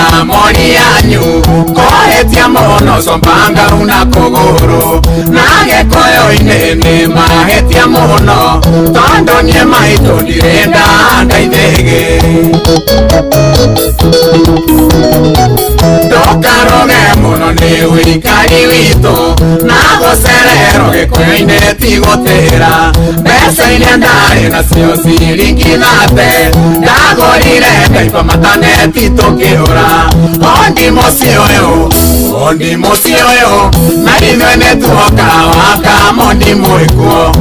na mori yanyu kohetia mono sombanga una kogoro nage koyo inene mahetia mono tondo nye maito direnda ndaidege dokaroge mono ne wikari wito nago serero gekoyo ineti gotera besa inendare na sio sirikidate dagorire kaipa mataneti tokeora ondi mosioyo na inwene tuoka waka mondi moikuo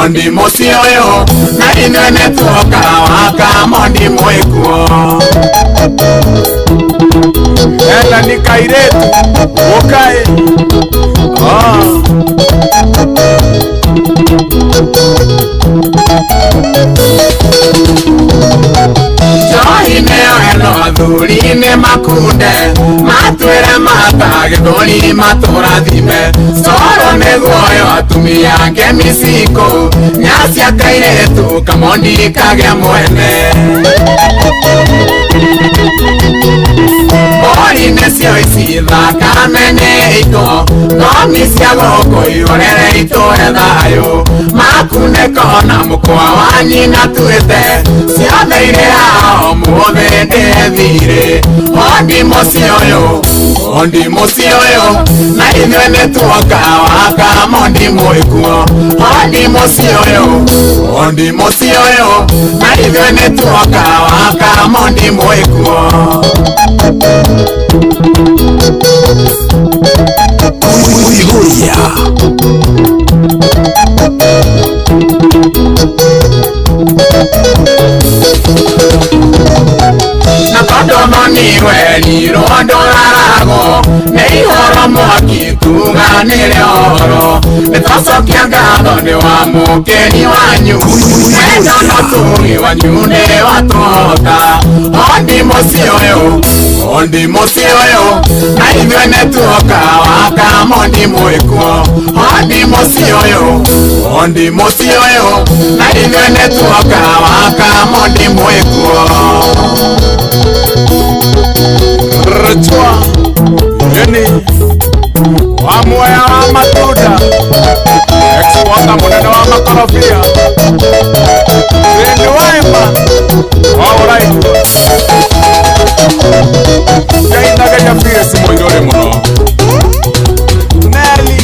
ondi mosioyo na inwene tuoka waka mondi moikuo ela ni kairetu okae Joineo eno adhurine makunde matwere matage doli matoradime soro negoyo atumia ke misiko nyasi akairetu kamondi kage mwene Ori nesio isida kamene ito no misia goko iorere ito edayo makune kona mukwa wanyina tuete siadeire hao muode devire Ondi mosioyo na inwene tuoka waka mondi moikuo Ondi mosioyo na inwene tuoka waka mondi moikuo Uigoria Nakodono niwe nirondo larago Neihoro mwaki tuga nileoro Netoso kiangado ni wa mukeni wanyu Nedono tungi wanyune watota Ondi mosioyo na inwene tuoka waka mondi moikuo Ondi mosioyo na inwene tuoka waka mondi moikuo Rchwa Yeni Wamuya wa matuda Ex-waka munene wa makorofia Wendi waima Alright Jaindaga jafire simonyore muno Nelly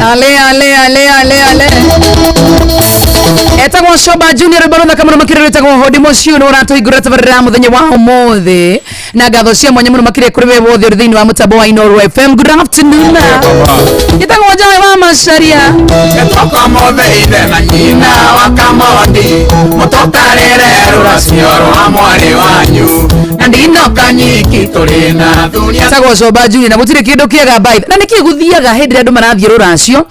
Ale Etagwa Shoba Junior Barona kamuna makire etagwa hodi mocio no rato igura tabarira muthenya wa umuthi na gatho cia mwanya muno makire kuri we wothe uri thiini wa mutambo wa Inooro FM. Good afternoon. Etagwa Joy wa Macharia etoko mothe na nyina wa Kamondi mutokarire ruracio rwa mwari wanyu na ndino kanyiki turi na dunia. Etagwa Shoba Junior na gutire kindu kiega baitha na nikiguthiaga hindi andu marathie ruracio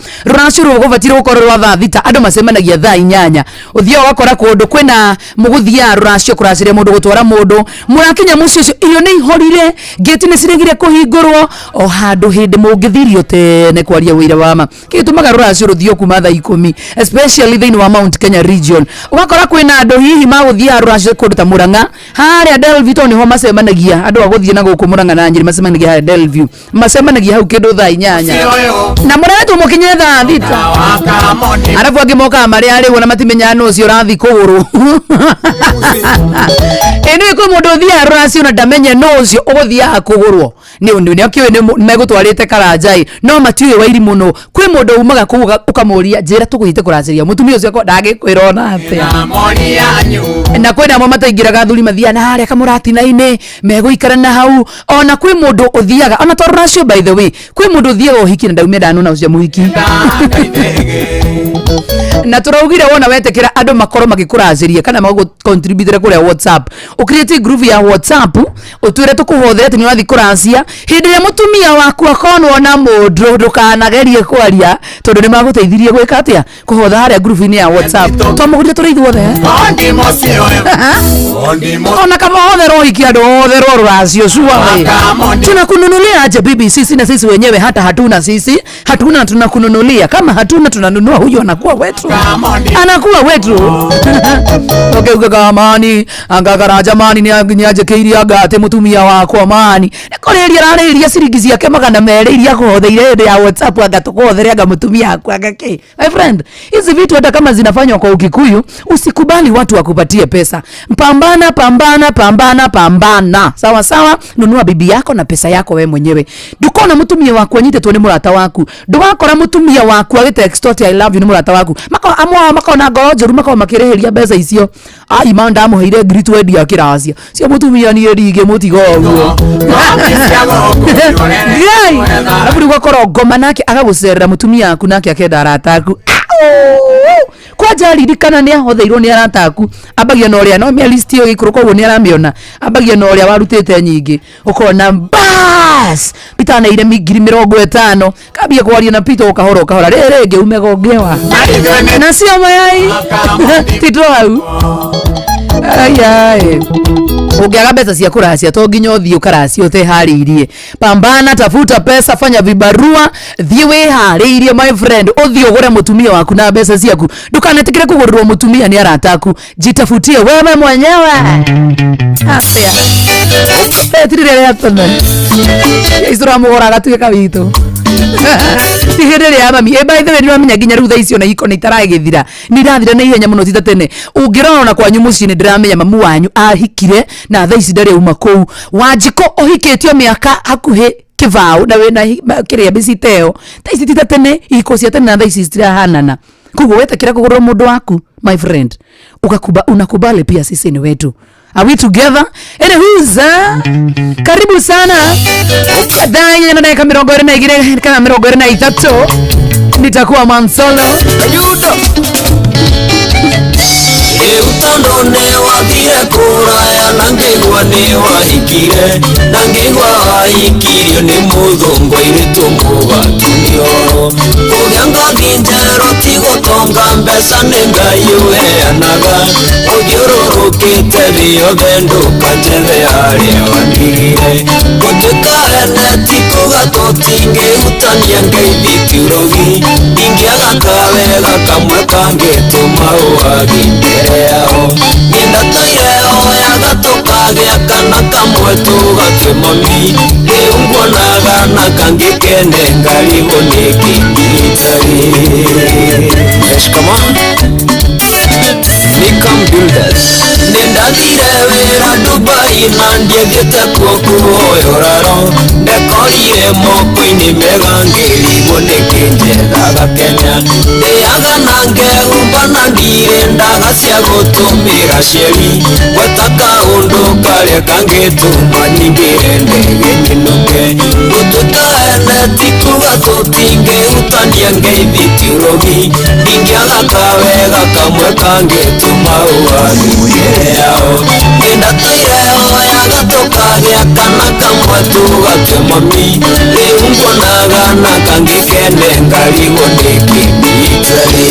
rugobatire gukorwo rwa thaa thita andu macemanagia thaa inyanya uthio wakora kundu kwina muguthia ruracio kuraciria mundu gutwara mundu murakinya mucio ucio iyo ni ihorire geti ni ciregire kuhingurwo o handu hindi mungithirio tene kwaria wira wama kitumaga ruracio ruthio kuma thaa 10 especially thiini wa Mount Kenya region wakora kwina andu hihi maguthia ruracio kundu ta Murang'a haria Delview ni ho macemanagia andu aguthie na guku Murang'a na Nyeri macemanagia haria Delview macemanagia hau kindu thaa inyanya na muretu mukinye thaa thita arafu angimoka mari ari wona matimenya no cio rathi kuguru eno iko mundu thia ruracio na ndamenya no cio uguthia kugurwo ni undu ni akiwe ni megutwarite Karanjai no matiwe wairi muno kwi mundu umaga kuga ukamuria njira tuguite kuraciria mutumia ucio ko ndagikwirona atia na kwina mo mataingiraga thuri mathia na haria kamuratina-ini meguikara na hau ona kwi mundu uthiaga ona to ruracio by the way kwi mundu uthiaga uhiki na ndaumia ndanu na ucio muhiki na turaugire wona wetekira andu makoro magikuraciria kana mago contribute kuri WhatsApp ukrete group ya WhatsApp utwire tukuhothere tini wathi kuracia hindi ya mutumia waku akonwo na mundu ndukanagerie kwaria tondu ni maguteithirie gwika atia kuhotha haria group ni ya WhatsApp to mugurire tureithuothe ona kama hotherwo ikiando hotherwo ruracio suawe tunakununulia aje bibi sisi na sisi wenyewe hata hatuna sisi hatuna tunakununulia kama hatuna tunanunua huyo anakuwa wetu okay ugagamani angagara jamani ni aje keiri agate mutumia wako mani nekoreria rareria siringizi yake magana mereria kuhotheire ya WhatsApp agatukotheria aga mutumia wako agake my friend hizi vitu hata kama zinafanywa kwa Ukikuyu usikubali watu wakupatie pesa pambana sawa nunua bibi yako na pesa yako wewe mwenyewe ndukona mutumia wako anyite tuone murata waku ndugakora mutumia waku agitext I love you ni murata waku makona ngoro njoru makao makireheria mbeca icio ai manda amuheire greet word ya kiracia cio mutumia ni erige mutigo guo aburi gwakora ngoma nake agagucerera mutumia waku nake akenda arata aku kwa jari dikana ni ahotheirwo ni arata aku abagia no ria no me list yo gikuru koguo ni aramiona abagia no ria warutite nyingi ukona bas bitana ile migiri 50 kabia kwaria na pito ukahora rege umegogewa na sio mayai tito au ai ugiaga mbeca cia kuracia to nginya uthio karacia utehariirie pambana tafuta pesa fanya vibarua thiwe hariirie my friend uthio gure mutumia waku na mbeca ciaku ndukanetikire kugurirwo mutumia ni arataku jitafutie wewe mwenyewe asia petirire atona isura mugora gatuye kabitu Tigirire ya mami by the way nimenya nginya rutha icio na iko ni itaragithira nirathira na ihenya muno titene ungirona kwa nyumuci ni ndiramenya mamu wanyu ahikire na tha ici ndare uma kou Wanjiko ohiketio miaka hakuhe kivao na wena kiria bisiteo tha ici titatene iko cia tene na tha ici zitirahanana kugo weta kira kugurwa mundu waku my friend unakubali pia sisi ni wetu. Are we together? Huza karibu sana kadanya na dakika 22 kama 23 nitakuwa Mansolo yuto utondo ne wathire kuraya nangegwa ne wahikire nangegwa hikire ni muthongo ire tumuga tunio ugianga ginjero tigotonga mbesa nengayo anaga ugyororokete biyo bendo kajele ari wandigire kutukane tikuga totinge utania ngeithiturogi ingiaga kawega kamwe kange tumauagi yao nenda toireo ya gatokagia kana kamwe tugatwe mami eungwonaga na kangikene ngarigo nikingitari eshkama Nikam Builders Nindathire wira Dubai na ndiegete kuoyoraro ndekorire moko-ini mega ngirigwo nikinjethaga Kenya ndiaga na ngehumba na ndirenda cia gutumira cieri gwetaka undu karia kangituma nyingire ndege nyinuke gutukaene tikuga tutingihutania ngeithiturogi ingiaga kawega kamwe kangituma uwagire yao nenda toireo ya gatokagia kana kamwe tugatwe mami niungwonaga na kangikene ngarigo nikingitari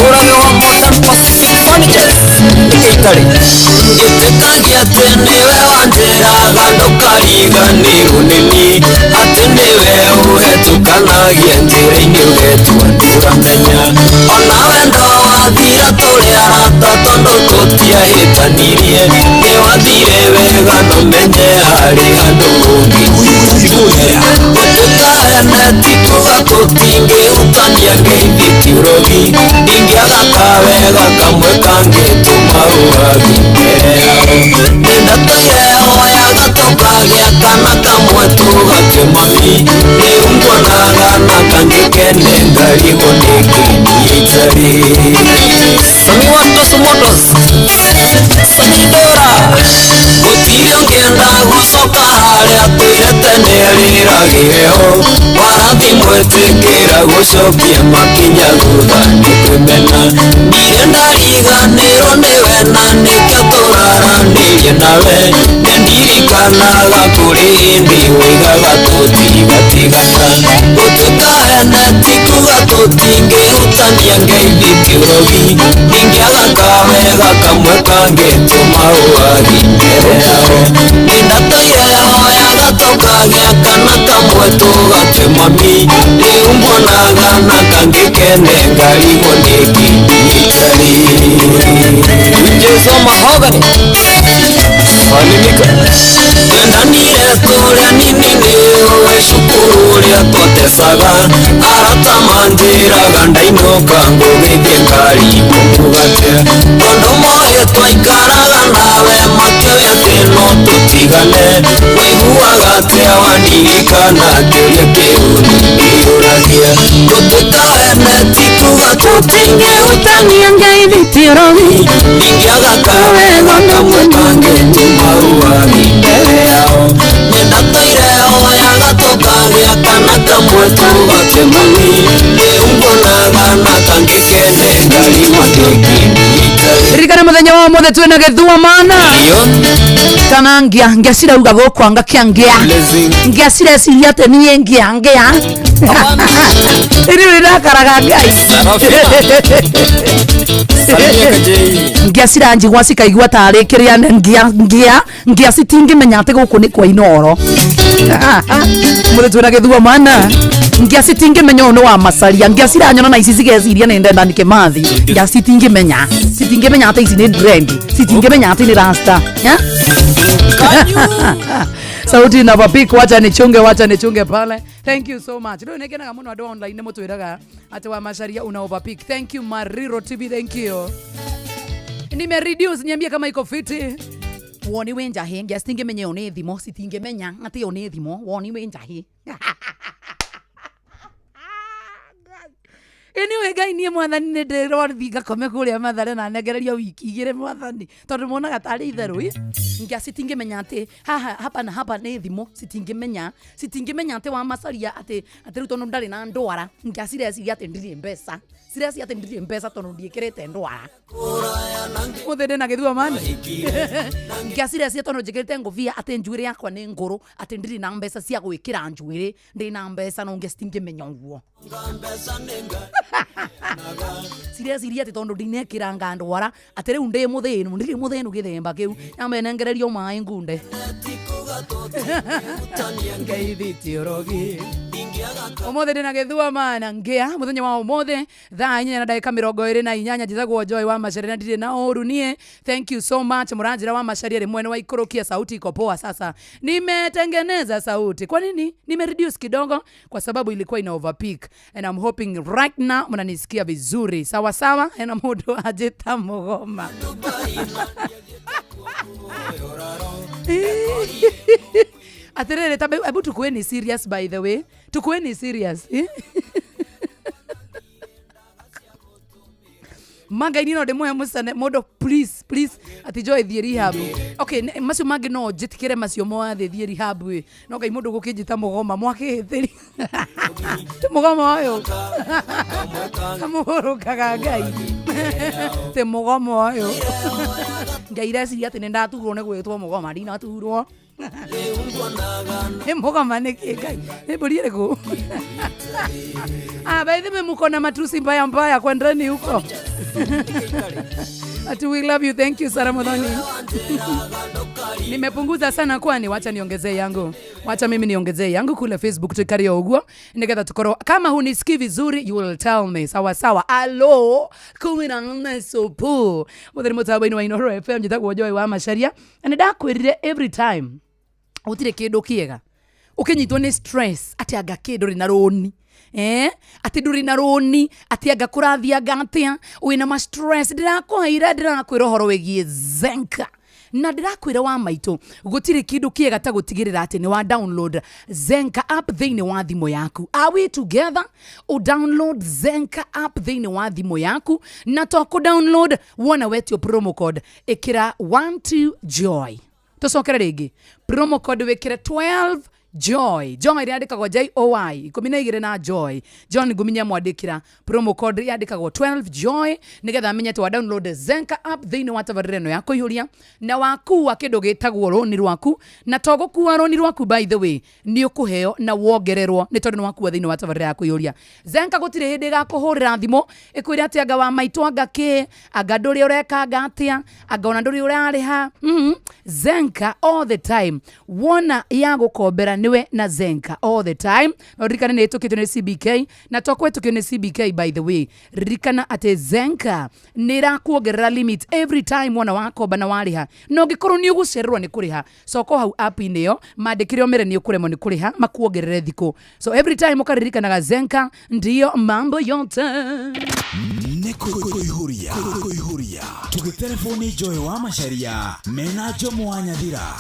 urayo wa Modern Pacific Furnitures nikitari itekagia teniwe wanjiraga ndukariganirwo nini ati niwe uhetukanagia njira-ini ugetua nduramenya ona wendo wathira turi arata tondu tutiahitanirie niwathire wega nomenye hari andu ungiuya gutukaene tikuga tutingihutania ngeithiturogi ingiaga kawega kamwe kangituma uwagi mbere yao nenda toireo ya gatokagia kana kamwe tugatwe mami niungwonaga na kangikene ngarigo nikingitari Sami Watos Motos Sanidora Gutire ngenda gucoka haria twirete niriragireho warathi mwetikira gucokia makinya thutha kwemena nirenda riganiro newe na nikatorara nawe nendirikanaga kuri hindi wigaga tutigatigana utukahene tikuga tutingihutania ngeithiti urogi ingĩaga kawega kamwe kangĩtũma ũwagi mbere yao nĩndatoire hoyaga tũkagĩa kana kamwe tũgatue mami rĩu mbonaga na kangĩkene ngarigwo nĩ kĩndigitari Jesu mahogany Falimika Ndanire tũrĩa nini nĩũĩ cukuru ũrĩa twatesaga arata manjĩraga ndainũka ngũgĩthiĩ ngari mũgate tondũ moĩ twaikaraga nawe makĩoĩ atĩ no tũtigane wĩiguaga atĩa wandirikana kĩũria kĩu nĩũragia tũtũkahene tikuga tũtingĩhutania ngeithi tirogi ingĩaga kawega kamwe kangĩtũma ũwagi mbere yao nĩndatoire hoyaga tũkagĩa kana kamwe tũgate mami rĩu mbonaga na kangĩkene ngarigwo ndĩngĩndigitari ririkana mũthenya wa ũmũthĩ twĩna gĩthua mana kana ngĩa cirauga gũkũ anga kĩa ngĩa cireciria atĩ niĩ ngĩa ĩrĩ rĩrakaraga Ngai ngĩa ciranjigua cikaigua tarĩ kĩrĩa ngĩa citingĩmenya atĩ gũkũ nĩ kwa Inoro mũthĩ twĩna gĩthua mana ngĩa citingĩmenya ũũ nĩ wa Macharia ngĩa ciranyona na ici cigeciria nĩ ndenda nĩ Kĩmathi ngĩa citingĩmenya atĩ ici nĩ Dread citingĩmenya atĩ nĩ Rasta sauti na vapik wacha nichunge pale. Thank you so much. Ndio nekenaga muno ado online mutwiraga ati wa Macharia una overpick. Thank you Mariro TV, thank you. Nime reduce niambia kama iko fiti. Woni wenja hengi astingemenya one thimo sitingemenya ati one thimo woni wenja he. Anyway, Ngai nie mwathani nĩ ndĩrothiĩ ngakome kũrĩa Mathare na negereria wiki igĩrĩ mwathani tondũ muonaga tarĩ itherũ ngĩa citingĩmenya atĩ hapa na hapa nĩ thimo citingĩmenya atĩ wa Macharia atĩ rĩu tondũ ndarĩ na ndwara ngĩa cireciria atĩ ndirĩ mbeca tondũ ndiĩkĩrĩte ndwara mũthĩ na gĩthua mana ngĩa cireciria tondũ njĩkĩrĩte ngũbia atĩ njuĩrĩ yakwa nĩ ngũrũ atĩ ndirĩ na mbeca cia gwĩkĩra njuĩrĩ ndĩ na mbeca no ngĩa citingĩmenya ũguo cireciria atĩ tondũ ndinekĩra ngandwara atĩ rĩu ndĩ mũthĩnu gĩthemba kĩu yamenengererio maĩ ngunde ũmũthĩ ndĩna gĩthua mana ngĩa mũthenya wa ũmũthĩ thaa 4:28 njĩtagwo Joy wa Macharia ndirĩ na ũru niĩ. Thank you so much mũranjĩra wa Macharia rĩ mwene wa ikorokia sauti iko poa sasa nimetengeneza sauti. Kwa nini nimereduce kidogo? Kwa sababu ilikuwa ina overpeak and I'm hoping right now mnanisikia vizuri sawa sawa na mudu ajeta Mugoma aterere tabe hebu tukueni serious by the way tukueni serious Manga nino de moya musane modo please ati Joy thie rehab. Okay macio mangi no jitikire macio mo athe thie rehab we no Ngai mundu gukijita Mugoma mwake thiri Mugoma ayo amurukaga Ngai te Mugoma ayo Ngai reciria ati nĩndaturwo nĩ gwĩtwo Mugoma ndinaturwo Mugoma nĩ Ngai nĩ mbũri ĩrĩkũ baithe mko na matusi mbaya kwendeni huko Ati we love you, thank you Sarah Modoni. Nimepunguza sana kwani wacha niongezee yangu. Wacha mimi niongezee yangu kule Facebook tukario uguo. Nigetha tukoro kama hunisikii vizuri you will tell me. Sawa sawa. Allo, kumina nnesopo. Mutheri mutabaini wa Inoro FM njitagwo Joy wa Macharia. Na ndakwirire every time. Utire kindu kiega. Ukinyitwo ni stress ati aga kindu ri na roni. Ati nduri na roni ati anga kurathia gatia wina ma stress ndirakwira ndirakwira horo wegie Zenka na ndirakwira wa maito gutiri kindu kiega ta gutigirira ati ni wa download Zenka app thini wa thimo yaku. Are we together? O download Zenka app thini wa thimo yaku na to ku download wona wetio promo code ikira 12joy tusokera rigi promo code wekira 12 Joy yandikagwo JOY ikumina igire na Joy John guminya mwandikira promo code yandikagwo 12 Joy nigetha amenye wa download Zenka app thini wa tabarreno ya kuihuria na waku wa kindu gitagwo roni rwaku na togo kuwa roni rwaku by the way ni ukuheo na wongererwo ni tondu waku thini wa tabarreno ya kuihuria Zenka gutire hindi ga kuhurira thimo ikwira ati anga wa maitu anga ki anga nduri ureka anga atia anga ona nduri urariha Zenka all the time wona ya gukombera niwe na Zenka all the time na rikana ne tukitwe ne CBK na tokwe tukitwe ne CBK by the way rikana ate Zenka nira kuongerera limit every time wona wakomba na wariha no ngikuru ni ugucererwo ni kuriha soko hau app inio mandikire omere ni ukuremo ni kuriha makuongerere thiko so every time ukaririkanaga Zenka ndio mambo yote Kuihuria tugitelefoni Joy wa Macharia mena Jomo wa Nyathira.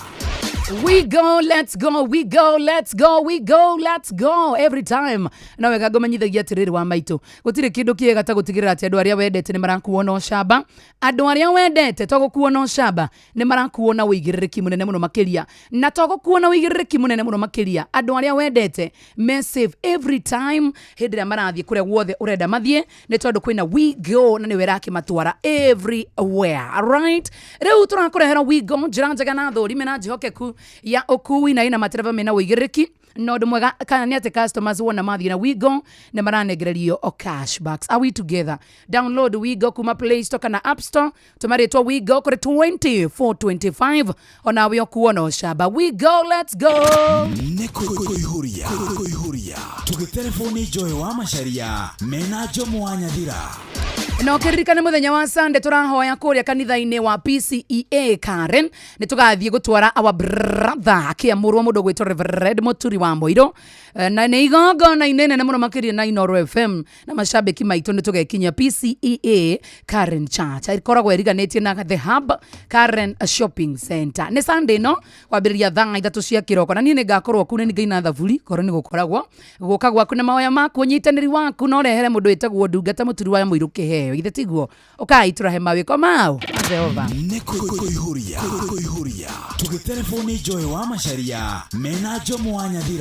We go, let's go every time. Na wega gomanyithagia tiriri wa maitu. Gutire kindu kiega ta gutigirira ati andu aria wendete ni marakuona ucamba. Andu aria wendete to gukuona ucamba ni marakuona uigiriki munene muno makiria. Na to gukuona uigiriki munene muno makiria. Andu aria wendete me save every time hindira marathie kuria guothe urenda mathie ni tondu kwina we go na ni weraki matwara everywhere, right? Riu turakurehera we go njira na thori mena jihokeku ya okui na ina matereva mena uigiriki no ndumwega kana ni ati customers wona mathi na Wigo ne maranegererio o cashbacks. Are we together? Download Wigo kuma Play Store kana App Store tumaretwa Wigo kore 2425 ona we okuona shaba. Wigo, let's go. Kuihuria tugitelefoni Joy wa Macharia mena Jomo wa Nyathira. No kirikane muthenya wa Sunday turahoya kuria kanitha-ini wa PCEA Karen ni tugathie gutwara our brother akiamurwo mundu gwitwa Reverend Muturi wa Moiro na ni igongona inene na muno makiria na Inoro FM na mashabiki maitu ni tugekinya PCEA Karen Church ikoragwo iriganitie na The Hub Karen Shopping Center ni Sunday no kwambiriria thaa 3 cia kiroko na ni ngakorwo kune ni ngaina thavuri korwo ni gukoragwo gukagwa kuna mahoya maku nyitaniri waku no rehere mundu witagwo Ndungata Muturi wa Moiro kiheo ithe tiguo ukai turahe mawiko mao Jehova Kuihuria tugitelefoni Joy wa Macharia mena Jomo wa Nyathira.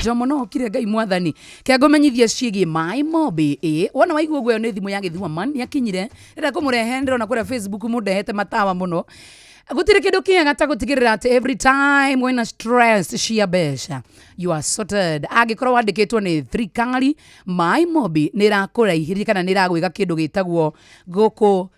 Jomo no kire Ngai mwathani kiagomenyithia ciigi my mobi wona waigua gwe ni thimu ya githuma man yakinyire rira kumurehe ndiro na kure Facebook mundehete matawa muno gutire kindu kiega ta gutigirira ati every time when stress cia besha you are sorted agikorwo wandikitwo ni thirikari my mobi nirakuraihiri kana niragwiga kindu gitagwo guku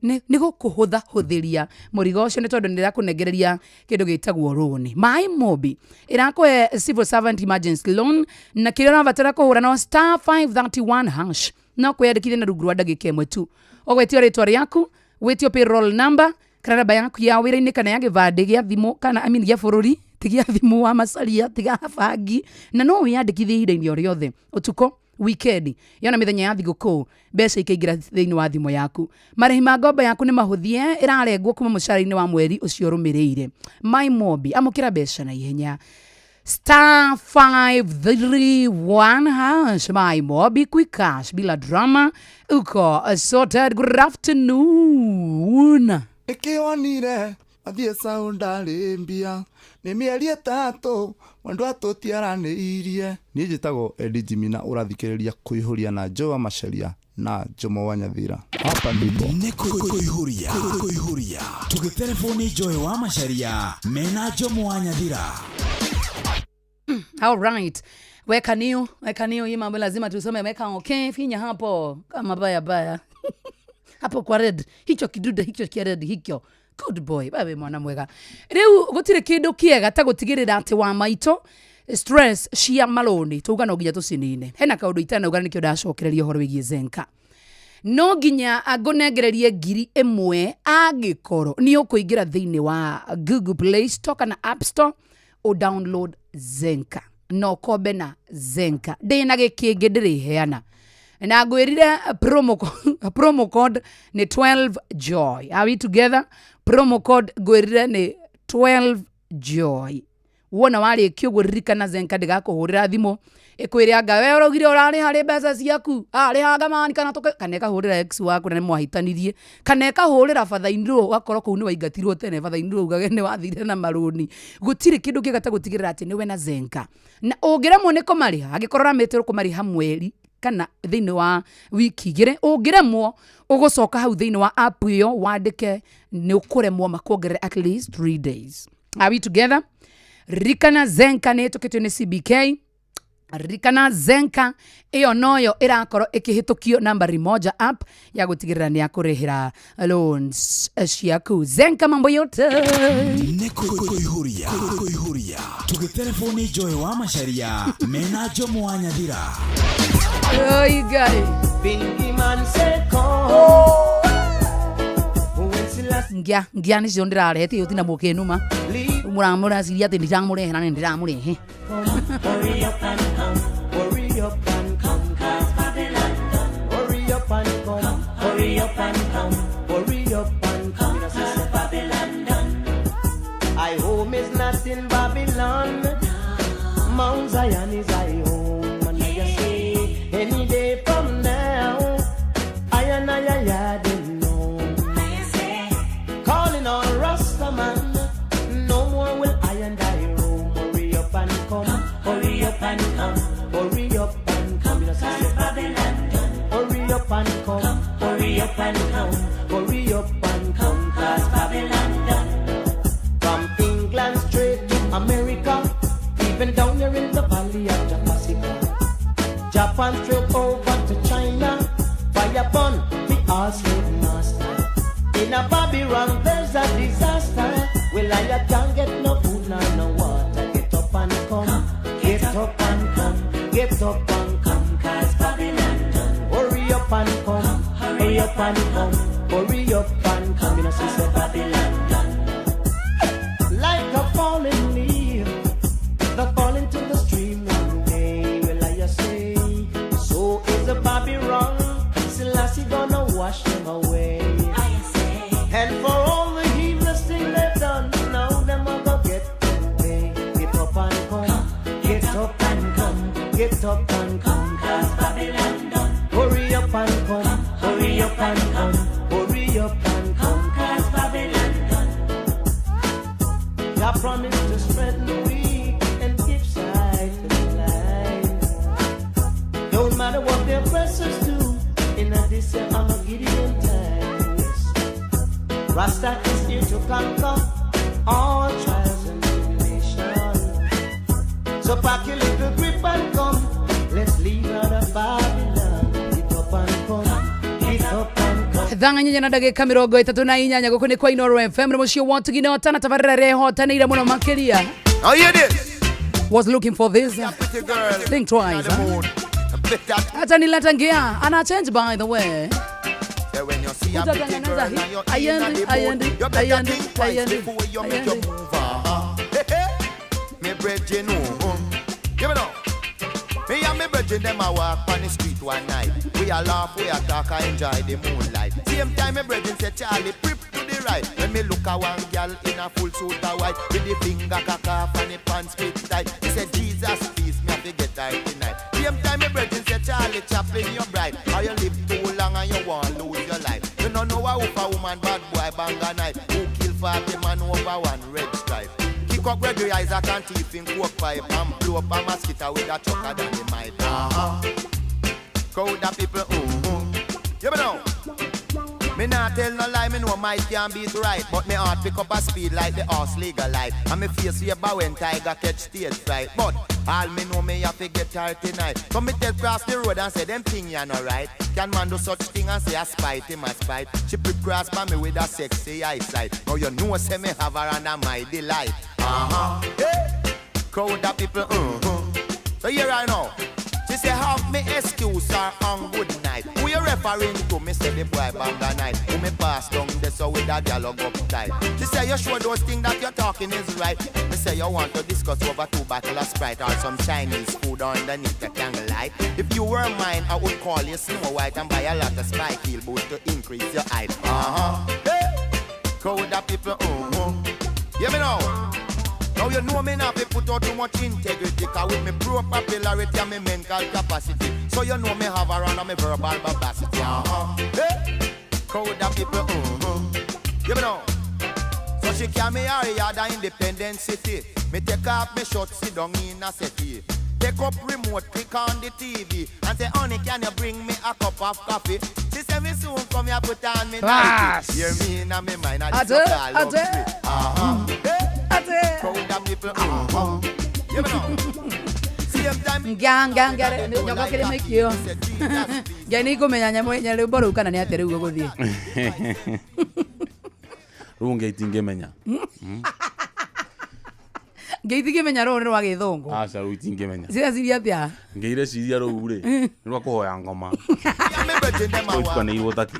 ni gukuhutha huthiria murigo ucio ni tondu nirakunegereria kindu gitagwo loan. My mobi irakwe civil servant emergency loan na kile ravatara kuhura no *531# no kwiyandikithia na rungu rwa ndagika imwe tu ogwetio ritwa riaku wetio payroll number kana namba yaku ya wira-ini kana ya givande gia thimu kana ya bururi tigia thimu wa Macharia tiga bangi na no wiyandikithie ihinda-ini o riothe utuko weekend yona mithenya ya thiguku mbeca ikaingira thiini wa thimu yaku marihi ma ngombo yaku ni mahuthie irarengwo kuma mucara-ini wa mweri ucio rumirire. My mobi amukira mbeca na ihenya *531#. My mobi quick cash bila drama uko sorted. Good afternoon. Ikionire athie saundari mbia ni mieri 3 mwandu atutiaraniirie ni njitagwo Eddie Jimina urathikiriria kuihuria na Joy wa Macharia na Jomo wa Nyathira. Hapa ndipo Kuihuria tugitelefoni Joy wa Macharia mena Jomo wa Nyathira. All right. Weka niyo hii mambo lazima tusome. Weka okay finya hapo kama baya hapo kwa red hicho kidude hicho kia red hicho. Good boy babe mwana mwega. Riu gutire kindu kiega ta gutigirira ati wa maito stress cia maloni tuga no ginya tucinine hena kaundu itana uga nikio ndacokereria horo wigie Zenka no ginya agonegererie ngiri imwe agikoro ni ukuingira thiini wa Google Play Store kana App Store o download Zenka no kombe na Zenka ndina gikingi ndiriheana na ngwirire promo code ni 12 Joy. Are we together? Promo code ngwirire ni 12 Joy. wona warĩkia ũguo ririkana Zenka ndĩgakũhũrĩra thimũ ĩkwĩre anga we ũraugire ũrarĩ harĩ mbeca ciaku arĩhaga mani kana ĩkahũrĩra ex waku na nĩmwahĩtanirie kana ĩkahũrĩra father-in-law wakorwo kũu nĩ waingatirwo tene father-in-law ugage nĩ wathire na marũni gũtirĩ kĩndũ kĩgata gũtigĩrĩra atĩ nĩwe na Zenka na ũngĩremwo nĩ kũmarĩha angĩkorwo ramĩtĩrwo kũmarĩha mweri kana thĩinĩ wa wiki igĩrĩ ũngĩremwo ũgũcoka hau thĩinĩ wa app ĩyo wandĩke nĩ ũkũremwo makuongerere at least 3 days. Are we together? Rikana Zenka nĩ ĩtũkĩtio nĩ CBK. Rikana Zenka ĩyo noyo ĩrakorwo ĩkĩhĩtũkio nambari moja app ya gũtigĩrĩra nĩ yakũrĩhĩra loans ciaku. Zenka mambo yote nĩ kũihũria tũgĩtelefoni Joy wa Macharia mena Jomo wa Nyathira. Oi guy Bingi man say come ngia nĩ cio ndĩrarehete ũtina mũkĩnuma mũramũraciria atĩ ndiramũrehe na nĩ ndiramũrehe. Hurry up and come, hurry up and come, cause Babylon done. Hurry up and come, hurry up and come, hurry up and come, cause Babylon done. I home is not in Babylon, Mount Zion is I home, and I say any day from now, I didn't know. Calling on Rastaman, no more will I and I roam. Hurry up and come, hurry up and come, hurry up and come, cause Babylon done. Hurry up and come, hurry up and come, hurry up and come, cause Babylon done. From England straight to America, even down here in the valley of Japan, Japan straight over to China, fire upon the all slave master. In a Babylon there's a disaster. Well, I can't get no food nor no water. Get up and come, get up and come, get up and come, cause Babylon done. Hurry up and come, hurry up and come, hurry up and come, you know, sister Babylon done. Like a falling leaf, that fall into the stream one day. Well, I say, so is a Babylon. Selassie gonna wash them away. And for all the heedless thing they've done, now them are gonna get paid. Get up and come, get up and come, get up and come, cause Babylon done. Hurry up and come, hurry up and come, hurry up and come, cause Babylon done. God promised to strengthen the weak and give sight to the blind. Don't matter what their oppressors do, in this Armageddon time. Rasta is here to conquer all trials and tribulation. So pack your little grip and come, let's leave out of Babylon. Get up and come, get up and come. Thanga nyanya na ndagĩka 34 gũkũ nĩ kwa Inooro FM nĩ mũciĩ wa tũginota na tabarĩra rehotanĩire mũno makĩria. Oh, hear this? Was looking for this. Pretty girl. Think twice. Hata nilatangia ana change by the way. Yeah, when you see a pretty girl and you're in the mood, you better think twice before you make your move. Hey, hey, me brethren, give it up. Me and me brethren, them a walk on the street one night. We a laugh, we a talk, I enjoy the moonlight. Same time me brethren say, Charlie, prip to the right. When me look at one girl in a full suit of white, with the finger cock off and the pants fit tight. He said, Jesus, please, me have to get her tonight. Same time me brethren say, Charlie Chaplin, you're bright. Or you live too long and you want to lose your life. You don't know how a woman, bad boy, bang a knife. Who kill 40 man over one red stripe. Kick up Gregory Isaac and teeth in coke pipe. And blow up a mosquito with a chucker than the mic. Crowd of people, you know. Me not tell no lie, me know might can beat right. But me heart pick up a speed like the horse legal light. And me face wave when tiger catch stage fright. But all me know me have to get her tonight. Come me tell cross the road and say them thing you no right. Can man do such thing and say I spite him, I spite. She prick cross by me with a sexy eyesight. Now you know say me have her under my delight. Hey. Crowd of people, So here I know. She say have me excuse her on good night. Who you referring to? Me say the boy bang a night. Who me pass down this so with that dialogue up tight. She say you sure those things that you're talking is right. Me say you want to discuss over 2 bottles of Sprite or some Chinese food underneath the candlelight. If you were mine, I would call you Snow White and buy a lot of Spike Heel boots to increase your height. Hey. Crowd of people, hear me now. Now you know me not be put out too much integrity, cause with me pro popularity and me mental capacity, so you know me have around on me verbal capacity. Hey, crowd of people, you know. So she carry me area the Independent City. Me take off me shorts, sit down in a settee. Take up remote, click on the TV and say, honey, can you bring me a cup of coffee? She say, me soon come here, put on me nightie. Hear me in me mind, I just call up me. Crowd of people, you know. Same time, gang, nyoka kiri mekio. Gani kumenya nyamo nyale boru kana ni atere ugo guthie. Runge itingemenya. Ngeitingemenya ro wa githungu. Aca ru itingemenya. Cia ciria atia. Ngeire ciria ru ri. Ni rwa kuhoya ngoma. Kwa ni wotaki.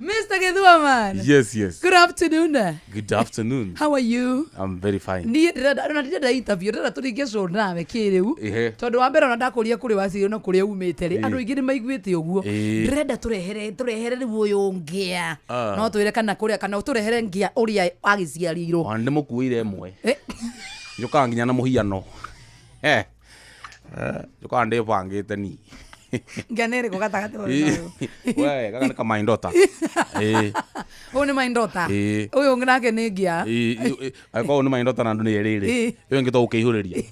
Mr. Githua man. Yes. Good afternoon. Good afternoon. How are you? I'm very fine. Ni ndira interview ndira turinge show nawe kiriu. Tondu wa mbere ona ndakuria kuri waciri no kuria umite ri. Andu ingire maiguite uguo. Ndirenda turehere riu uyu ngia. No twire kana kuria kana turehere ngia uria agiciarirwo. Wande mukuire emwe. Njuka nginya na muhiano. Njuka nde bangite ni. Nganere ko gatagate we gaga ka mindota one mindota uyu nginake ni ngia ako one mindota na ndune riri uyu ngito ukihuriria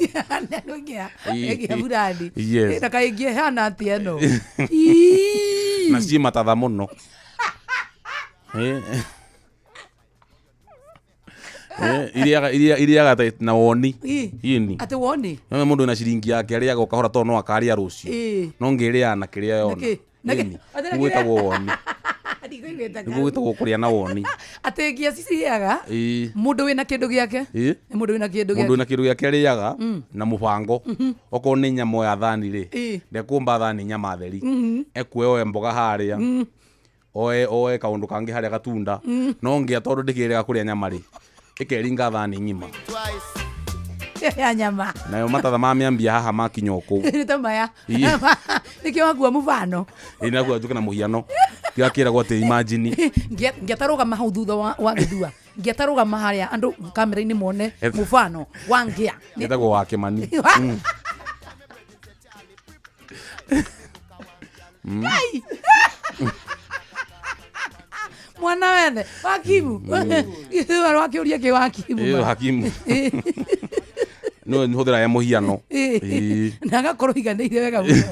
ngia ngia buradi na kai ngia hana atieno na si matatha muno iria gata na woni ini ate woni no mundu na ciringi yake aria gokahora to no akaria rucio no ngiria na kiria yona gwita woni gwita gukuria na woni ate ngia ciciaga mundu wina kindu giake mundu wina kindu giake ariaga na mubango oko ni nyamo ya thani ri ndekumba thani nyama theri ekwe mboga haria oe kaundu kangi haria gatunda no ngia tondu ndikirega kuria nyama ri ikeringa thani ngima ya nyama nayo matatha mamiambia haha makinyoko nitamaya nikio wakua mufano ina kwa tuka na muhiano yakira kwa te imagine ngetaruga mahau thutha wa Githua ngetaruga maharia andu kamera ini mone mufano wangia ngetago wake mani mwana wene wakimu Githua wakiuria ki wakimu hakimu no nhodera ya muhiano naga koroiganire wega muno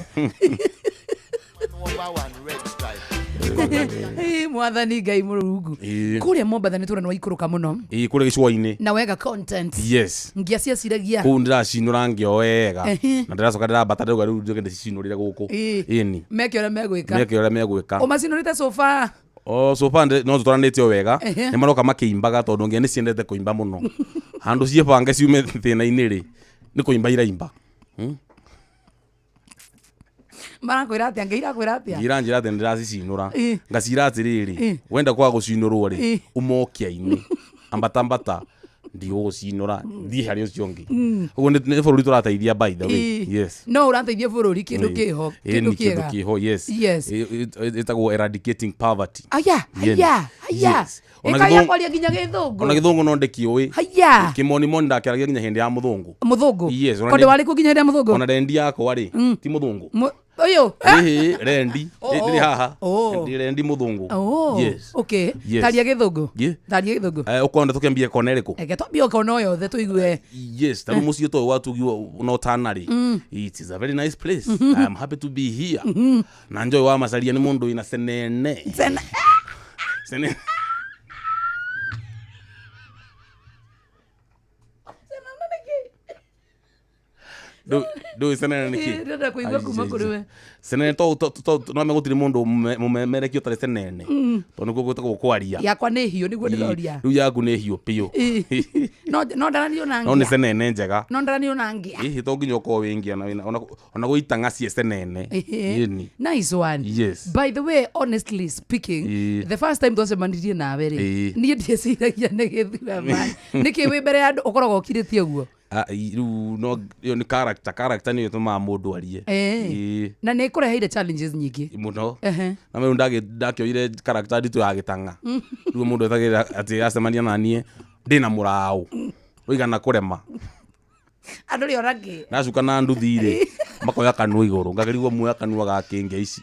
mwathani Ngai Murungu kuria Mombatha ni turano ikuruka muno kuria gicwaini na wega content yes ngia cia ciragia ku ndiracinura ngio wega na ndiracoka ndirabata nduga riu njoke ndicinurire guku ini meke ora megwika o macinurite sofa so far no tutoranite wega ni maroka makiimbaga tondu ngia ni ciendete kuimba muno handu ciebanga ciume thina iniri ni kuimba iraimba marakwira atia ngira njira ati ndiracicinura ngacira atiriri wenda kwa gucinurwo ri umokia-ini ambata ndigucinura thii hari ucio ngi uguo ni bururi turateithia by the way yes no urateithia bururi kindu kiho yes itagwo eradicating poverty aya ekaya kwaria nginya githungu ona githungu no ndekiui aya kimoni mo ndakeragia nginya hindi ya muthungu yes konde wari ku nginya hindi ya muthungu ona rendi yako ri ti muthungu oyo rendi ndi haha ndi rendi muthungu yes okay taria githungu ukonde tukiambia koneriku twambia kono yothe tuigue yes taru mucio to watugio no tanari it is a very nice place I am happy to be here na njoi wa masaria ni mundu ina senene do senene niki nda kuigua kuma kuriwe senene to no megutire mundu mumerekio tare senene to niguo gwitagwo kwaria yakwa ni hiyo niguo ndiroria riu yaku ni hiyo piu no ndaranio na ngia no ni senene njega no ndaranio na ngia to nginya ko wingia ona guitanga cie senene yeni nice one yes by the way honestly speaking the first time twacemanirie nawe ri ni ndiciragia ni Githua man niki wi mbere andu ukoragwo ukiritie guo riu no yo ni character ni tuma mundu arie na nä kå reheire challenges nyingä muno na me ndakioire character nditu ya gitanga riu mundu etagira ati acemania na nie ndina murao uigana kurema andå rä orangä nacuka na nduthi rä makoya kanua iguru ngagerigwo muoya kanua gakinge ici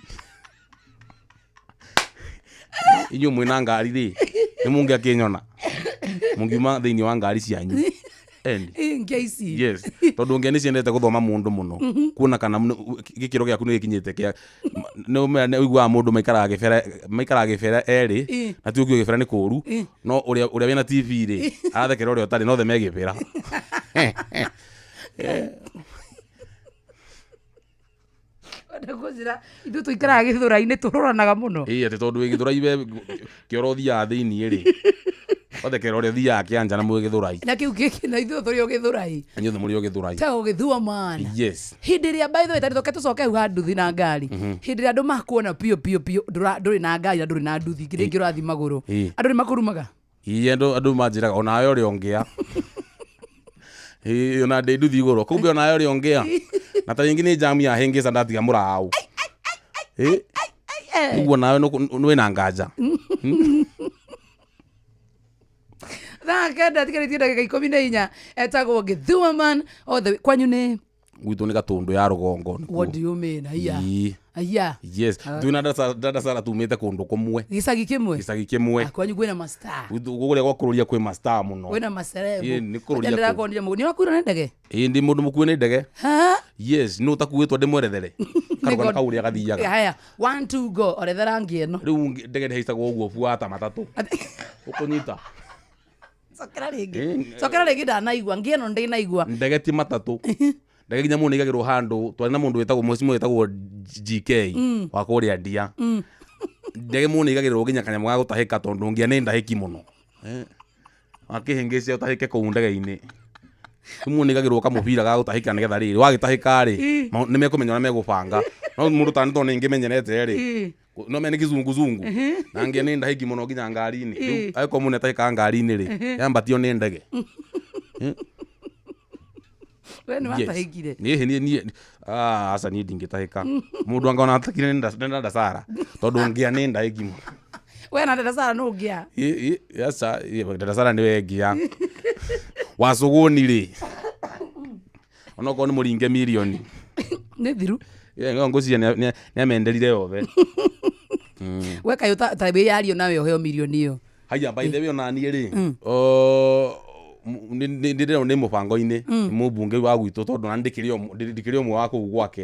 inyu mwina ngari rä nä mungi akinyona mungiuma thä-inä wa ngari cianyu ngeici yes tondu ngia nä ciendete gå thoma må ndå må no kuona kana gä kä ro gä aku nä gä kinyä te nä uiguaga må ndå maikaraga gä bera erä na ti å gä bera nä kå ru no å rä a wä na tv rä arathekera å rä a å tarä nothe me gä bera ithu tå ikaraga gä thå ra-inä tå rå ranaga må no atä tondå wä gä thå rai kä oro thiaga thä-inä rä wathekera å rä a thiaga kä anja na mwä gä thå rai na kä u gä kä na ithuä tå rä o gä thå rai anyuothe må rä o gä thå rai tagå gä thua mana yes hindä ä rä a tarä tå tå coke hau ha nduthi na ngari hindä ä rä a andå makuona piå ndå rä na ngari na ndå rä na nduthi rä ngä å rathi magå rå andå nä makå rumaga andå manjä raga onawe å rä o ngä a ona ndä nduthi igå rå kumbe onawe å rä o ngä a na ta rĩngĩ nĩ jamu ya hĩngĩca ndatiga mũraũ ũguo nawe nĩ na nganja thaa kenda tigarĩtie ndagĩka 14 etagwo Gĩthuaman othe kwanyu nĩ gwitũ nĩ Gatũndũ ya rũgongo what do you mean aya yes twĩna Ndandasara tumĩte kũndũ kũmwe gĩcagi kĩmwe kwanyu kwĩna mastar gũkũrĩa gwa kũrũria kwĩ mastar mũno kwĩna macerebu nĩ kũrũria ndĩrakonire mũgũni wakuĩrwo nĩ ndege ndĩ mũndũ mũkuĩ nĩ ndege yes nĩ ũtakuĩtwo ndĩmwerethere karũgano kau ũrĩa gathiaga haya 1 2 go orethera ngĩ ĩno rĩu ndege ndĩhaicagwo ũguo buata matatũ ũkũnyita cokera rĩngĩ ndanaigua ngĩ ĩno ndĩnaigua ndege ti matatũ ndege nginya mũndũ igagĩrwo handũ twarĩ na mũndũ wĩtagwo mũcimu wĩtagwo GK wa kũrĩa ndia ndege mũndũ igagĩrwo nginya kanyamũ ga gũtahĩka tondũ ngia nĩ ndahĩki mũno akĩhĩngĩcia ũtahĩke kũu ndege-inĩ mũndũ igagĩrwo kamũbira ga gũtahĩka nĩgetha rĩrĩ wagĩtahĩka rĩ nĩ mekũmenya ũrĩa megũbanga no mũndũ ta nĩ tondũ nĩngĩmenyerete rĩ no mene kizunguzungu na ngia nĩ ndahĩki mũno nginya ngari-inĩ rĩu agĩkorwo mũndũ etahĩkaga ngari-inĩ rĩ yambatio nĩ ndege aca niĩ ndingĩtahĩka mũndũ anga ona atakire nĩ Ndandasara tondũ ngĩa nĩ ndahĩki mũno we na Ndandasara nũ ngĩa Ndandasara nĩwe ngĩa wacũgũni rĩ onokorwo nĩ mũringe mirioni nĩ thiru ngũciria nĩ amenderire yothe we kayo ta wĩ yario nawe ũheo mirioni ĩyo haya by the way onaniĩ rĩ nĩ mũbango-inĩ mũmbunge wa gwitũ tondũ na ndĩkĩrĩ ũmwe wa kũu gwake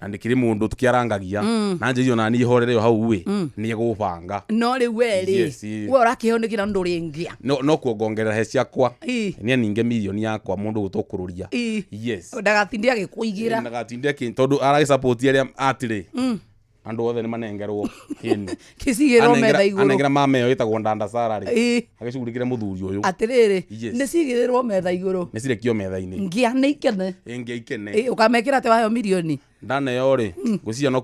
na ndĩkĩrĩ mũndũ tũkĩarangagia na njĩri ona niĩ horere o hau nĩ egũbanga no rĩu we rĩ we ũrakĩheo nĩ kĩra ndũ rĩngĩa no kuongongerera he ciakwa nĩ aninge mirioni yakwa mũndũ gũtũkũrũria yes ndagatinde agĩkũigĩra tondũ aragĩcapotia arĩa atĩrĩ andũ othe nĩ manengerwo kĩcigĩrwo metha igũrũ anengera mama ĩyo ĩtagwo Ndandasara rĩ agĩcugurĩkĩre mũthuri ũyũ atĩrĩrĩ nĩ cigĩrĩrwo metha igũrũ nĩ cirekio metha-inĩ ngĩa nĩ ikene ngĩa ikene ũkamekĩra atĩ waheo mirioni ndaneo rĩ ngũciria no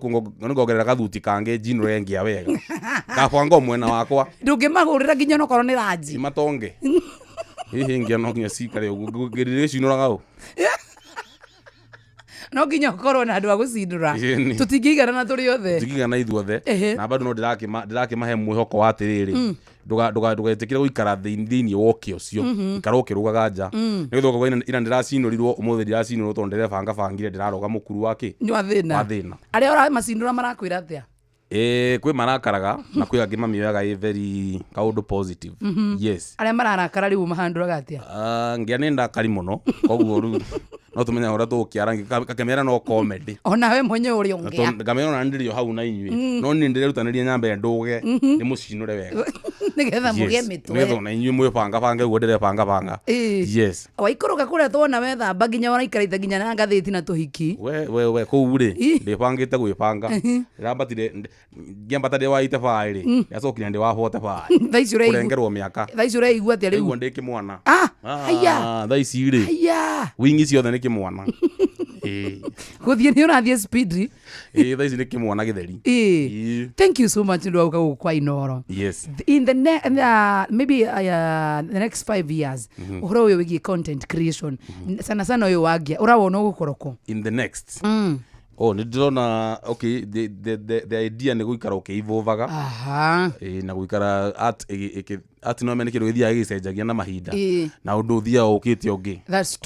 ngongerera gathuti kangĩ njino rengĩa wega kabanga mwena wakwa ndũngĩmagũrĩra nginya onokorwo nĩ ranji matonge hihi ngĩa no nginya cikare ũguo ngĩrĩrĩ cinũraga ũ no nginya ũkorwo na andũ a gũcindũra tũtingĩiganana tũrĩ othe tũtingĩigana ithuothe na bado no ndĩrakĩmahe mwĩhoko wa atĩrĩrĩ ndũgetĩkĩre gũikara thĩinĩ wa ũkĩ ũcio ikara ũkĩrũgaga nja nĩgetha ũkauga ira ndĩracinũrirwo ũmũthĩ ndĩracinũrirwo tondũ ndĩrebangabangire ndĩraroga mũkuru wa thĩna arĩa ũramacindũra marakwĩra atĩa kwĩ marakaraga na kwĩ angĩ mamĩoyaga very kaũndũ positive yes arĩa mararakara rĩu mahandũraga atĩa ngĩa nĩ ndakari mũno koguo rĩu no tũmenya ũrĩa tũgũkĩarangia kakemera no comedy onawe mwenyewe ũrĩ ongea ngamenya ona ndĩrĩ o hau na inyuĩ no niĩ ndĩrerutanĩria nyambe ndũge nĩ mũcinũre wega nĩgetha mũgĩe mĩtwe nĩgetha ona inyuĩ mwĩbangabange ũguo ndĩrebangabanga yes waikũrũka kũrĩa tuona wethamba nginya waraikaraite nginya na ngathĩti na tũhiki we kũu rĩ ndĩbangĩte gwĩbanga ndĩrambatire ngĩambata ndĩ wa itebaĩ rĩ yacokire ndĩ wa botebaĩ kũrengerwo mĩaka thaa ici ũreigua atĩa rĩu ndĩ kĩmwana haya thaa ici rĩ wing'i ciothe nĩ kĩmwana guthie ni urathie speed thaa ici nĩ kĩmwana gĩtheri. Thank you so much ndu auka kwa Inoro. Yes. In the maybe the next 5 years uhoro uyu wigi content creation sana sana uyu wagia urawona gukoroko In the next nĩ ndĩrona okay the idea nĩ gũikara ũkĩivovaga na gũikara art no mene kĩndũ gĩthiaga gĩcenjagia na mahinda na ũndũ ũthiaga ũkĩte ũngĩ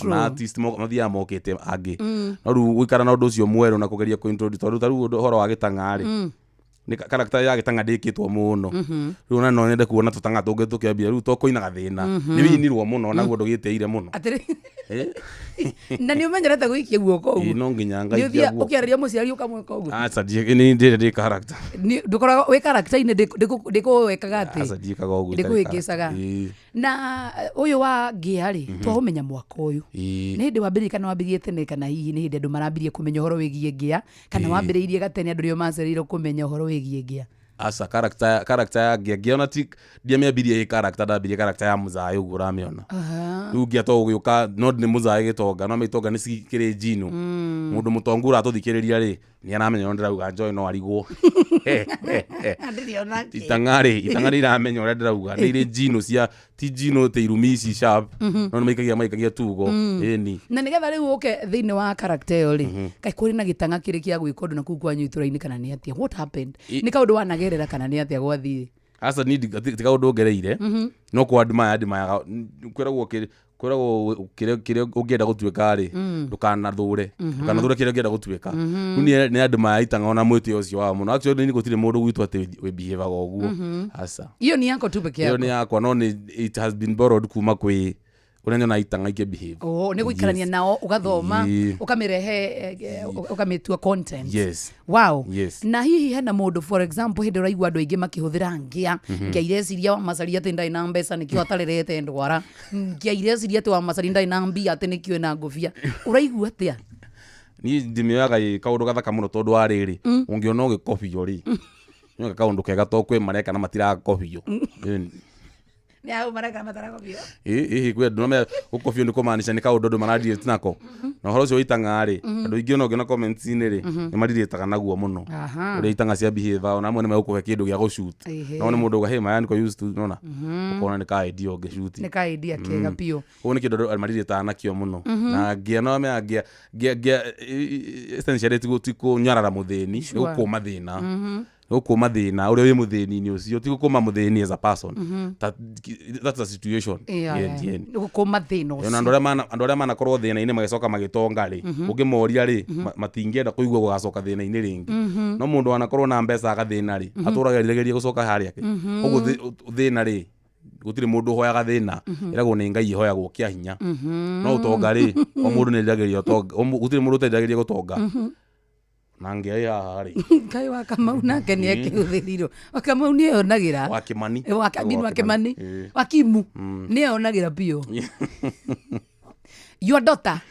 na artist mathiaga mokĩte angĩ no rĩu gũikara na ũndũ ũcio mwerũ na kũgeria kũintroduce tondũ rĩu ũhoro wa gĩtang'arĩ ni character ya gĩtang'a ndĩkĩtwo mũno rĩu na no nyende kuona tũtang'a tũngĩ tũkĩambia rĩu tũkũinaga thĩna nĩ winirwo mũno naguo ndũgĩteire mũno na nĩ ũmenyerete gũikia guoko ũguo no nginya ngaikia guoko ũkĩarĩria mũciari ũkamwĩka ũguo aca ndĩ character ndũkoragwo wĩ character-inĩ ndĩkũwekaga atĩ aca ndiĩkaga ũguo ndĩkũwĩkĩcaga na ũyũ wa ngĩa-rĩ twaũmenya mwaka ũyũ nĩ hĩndĩ wambĩrĩirie kana wambĩrĩirie tene kana hihi nĩ hĩndĩ andũ marambirie kũmenya ũhoro wĩgiĩ ngĩa kana wambĩrĩirie gatene andũ nĩo macereirwo kũmenya ũhoro wĩgiĩ ngĩa? Asa character ya ngĩa ti ndiamĩambirie ĩ character ndambirie character ya Mũzai ũguo ũramĩona rĩu ngĩa to ũgĩũka no nĩ Mũzai gĩtonga no itonga nĩ cikĩrĩ njino mũndũ mũtongu ũratũthikĩrĩria-rĩ nĩ aramenya ũrĩa ndĩrauga Joy no arigwo itang'arĩ iramenya ũrĩa ndĩrauga nĩ irĩ njino cia ti njino te irumi ici sharp no nĩ maikagia tugo ĩni na nĩgetha rĩu ũke thĩinĩ wa character ĩyo-rĩ kaĩ kũrĩ na gĩtang'a kĩrĩ kĩa gwĩka ũndũ na kũu kwanyu itũra-inĩ kana nĩ atĩa? What happened? Nĩ kaũndũ wanagerera kana nĩ atĩa gwathiĩ? Asa ni ti kaũndũ ngereire no kwa ndimayaga kwĩragwo kĩrĩa ũngĩenda gũtuĩka-rĩ ndũkanathũre kĩrĩa ũngĩenda gũtuĩka rĩu nĩ andũ mayaitanga ona mwĩtĩo ũcio wao mũno actually gũtirĩ mũndũ gwitũ atĩ wĩbihevaga ũguo aca iyo ni yako tu peke yako? Iyo ni yakwa no it has been borrowed kuma kwĩ ũrĩa nyona itanga ingĩbehave nĩ gũikarania nao ũgathoma ũkamĩrehe ũkamĩtua content. Yes. Wow. Yes. Na hihi hena mũndũ for example hĩndĩ ũraigua andũ aingĩ makĩhũthĩra ngĩa ireciria Wamacaria atĩ ndarĩ na mbeca nĩkĩo atarerete ndwara ngĩa ireciria atĩ Wamacaria ndarĩ na mbia atĩ nĩkĩo ena ngũbia ũraigua atĩa? Niĩ ndĩmĩoyaga kaũndũ gathaka mũno tondũ wa rĩrĩ ũngĩona ũgĩkobio-rĩ nĩ kaũndũ kega to kwĩ mareka na matiragakobio ni au mareka matarakobio kwĩ andũ no gũkobio nĩ kũmaanisha nĩ kaũndũ andũ maradilate nako na ũhoro ũcio wĩtang'a-rĩ andũ aingĩ ona ũngĩona comments-inĩ-rĩ nĩ marilataga naguo mũno ũrĩa itang'a cia behave ona amwe nĩ megũkũhe kĩndũ gĩa gũshoot no nĩ mũndũ hey man niko used to nona ũkona nĩ ka idea ũngĩshoot nĩ ka idea kega piũ ũguo nĩ kĩndũ andũ marilataga nakĩo mũno na ngĩa no mea ngĩa essentially ti kũnyarara mũthĩni nĩ gũkũma thĩna gũkũma thĩna ũrĩa wĩ mũthĩni-inĩ ũcio ti gũkũma mũthĩni as a person that's a situation gũkũma thĩna ũcio andũ arĩa manakorwo thĩna-inĩ magĩcoka magĩtonga-rĩ ũngĩmoria-rĩ matingĩenda kũigua gũgacoka thĩna-inĩ rĩngĩ no mũndũ wanakorwo na mbeca agathĩna-rĩ atũragĩrĩria gũcoka harĩa ũguo thĩna-rĩ gũtirĩ mũndũ ũhoyaga thĩna ĩragwo nĩ Ngai ĩhoyagwo kĩa hinya no ũtonga-rĩ o mũndũ nĩ eriragĩria ũtonga gũtirĩ mũndũ ũteriragĩria gũtonga na ngĩa haha-rĩ Ngai wa Kamau nake nĩ ekĩhũthĩrirwo wa Kamau nĩ eyonagĩra wa Kĩmani wa Kimu nĩ eyonagĩra biũ your daughter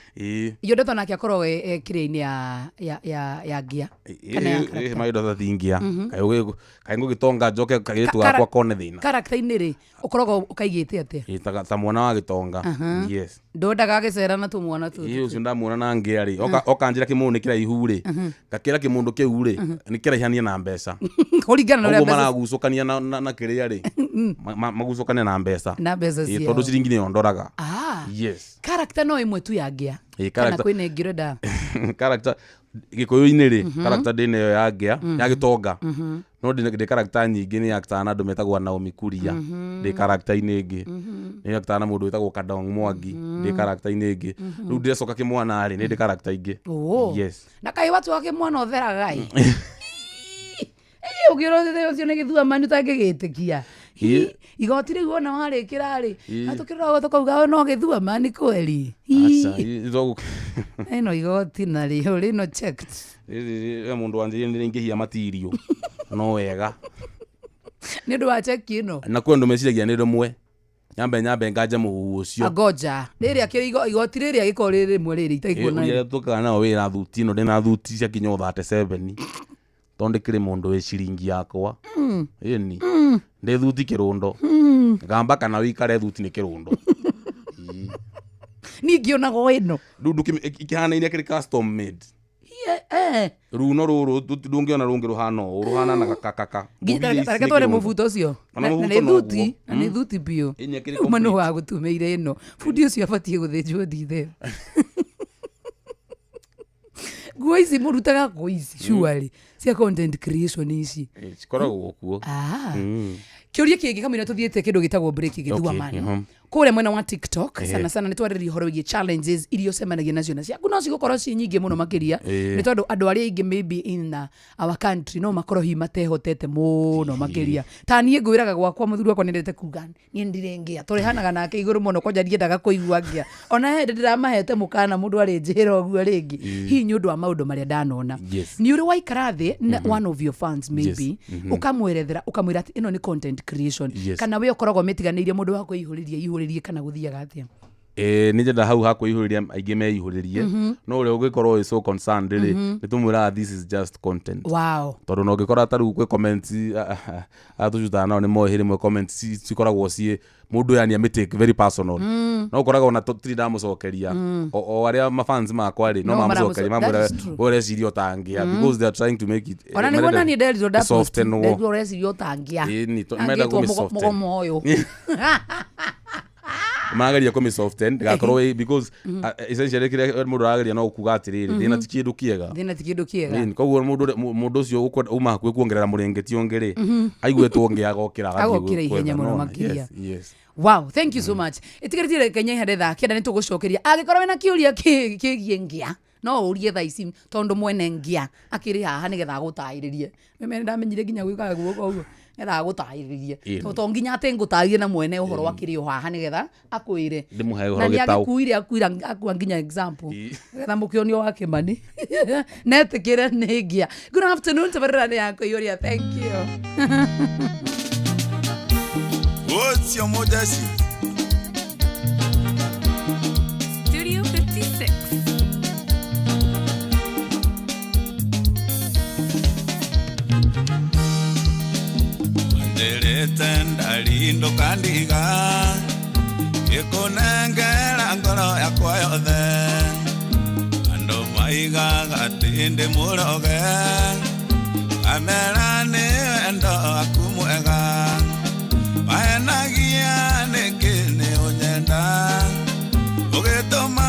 nake akorwo kĩrĩa-inĩ ya ngĩa my daughter ti ngĩa kaĩ ngũgĩtonga njoke kairĩtu gakwa kone thĩna character-inĩ-rĩ ũkoragwo ũkaigĩte atĩa ta mwana wa gĩtonga? Yes. Ndũndaga gĩcera na tũmwana tũtũ ũcio ndamuona na ngĩa-rĩ okanjĩra kĩmũndũ nĩ kĩraihu-rĩ ngakĩra kĩmũndũ kĩu-rĩ nĩ kĩraihania na mbeca kũringana na ũguo maragucũkania na kĩrĩa-rĩ magucũkania na mbeca tondũ ciringi nĩyo ndoraga. Yes. Character no ĩmwe tu ya ngĩa kana kwĩna ĩngĩ ũrenda character Gĩkũyũ-inĩ-rĩ character ndĩna ĩyo ya ngĩa ya gĩtonga no ndĩ character nyingĩ nĩ actor na andũ metagwo Naomi Kuria ndĩ character-inĩ ĩngĩ nĩ actor na mũndũ wĩtagwo Kadong Mwangi ndĩ character-inĩ ĩngĩ rĩu ndĩrecoka kĩmwana-rĩ nĩ ndĩ character ingĩ. Yes. Na kaĩ watu wa kĩmwana ũtheraga ũgĩrwo ũcio nĩ gĩthuamani ũtangĩgĩtĩkia igoti rĩu ona warĩkĩra-rĩ atũkĩrora tũkauga no gĩthuamani kweri ĩno igoti narĩo rĩno checked mũndũ wanjĩrĩire nĩ ingĩhia matirio no wega nĩ ũndũ wa cheki ĩno na kwĩ andũ meciragia nĩ rĩmwe nyambe nganja mũhuhu ũcio agoja rĩrĩa kĩrĩ igoti rĩrĩa gĩkorwo rĩrĩ rĩmwe rĩrĩ itaiguana ũrĩa tũkaga nao wĩra thuti ĩno ndĩna thuti cia kinya 37 tondũ kĩrĩ mũndũ wĩ ciringi yakwa ĩni ndĩ thuti kĩrũndo gamba kana wĩikare thuti nĩ kĩrũndo ni ngionago ino Ndu ikihana ine kiri custom made. Runo ruru ndungiona rungi ruhana na kakaka. Gita tware mubuto ucio. Na ni thuti bio. Mano wa gutumeire ino. Fundi ucio abatie guthinjwo ndithe. Nguo ici murutaga nguo ici surely cia content creation ici cikoragwo kuo. Kiuria kingi kamwira tuthiete kindu gitagwo break githua mani kure mwena wa TikTok sana sana ni twariri horo wigi challenges irio semanagia nacio na ciaku no cigukoro ci nyingi muno makiria ni tondu andu aria ingi maybe in our country no makoro hi matehotete muno makiria ta nie ngwiraga gwakwa muthuri wakwa nendete kuga nie ndirengia turihanaga nake iguru muno kwanja ndiendaga kuigua ngia ona hende ndiramahete mukana mundu ari njira oguo ringi hi nyundu wa maundu maria ndanona ni uri waikara thi one of your fans maybe ukamwerethera ukamwira ati ino ni content creation kana we ukoragwo metiganeirie mundu wa kuihuririe kana guthiaga atia ni njenda hau ha kuihuriria aingi meihuririe no uri ugikorwo is so concerned ni tumwira this is just content tondu no ngikora taru kwe comments atujuta na ni mohiri mwe comments cikoragwo cie mundu yani amitake very personal no ukoraga ona totiri ndamucokeria o aria mafans makwa ri no mamucokeria mamwira ore cirio tangia because they are trying to make it ona ni wona ni delio da soft no ore cirio tangia ni to meda go soft moyo magaria ko soften gakorwo because essentially kire mundu agaria no kuga atiriri thina tikindu kiega koguo mundu ucio uma kwe kuongerera murengeti ongere aigwetwo ngiagokira agokira ihenya muno makiria wow thank you so much itigaritire Kenya hande tha kenda nitugucokeria agikorwo na kiuria kigie ngia no urie tha ici tondu mwene ngia akiri haha nigetha gutairirie meme ndamenyire nginya gwikaga guoko uguo ngetha gutairirie to nginya ate ngutairie na mwene uhoro wakiri haha nigetha akwire na ni akuire akua nginya example ngetha mukionio wake mani netikire ni ngia. Good afternoon tabarani yako yoria thank you. What's your modesty? Studio 56. Ndeleta lindo kandiga ikunengera ngoro yakwa yothe ando maiga gatinde muroge amerani endo akumwega aenagia nekene onyenda ugitoma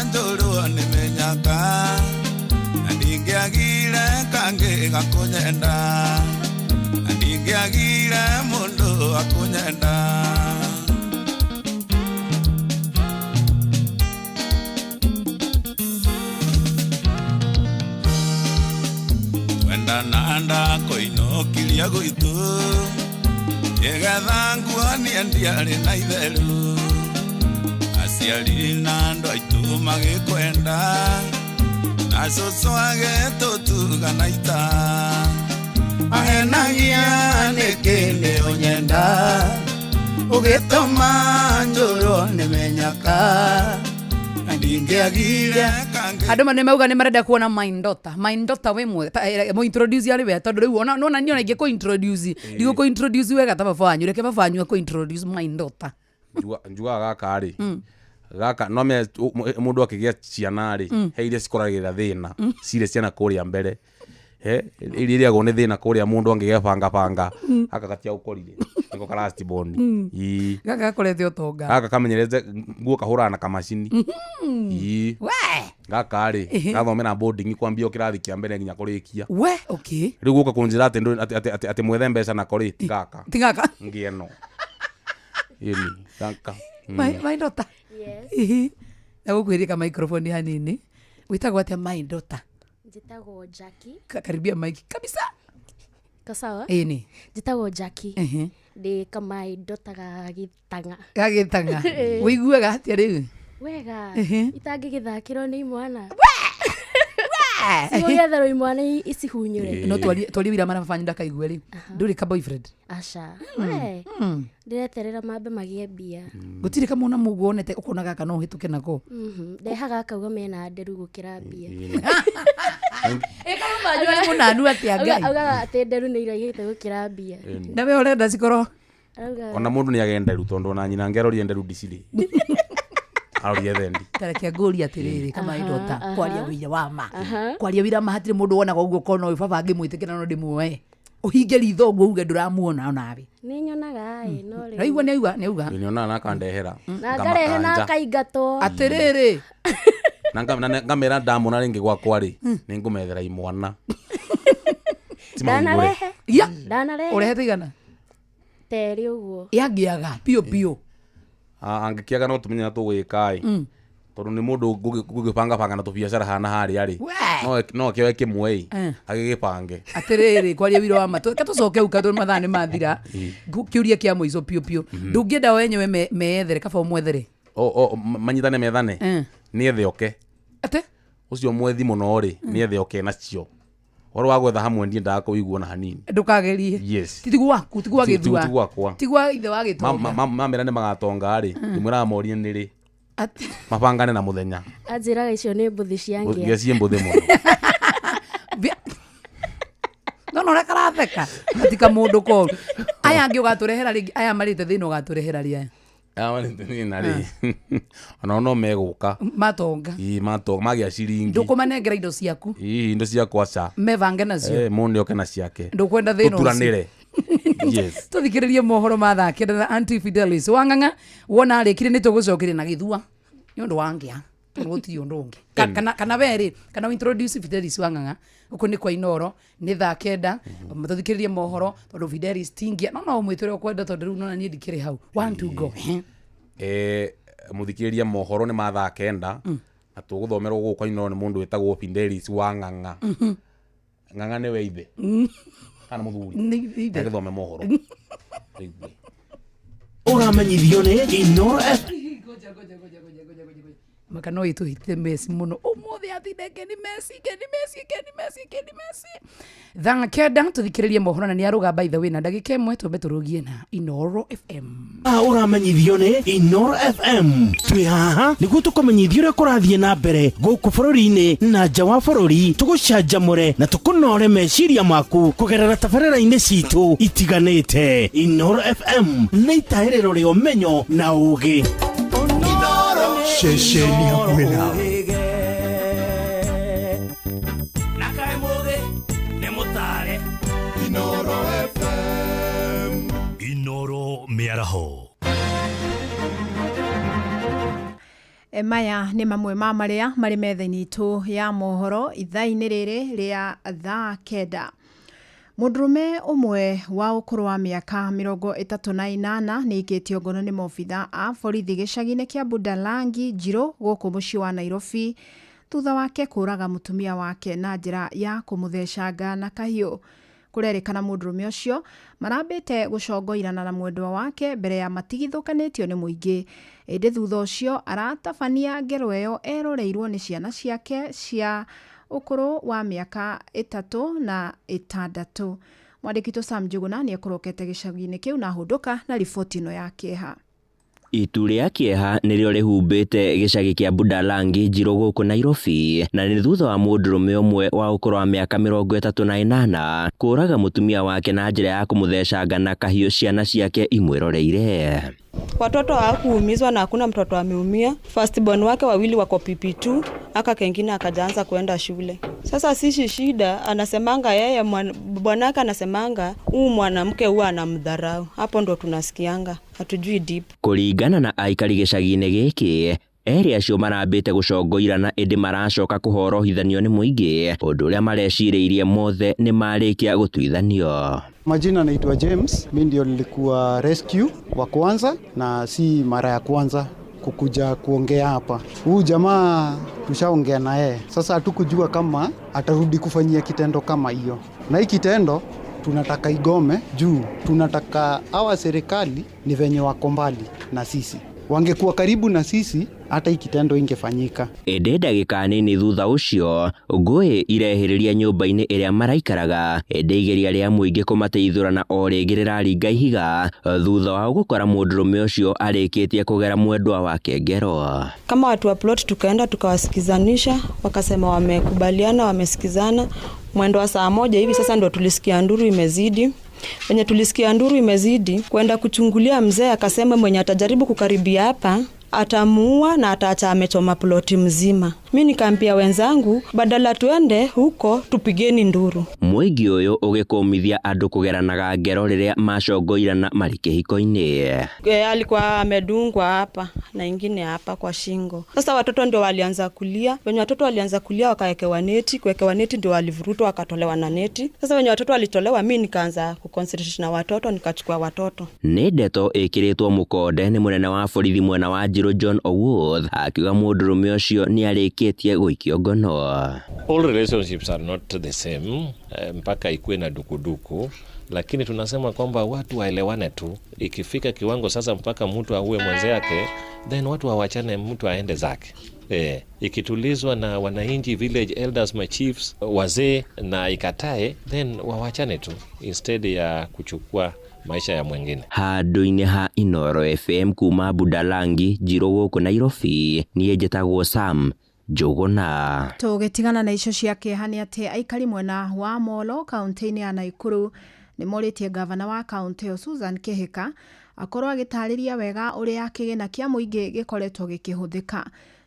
njuru nimenyaka ndingiagire kange gakunyenda ndingiagire mundu akunyenda wenda nanda koinokiria gwitu yegetha nguo niendiarĩ na itheru aciari na andũ aitũ magĩkwenda na cũcũ agĩtũtuga ita ahenagia nĩkĩndĩ ũnyenda ũgĩtũma njũrwo nĩmenyaka andu mane mauga ni marenda kuona Mindota wemwe mo introduce ari we tondu riu ona nona niona inge ko introduce digo ko introduce wega ta bafanyu reke bafanyu ko introduce Mindota njua gaka ari gaka no me mundu akigia ciana ari heire cikoragira thina cire ciana kuria mbere iria go ne thina kuria mundu angigia panga akagatia ukorire niko last bond gaka korete utonga gaka kamenyereze nguo kahura na kamacini we gaka ari gathomera boarding kwambia kirathi kia mbere nginya kurikia we okay riu guka kunjira ati mwethe mbeca na koriti gaka tingaka ngieno yeni gaka Mindota yes na gukwirika microphone hanini witagwo atia Mindota jitagwo Jackie karibia mic kabisa kasawa ni jitagwo Jackie de kama Mindota gagitanga wiguaga atia riu wega itangigithakirwo ni mwana Sigoyethero imwana isihunyure no twali wira marafanya ndakaigwe ri nduri ka boyfriend asha we ndireterera mambe magie bia gutire kama una muguonete ukona gaka no hituke nako ndehaga akauga mena nderu gukira bia kama majwa munanu atia ngai auga ate nderu ni iraihite gukira bia na we urenda cikoro ona mundu ni agenderu tondu na nyina ngerorie nderu diciri arorie thendi tareke ngũria atiriri kama idota kwaria wĩra wa ma kwaria wĩra ma hatirĩ mũndũ wonaga ũguo kono ũyũ baba ngĩmwĩtĩkĩra no ndĩmuoe uhinge ritho ũguo uge ndũramuona onawe nĩ nyonaga no rĩ raigua nĩ uga nĩ nyonaga na kandehera na ngarehe na kaingato atiriri na ngamera ndamona ringi gwakwa ri nĩ ngũmethera imwana ndanarehe urehe tigana teri ũguo yangiaga pio angĩkĩaga no tũmenye na tũgwĩka tondũ nĩ mũndũ ngũgĩpanga na tũbiacara hana harĩa rĩ no kĩoe kĩmwe agĩgĩpange atiriri kwaria wĩra wa matũ katũcoke ukatũ mathaa nĩ mathira kĩũria kĩa mũico pio ndũngĩenda wenyewe meethere kaba ũmwethere manyitane methane nĩ ethe oke ate ũcio mwethi mũno rĩ nĩ ethe oke nacio oro wa gwetha hamwe ndie ndakũigua na hanini ndukagerie yes titigu waku tigwa gĩthua tigwa tigwa ithe wa gĩtonga mamera nĩ magatonga rĩ ndimwĩraga morie nĩ rĩ mabangane na muthenya anjiraga icio nĩ mbuthi ciangia ngiacie mbuthi mũno no rekaratheka atika mũndũ ko aya angĩ ũgatũrehera rĩngĩ aya marĩte thĩinĩ ũgatũrehera rĩa marĩte thĩinĩ rĩ ona no megũka matonga matonga magĩa ciringi ndũkũmanengera indo ciaku indo ciakwa ca mevange nacio mũndũ oke na ciake ndũkwenda thĩinĩ tuturanĩre yes tuthikĩrĩrie mohoro mathakĩra na Auntie Fidelis Wang'ang'a wona arĩkire nĩ tũgũcokeria na gĩthua nĩ ũndũ wangĩa gũtirĩ ũndũ ũngĩ kana werĩ kana introduce Fidelis Wang'ang'a uko nĩ kwa Inoro nĩ thaa 9 tuthikĩrĩrie mohoro tondũ Fidelis tingia no ũmwĩtĩre ũkwenda tondũ rĩu nona niĩ ndikĩrĩ hau 1 to go muthikĩrĩrie mohoro nĩ mathaa 9 na tũgũthomerwo gũkũ kwa Inoro nĩ mũndũ wĩtagwo Fidelis Wang'ang'a Ng'ang'a nĩ we ithe kana muthuri ngĩthome mohoro ũramenyithio nĩ Inoro makano itu hite Messi muno umuthi athinde keni Messi thanga kenda tuthikĩrĩrie mohoro na nĩ aruga by the way na ndagĩka ĩmwe twambe tũrũgie na Inoro FM ũramenyithio nĩ Inoro FM twĩ haha nĩguo tũkũmenyithio ũrĩa kũrathiĩ na mbere gũkũ bũrũri-inĩ na nja wa bũrũri tũgũcanjamũre na tũkũnore meciria maku kũgerera tabarĩra-inĩ citũ itiganĩte Inoro FM nĩ itaĩrĩro rĩa ũmenyo na ũũgĩ Shesheni hakuhĩ nawe nakae mũũgĩ nĩ mũtare Inoro FM Inoro mĩaraho maya nĩ mamwe ma marĩa marĩ metha-inĩ itũ ya mohoro ithaa-inĩ rĩrĩ rĩa thaa 9 mũndũrũme ũmwe wa ũkũrũ wa mĩaka 38 nĩ aikĩtio ngono nĩ maobitha a borithi gĩcagi-inĩ kĩa Budalangi Njirũ gũkũ mũciĩ wa Nairobi thutha wake kũraga mũtumia wake na njĩra ya kũmũthecanga na kahiũ. Kũrerĩkana mũndũrũme ũcio marambĩte gũcongoirana na mwendwa wake mbere ya matigithũkanĩtio nĩ mũingĩ. Ĩndĩ thutha ũcio aratabania ngero ĩyo eroreirwo nĩ ciana ciake cia ũkũrũ wa mĩaka 3 na 6. Mwandĩki to Sam Njuguna nĩ ekũrokete gĩcagi-inĩ kĩu na hũndũka na riboti ĩno ya kĩeha. Itu rĩa kĩeha nĩrĩo rĩhumbĩte gĩcagi kĩa Budalangi Njirũ gũkũ Nairobi na nĩ thutha wa mũndũrũme ũmwe wa ũkũrũ wa mĩaka 38 kũraga mũtumia wake na njĩra ya kũmũthecanga na kahiũ ciana ciake imwĩroreire. Watoto hawakuumizwa na hakuna mtoto ameumia. Firstborn wake wawili wako PP2, aka kengine akaanza kwenda shule. Sasa sisi shida anasemanga yeye bwanake anasemanga mwanamke huwa anamdharau. Hapo ndo tunasikianga. Hatujui deep. Kũringana na aikari gĩcagi-inĩ gĩkĩ erĩ acio marambĩte gũcongoirana ĩndĩ maracoka kũhorohithanio nĩ mũingĩ ũndũ ũrĩa marecirĩirie mothe nĩ marĩkia gũtuithanio. Majina naitwa James, mimi ndio nilikuwa rescue wa kwanza na si mara ya kwanza kukuja kuongea hapa. Huyu jamaa tushaongea na yeye. Sasa hatukujua kama atarudi kufanyia kitendo kama hiyo. Na hii kitendo tunataka igome juu tunataka hawa serikali ni venye wako mbali na sisi. Wangekuwa karibu na sisi hata hii kitendo ingefanyika. Ĩndĩ ndagĩka nini thutha ũcio ngũĩ irehĩrĩria nyũmba-inĩ ĩrĩa maraikaraga ĩndĩ igeria rĩa mũingĩ kũmateithũrana o rĩngĩ rĩraringa ihiga thutha wa gũkora mũndũrũme ũcio arĩkĩtie kũgera mwendwa wake ngero. Kama watu wa plot tukaenda tukawasikizanisha, wakasema wamekubaliana, wamesikizana. Mwendo wa saa 1 hivi sasa ndio tulisikia nduru imezidi. Wenye tulisikia nduru imezidi kwenda kuchungulia, mzee akasema mwenye atajaribu kukaribia hapa atamuua na ataacha amechoma ploti mzima. Mimi nikaambia wenzangu badala tuende huko tupigeni nduru. Mwigi uyu ugikumithia andu kugeranaga ngero riria macongoirana mari kihiko-ini. Alikuwa amedungwa hapa na ingine hapa kwa shingo. Sasa watoto ndio walianza kulia. Wenye watoto walianza kulia wakaekewa neti, kuekewa neti ndio walivurutwa wakatolewa na neti. Sasa wenye watoto walitolewa, mimi nikaanza kuconcentrate na watoto, nikachukua watoto. Ni ndeto ikiritwo mukonde ni munene wa borithi mwena wa Njiro John Owuoth akiuga mundurume ucio ni arikitie guikio ngono. All relationships are not the same, mpaka ikuwe na dukuduku, lakini tunasema kwamba watu waelewane tu. Ikifika kiwango sasa mpaka mtu auwe mwenzake, then watu hawachane, mtu aende zake. Ikitulizwa na wananchi, village elders, my chiefs, wazee na ikatae, then wawachane tu instead ya kuchukua maisha ya mwingine. Handu-ini ha Inoro FM kuma Budalangi, Njiro guku Nairobi, niĩ njĩtagwo Sam Njuguna. Tũgĩtigana na icio cia kĩeha nĩ atĩ aikari mwena wa Molo kaunti-inĩ ya Nakuru nĩ morĩtie gavana wa kaunti ĩyo Susan Kihika akorwo agĩtarĩria wega ũrĩa kĩgĩna kĩa mũingĩ gĩkoretwo gĩkĩhũthĩka.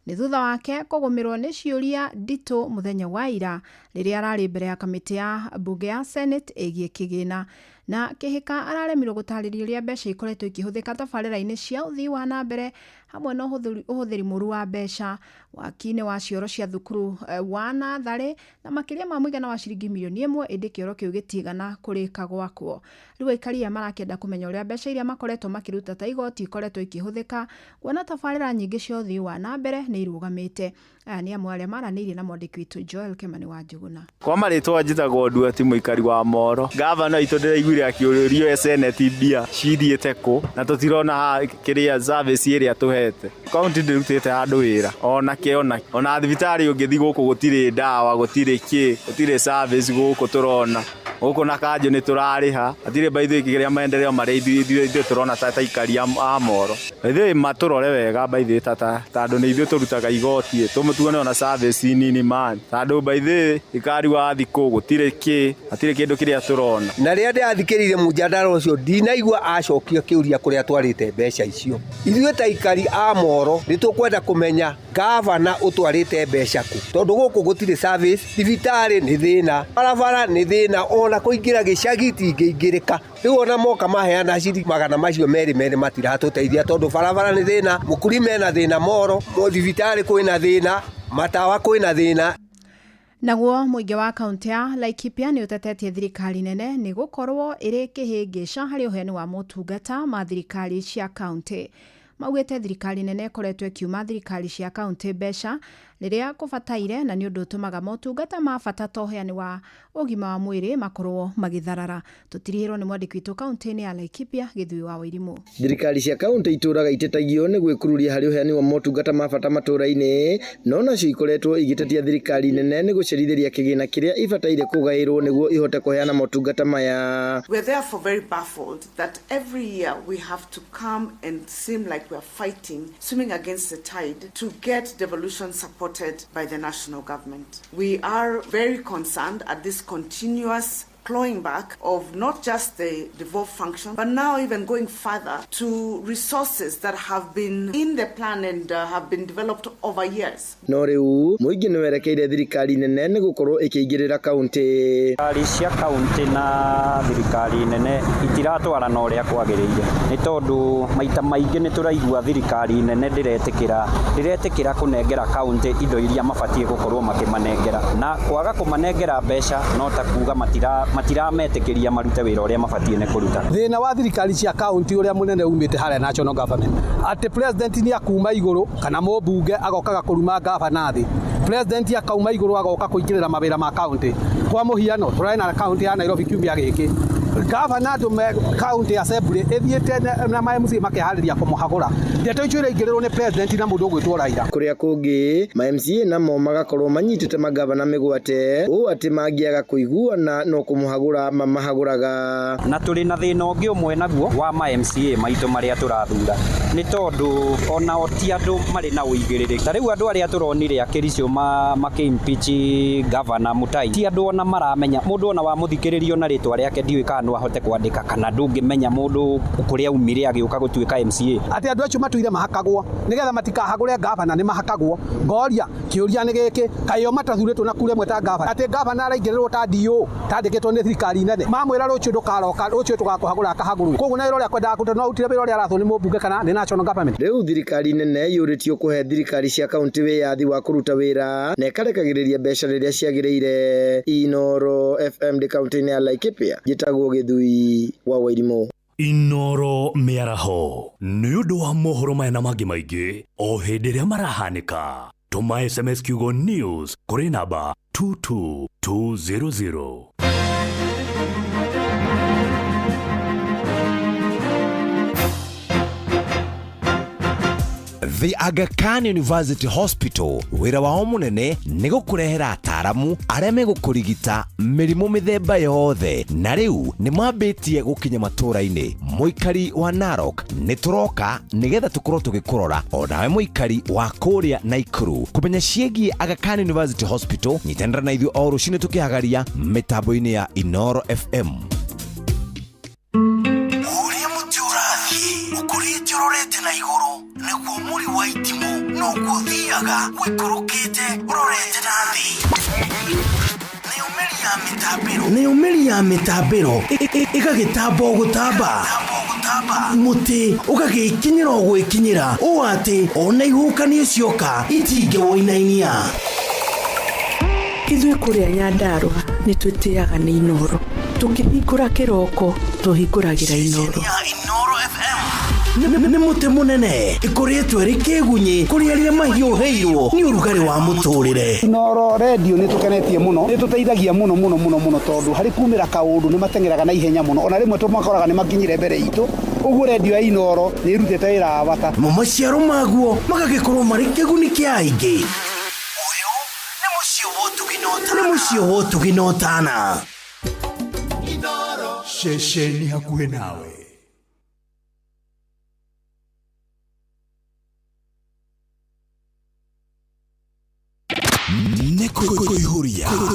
Nĩ thutha wake kũgũmĩrwo nĩ ciũria nditũ mũthenya wa ira rĩrĩa ararĩ mbere ya kamĩtĩ ya mbunge ya Senate ĩgiĩ kĩgĩna. Na Kihika araremirwo gũtarĩria ũrĩa mbeca ikoretwo ikĩhũthĩka tabarĩra-inĩ cia ũthii wa na mbere hamwe na ũhũthĩri mũru wa mbeca waki-inĩ wa cioro cia thukuru wa natharĩ na makĩria ma mũigana wa ciringi mirioni 1 ĩndĩ kĩoro kĩu gĩtigana kũrĩka gwakwo. Rĩu aikari marakĩenda kũmenya ũrĩa mbeca iria makoretwo makĩruta ta igoti ikoretwo ikĩhũthĩka kuona tabarĩra nyingĩ cia ũthii wa na mbere nĩ irũgamĩte. Aya nĩ amwe arĩa maranĩirie na mwandĩki witũ Joel Kimani wa Njuguna. Kwa marĩtwa njĩtagwo Nduati mũikari wa Moro. Gavana itũ ndĩraiguire akĩũrĩrio Senate mbia cithiĩte kũ na tũtirona kĩrĩa service ĩrĩa tũhete. Kaunti ndĩrutĩte handũ wĩra ona thibitarĩ ũngĩthiĩ gũkũ gũtirĩ ndawa, gũtirĩ service gũkũ tũrona. Gũkũ na kanjũ nĩ tũrarĩha, atirĩ baithu kĩrĩa maendeleo marĩ ithuĩ tũrona ta aikari a Moro. Ithuĩ matũrore wega baithu tondũ nĩ ithuĩ tũrutaga igoti, tũmũtuone ona service nini man. Tondũ baithu ikari wa thikũ gũtirĩ kĩndũ kĩrĩa tũrona. Na rĩrĩa ndĩrathikĩrĩire mũjadala ũcio ndinaigua acokio kĩũria kũrĩa twarĩte mbeca icio. Ithuĩ ta ikari a Moro nĩ tũkwenda kũmenya gavana ũtwarĩte mbeca kũ, tondũ gũkũ gũtirĩ service, thibitarĩ nĩ thĩna, barabara nĩ thĩna, ona kũingĩra gĩcagi tingĩingĩrĩka. Rĩu ona moka maheana ciringi magana macio merĩ matiratũteithia tondũ barabara nĩ thĩna, mũkuri mena thĩna Moro, thibitarĩ kwĩna thĩna, matawa kwĩna thĩna. Naguo mũingĩ wa kaunti ya Laikipia nĩ ũtetetie thirikari nene nĩ gũkorwo ĩrĩ kĩhĩngĩca harĩ ũheani wa motungata ma thirikari cia kaunti. Maugĩte thirikari nene ĩkoretwo ĩkiuma thirikari cia kaunti mbeca rĩrĩa kũbataire na nĩ ũndũ ũtũmaga motungata ma bata ta ũheani wa ũgima wa mwĩrĩ makorwo magĩtharara. Tũtirihĩrwo nĩ mwandĩki witũ kaunti-inĩ ya Laikipia Gĩthui wa Wairimũ. Thirikari cia kaunti itũraga itetagio nĩ gwĩkururia harĩ ũheani wa motungata ma bata matũra-inĩ, no nacio ikoretwo igĩtetia thirikari nene nĩ gũcerithĩria kĩgĩna kĩrĩa ibataire kũgaĩrwo nĩguo ihote kũheana motungata maya. We are therefore very baffled that every year we have to come and seem like we are fighting, swimming against the tide to get devolution supported by the national government. We are very concerned at this continuous clawing back of not just the devolved function, but now even going further to resources that have been in the plan and have been developed over years. No rĩu mũingĩ nĩ werekeire thirikari nene nĩ gũkorwo ĩkĩingĩrĩra kaunti. Thirikari cia kaunti na thirikari nene itiratwarana ũrĩa kwagĩrĩire nĩ tondũ maita maingĩ nĩ tũraigua thirikari nene ndĩretĩkĩra kũnengera kaunti indo iria mabatie gũkorwo makĩmanengera, na kwaga kũmanengera mbeca no ta kuga matirametĩkĩria marute wĩra ũrĩa mabatie nĩ kũruta. Thĩna wa thirikari cia kaunti ũrĩa mũnene umĩte harĩa national government atĩ president nĩ akuma igũrũ kana mũmbunge agokaga kũruma gavana thĩ. President akauma igũrũ agoka kũingĩrĩra mawĩra ma kaunti. Kwa mũhiano tũrarĩ na kaunti ya Nairobi kiumia gĩkĩ, gavana kaunti assembly ĩthiĩte na MMC makĩharĩria kũmũhagũra. Ndeto icio iraingĩrĩrwo nĩ president na mũndũ ũgwĩtwo Raila. Kũrĩa kũngĩ MMC namo magakorwo manyitĩte magavana mĩgwate ũũ atĩ mangĩaga kũiguana no kũmũhagũra mamahagũraga. Na tũrĩ na thĩna ũngĩ ũmwe naguo wa MCA maitũ marĩa tũrathura nĩ tondũ ona ti andũ marĩ na ũigĩrĩrĩki. Ta rĩu andũ arĩa tũronire akĩricio makĩimpeach gavana Mutai ti andũ ona maramenya, mũndũ ona wamũthikĩrĩrio na rĩtwa rĩake ndiũĩ kana no ahote kwandika kana ndungimenya mundu kuria umire agiuka gutuika MCA ati andu acio matuire mahakagwo nigetha matikahagure gavana ni mahakagwo ngoria kiuria ni giki kayo matathuritwo na kure mweta gavana ati gavana araingirwo ta dio tandikitwo ni thirikari nene mamwira rucio ndukaroka rucio tugakuhagura akahaguru koguo na rore kwenda kutono utire biro ria ratho ni mubunge kana ni national government riu thirikari nene yuritio kuhe thirikari cia kaunti wiyathi wa kuruta wira na ikarekagiriria mbeca riria ciagiriire. Inoro FM de kaunti ya Laikipia jitagwo Githui wa Wairimu. Inoro miaraho ni undu wa mohoro maya na mangi maingi o hindi ria marahanika. Tuma SMS kiugo news kuri namba 22200. The Aga Khan University Hospital wira wao munene ni gukurehera ataramu aria megukurigita mirimo mithemba yothe na riu ni mambitie gukinya matura-ini. Muikari wa Narok ni turoka nigetha tukorwo tugikurora o nawe muikari wa kuria Naikuru kumenya ciegi Aga Khan University Hospital. Nyitanira na ithuĩ o rucini tukihagaria mitambo-ini ya Inoro FM. Uria mutiurathi ukurite urorete na iguru niguo muri wa itimu no kuthiaga wikurukite urorete na thi. Ni umeri ya mitambiro igagitambo gutamba muti ugagikinyira gwikinyira o ati ona ihukanie cioka itinge woinainia. Ithuĩ kuria Nyandarua ni twitiaga ni Inoro tukihingura kiroko tuhinguragira Inoro. Ni muti munene ikoretwe rikegunyi kuria ria mahiuheirwo ni urugari wa muturire. Inoro radio ni tukenetie muno ni tuteithagia muno tondu hari kumira kaundu ni matengeraga na ihenya muno ona rimwe tumakoraga ni makinyire mbere itu. Uguo radio ya Inoro ni irutete wira wa bata maciaro maguo magagikorwo mari kiguni kia aingi. Ni mucio wotuginotana Inoro shesheni hakuhe nawe.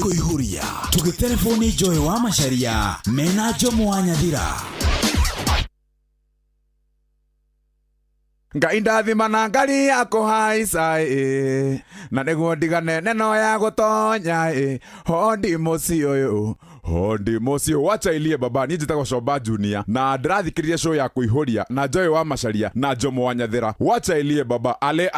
Kuihuria tugitelefoni Joy wa Macharia mena Jomo wa Nyathira. Ngai ndathima na ngari yako haica na niguo ndigane neno ya gutonya hondi mucio wacha ilie baba ni njitagwo Coba Junior na ndirathikiriria show ya kuihuria na Joy wa Macharia na Jomo wa Nyathira. Wacha ilie baba ale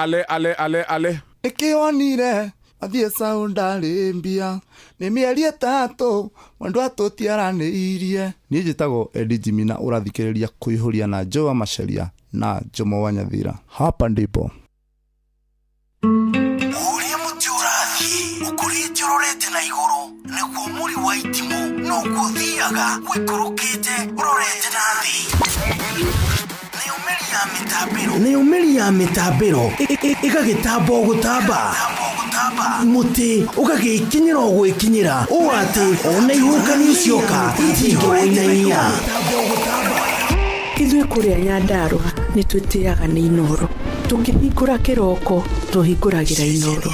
ikionire athie saundari mbia ni mieri 3 mwandu atutiaraniirie. Ni njitagwo Edijimina urathikiriria kuihuria na Joy wa Macharia na Jomo wa Nyathira. Hapa ndipo uria mutiurathi ukurite urorete na iguru niguo muri wa itimu no kuthiaga wikurukite urorete na thi. Ni umeri ya mitambiro igagitambo gutamba muti ugagikinyira gwikinyira o ati ona ihukanie cioka itinge woinainia. Ithuĩ kuria Nyandarua ni twitiaga ni Inoro tukihingura kiroko tuhinguragira Inoro.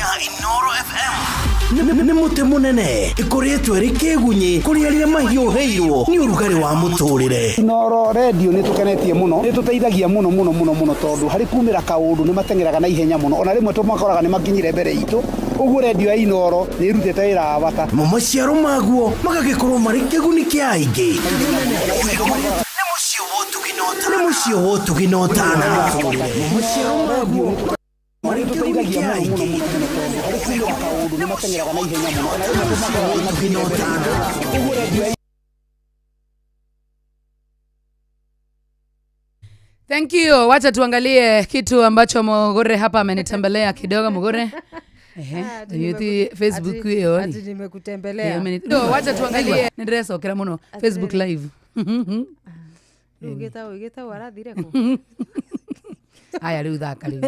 Ni muti munene ikoretwe rikegunyi kuria ria mahiuheirwo ni urugari wa muturire. Inoro radio ni tukenetie muno ni tuteithagia muno tondu hari kumira kaundu ni matengeraga na ihenya muno ona rimwe tumakoraga ni makinyire mbere itu. Uguo radio ya Inoro ni irutete wira wa bata maciaro maguo magagikorwo mari kiguni kia aingi. Ni mucio wotuginotana maciaro maguo mari kiguni kia aingi. Thank you. Wacha tuangalie kitu ambacho Mugore hapa amenitembelea kidogo. Mugore yuti Facebook hiyo ati nimekutembelea. Ndio, wacha tuangalie ndreso kila muno Facebook live. Ugeta warathire ko. Haya leo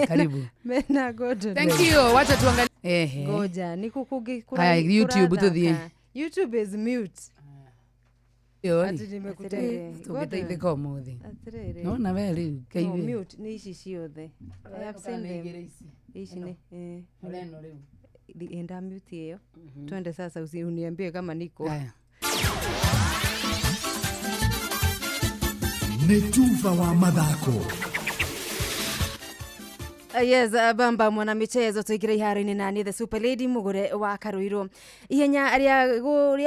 karibu. Mena gojo. Thank you. Wacha tuangalie. Goja nikukugi kura. Haya YouTube tuthie. YouTube is mute. Ati nimekutembelea. Tugiteitheka umuthi. No na veli kaive. Mute ni ici ciothe. I have seen them. Ici ni neno leo. Enda mute hiyo. Twende sasa usiniambie kama niko. Haya. nĩ tuva wa mathako. Yes, bamba mwana michezo tuigire iharo-ini nani the Super Lady Mugure wa Karuiro. Ihenya ria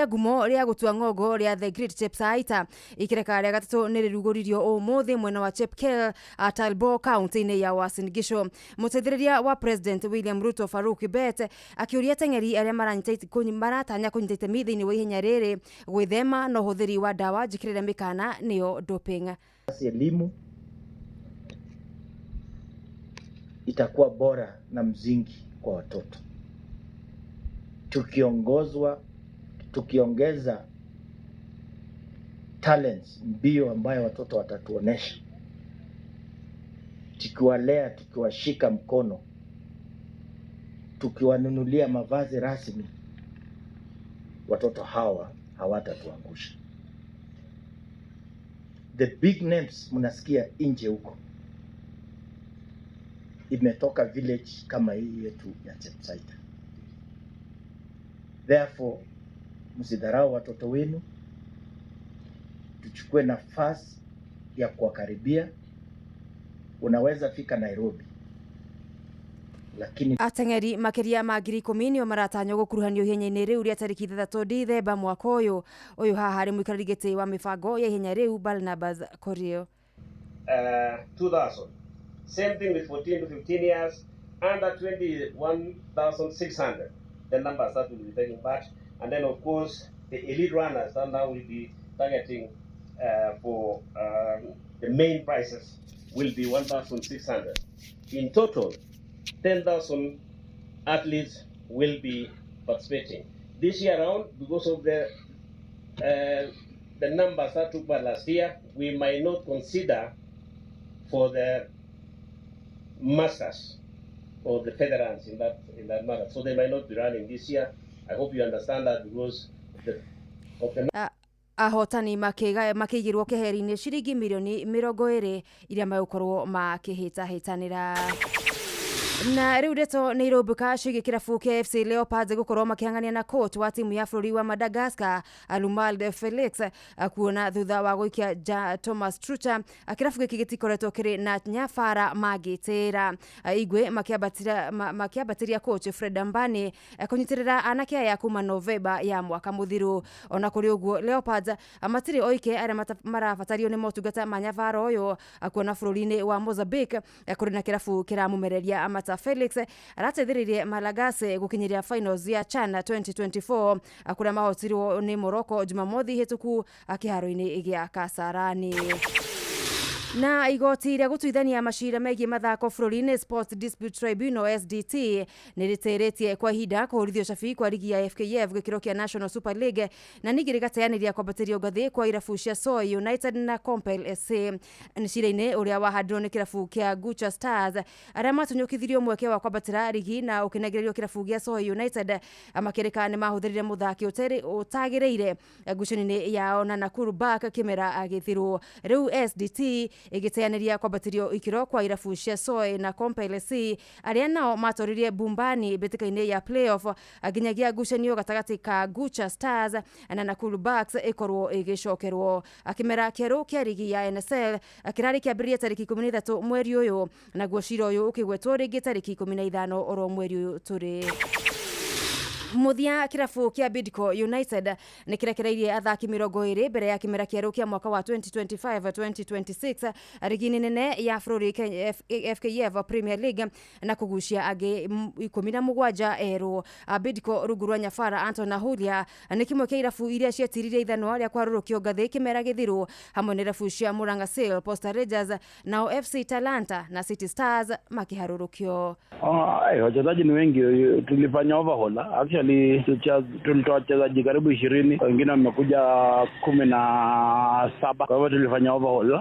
gumo ria gutua ngogo ria the Great Chepsaita ikireka ria gatatu niruguririo umuthi mwena wa Chepkel Talbo County ya Uasin Gishu. Mutethiriria wa President William Ruto Faruk Kibet akiuria tengeri aria maratanya kunyita mithini wa ihenya riri gwithema no huthiri wa dawa jikirira mikana niyo doping. Elimu itakuwa bora na mzingi kwa watoto. Tukiongeza talents mbio ambayo watoto watatuonesha. Tukiwalea, tukiwashika mkono, tukiwanunulia mavazi rasmi, watoto hawa hawatatuangusha. The big names mnasikia nje huko imetoka village kama hii yetu ya Chepsaita. Therefore, msidharau watoto wenu. Tuchukue nafasi ya kuwakaribia. Unaweza fika Nairobi, lakini atengeri makeria magiri 10 nio maratanyo gukuruhanio ihenya-ini riu ria tariki 3 Dithemba mwaka uyu haha ari muikarigite wa mifango ya ihenya riu Barnabas Korio. 2000. Same thing with 14 to 15 years, under 21,600. The numbers that will be taken back. And then, of course, the elite runners that now will be targeting for the main prizes will be 1,600. In total, 10,000 athletes will be participating. This year around, because of the numbers that took part last year, we might not consider for the masters or the veterans in that matter, so they might not be running this year. I hope you understand that because of the ahotani makigirwo keheri-ini ciringi milioni 20 iria magukorwo makihita-hitanira. Na riu ndeto ni irobuka cigi kirabu kia FC Leopards gukorwo makihangania na coach wa timu ya bururi wa Madagascar Alumalde Felix kuona thutha wa guikia Thomas Trucha kirabu giki gitikoretwo kiri na nyabara magitira igwe makiabatiria coach Fred Ambani kunyitirira anake ya kuma Novemba ya mwaka muthiru. Ona kuri uguo Leopards amatiri oike aria marabatario ni motungata manyabara uyu kuona bururi-ini wa Mozambique kuri na kirabu kiramumereria amata Felix arateithiririe Malagasy gukinyiria finals ya CHAN 2024 akuria mahotirwo ni Morocco Jumamothi hituku akiharo-ini gia Kasarani. Na igoti ria gutuithania mashira megie mathako bururi-ini Sports Dispute Tribunal SDT niriteretie kwa ihinda kuhurithio cabi kwa ligi ya FKF gikiro kia National Super League na nigiri gateaniria kwambatirio ngathi kwa irabu cia Soy United na Compel SC. Nishira-ini uria wahandwo ni kirabu kia Gucha Stars aria matunyukithirio mweke wa kwambatira ligi na ukinagirerio kirabu gia Soy United makirika ni mahuthirire muthaki utagireire ngucanio-ini yao na Nakuru Back kimera agithiru. Riu SDT igiteaniria kwambatirio ikiro kwa irabu cia Soy na Compel SC aria nao matoririe Bumbani betikaine ya playoff aginyagia ngucanio gatagati ka Gucha Stars na Nakuru Backs ikorwo igicokerwo. Akimera keru kia ligi ya NSL akirari kiambiria tariki 13 mweri uyu na guocira uyu ukigwetwo ringi tariki 15 oro mweri uyu turi. Muthia kirabu kia Bidco United ni kirekereirie athaki 20 mbere ya kimera kieru kia mwaka wa 2025-2026 rigini nene ya bururi FKF Premier League na kugucia agi 17 eru. Bidco rugurwa nyabara Anton Hulia ni kimwe kia irabu iria cietiririe ithanwa ria kwarurukio ngathi kimera githiru hamwe ni irabu cia Murang'a Seal, Posta Rangers na FC Talanta na City Stars makiharurukio. Wachezaji ni wengi, tulifanya overhaul. Actually tulitoa wachezaji karibu 20, wengine wamekuja 17. Kwa hivyo tulifanya overhaul.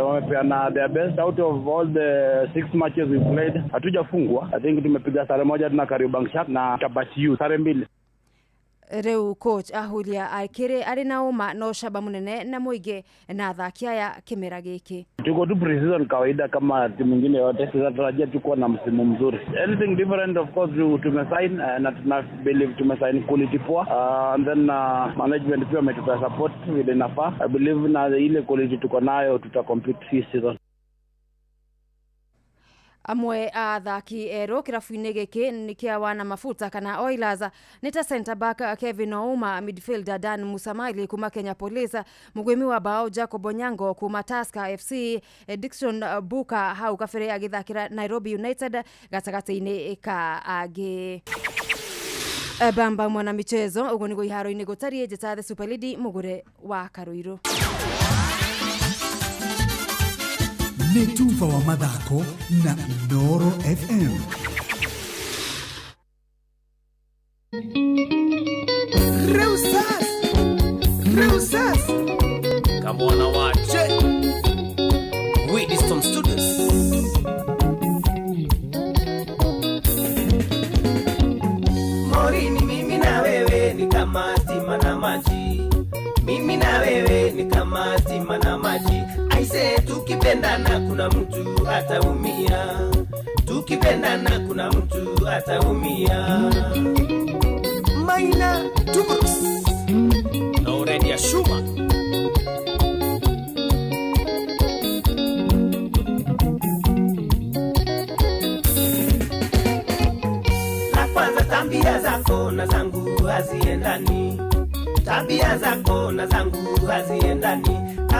Wamepeana their best out of all the 6 matches we played. Hatujafungwa. I think tumepiga sare moja na Kariobangi Sharks na Tabati Youth sare 2. Reu coach ahulia akire ari na uma no shaba munene na muige na athaki aya kimera giki. Tuko tu pre-season kawaida kama timu nyingine yote. Tunatarajia tuko na msimu mzuri. Anything different of course tumesign na tuna believe tumesign quality poa. And then management pia umetupa support vile inafaa. I believe na ile quality tuko nayo tutacompete this season. Amwe athaki ero kirafu-inĩ gĩkĩ nĩkĩa wana mafuta kana Oilers nĩ ta center back Kevin Ouma, midfielder Dan Musamali kuma Kenya Police, mugwimi wa bao Jacob Onyango kuma Tusker FC, Dickson Buka hau kabere agĩthakĩra Nairobi United gatagatĩ-inĩ ka angĩ. Bamba mwana michezo ugo nĩguo iharo-inĩ gũtariĩ njĩta the Super League mugure wa Karuiru. Nĩ Tuva wa mathako na Inooro FM. Reusas Kamwana wache Wisdom Studios. Morini mimi na wewe ni kama stima na maji. Mimi na wewe ni kama stima na maji. Aise tukipendana kuna mtu ataumia. Tukipendana kuna mtu ataumia. Maina Tubrus na already Ashuma. La kwanza tabia zako na zangu haziendani. Tabia zako na zangu haziendani.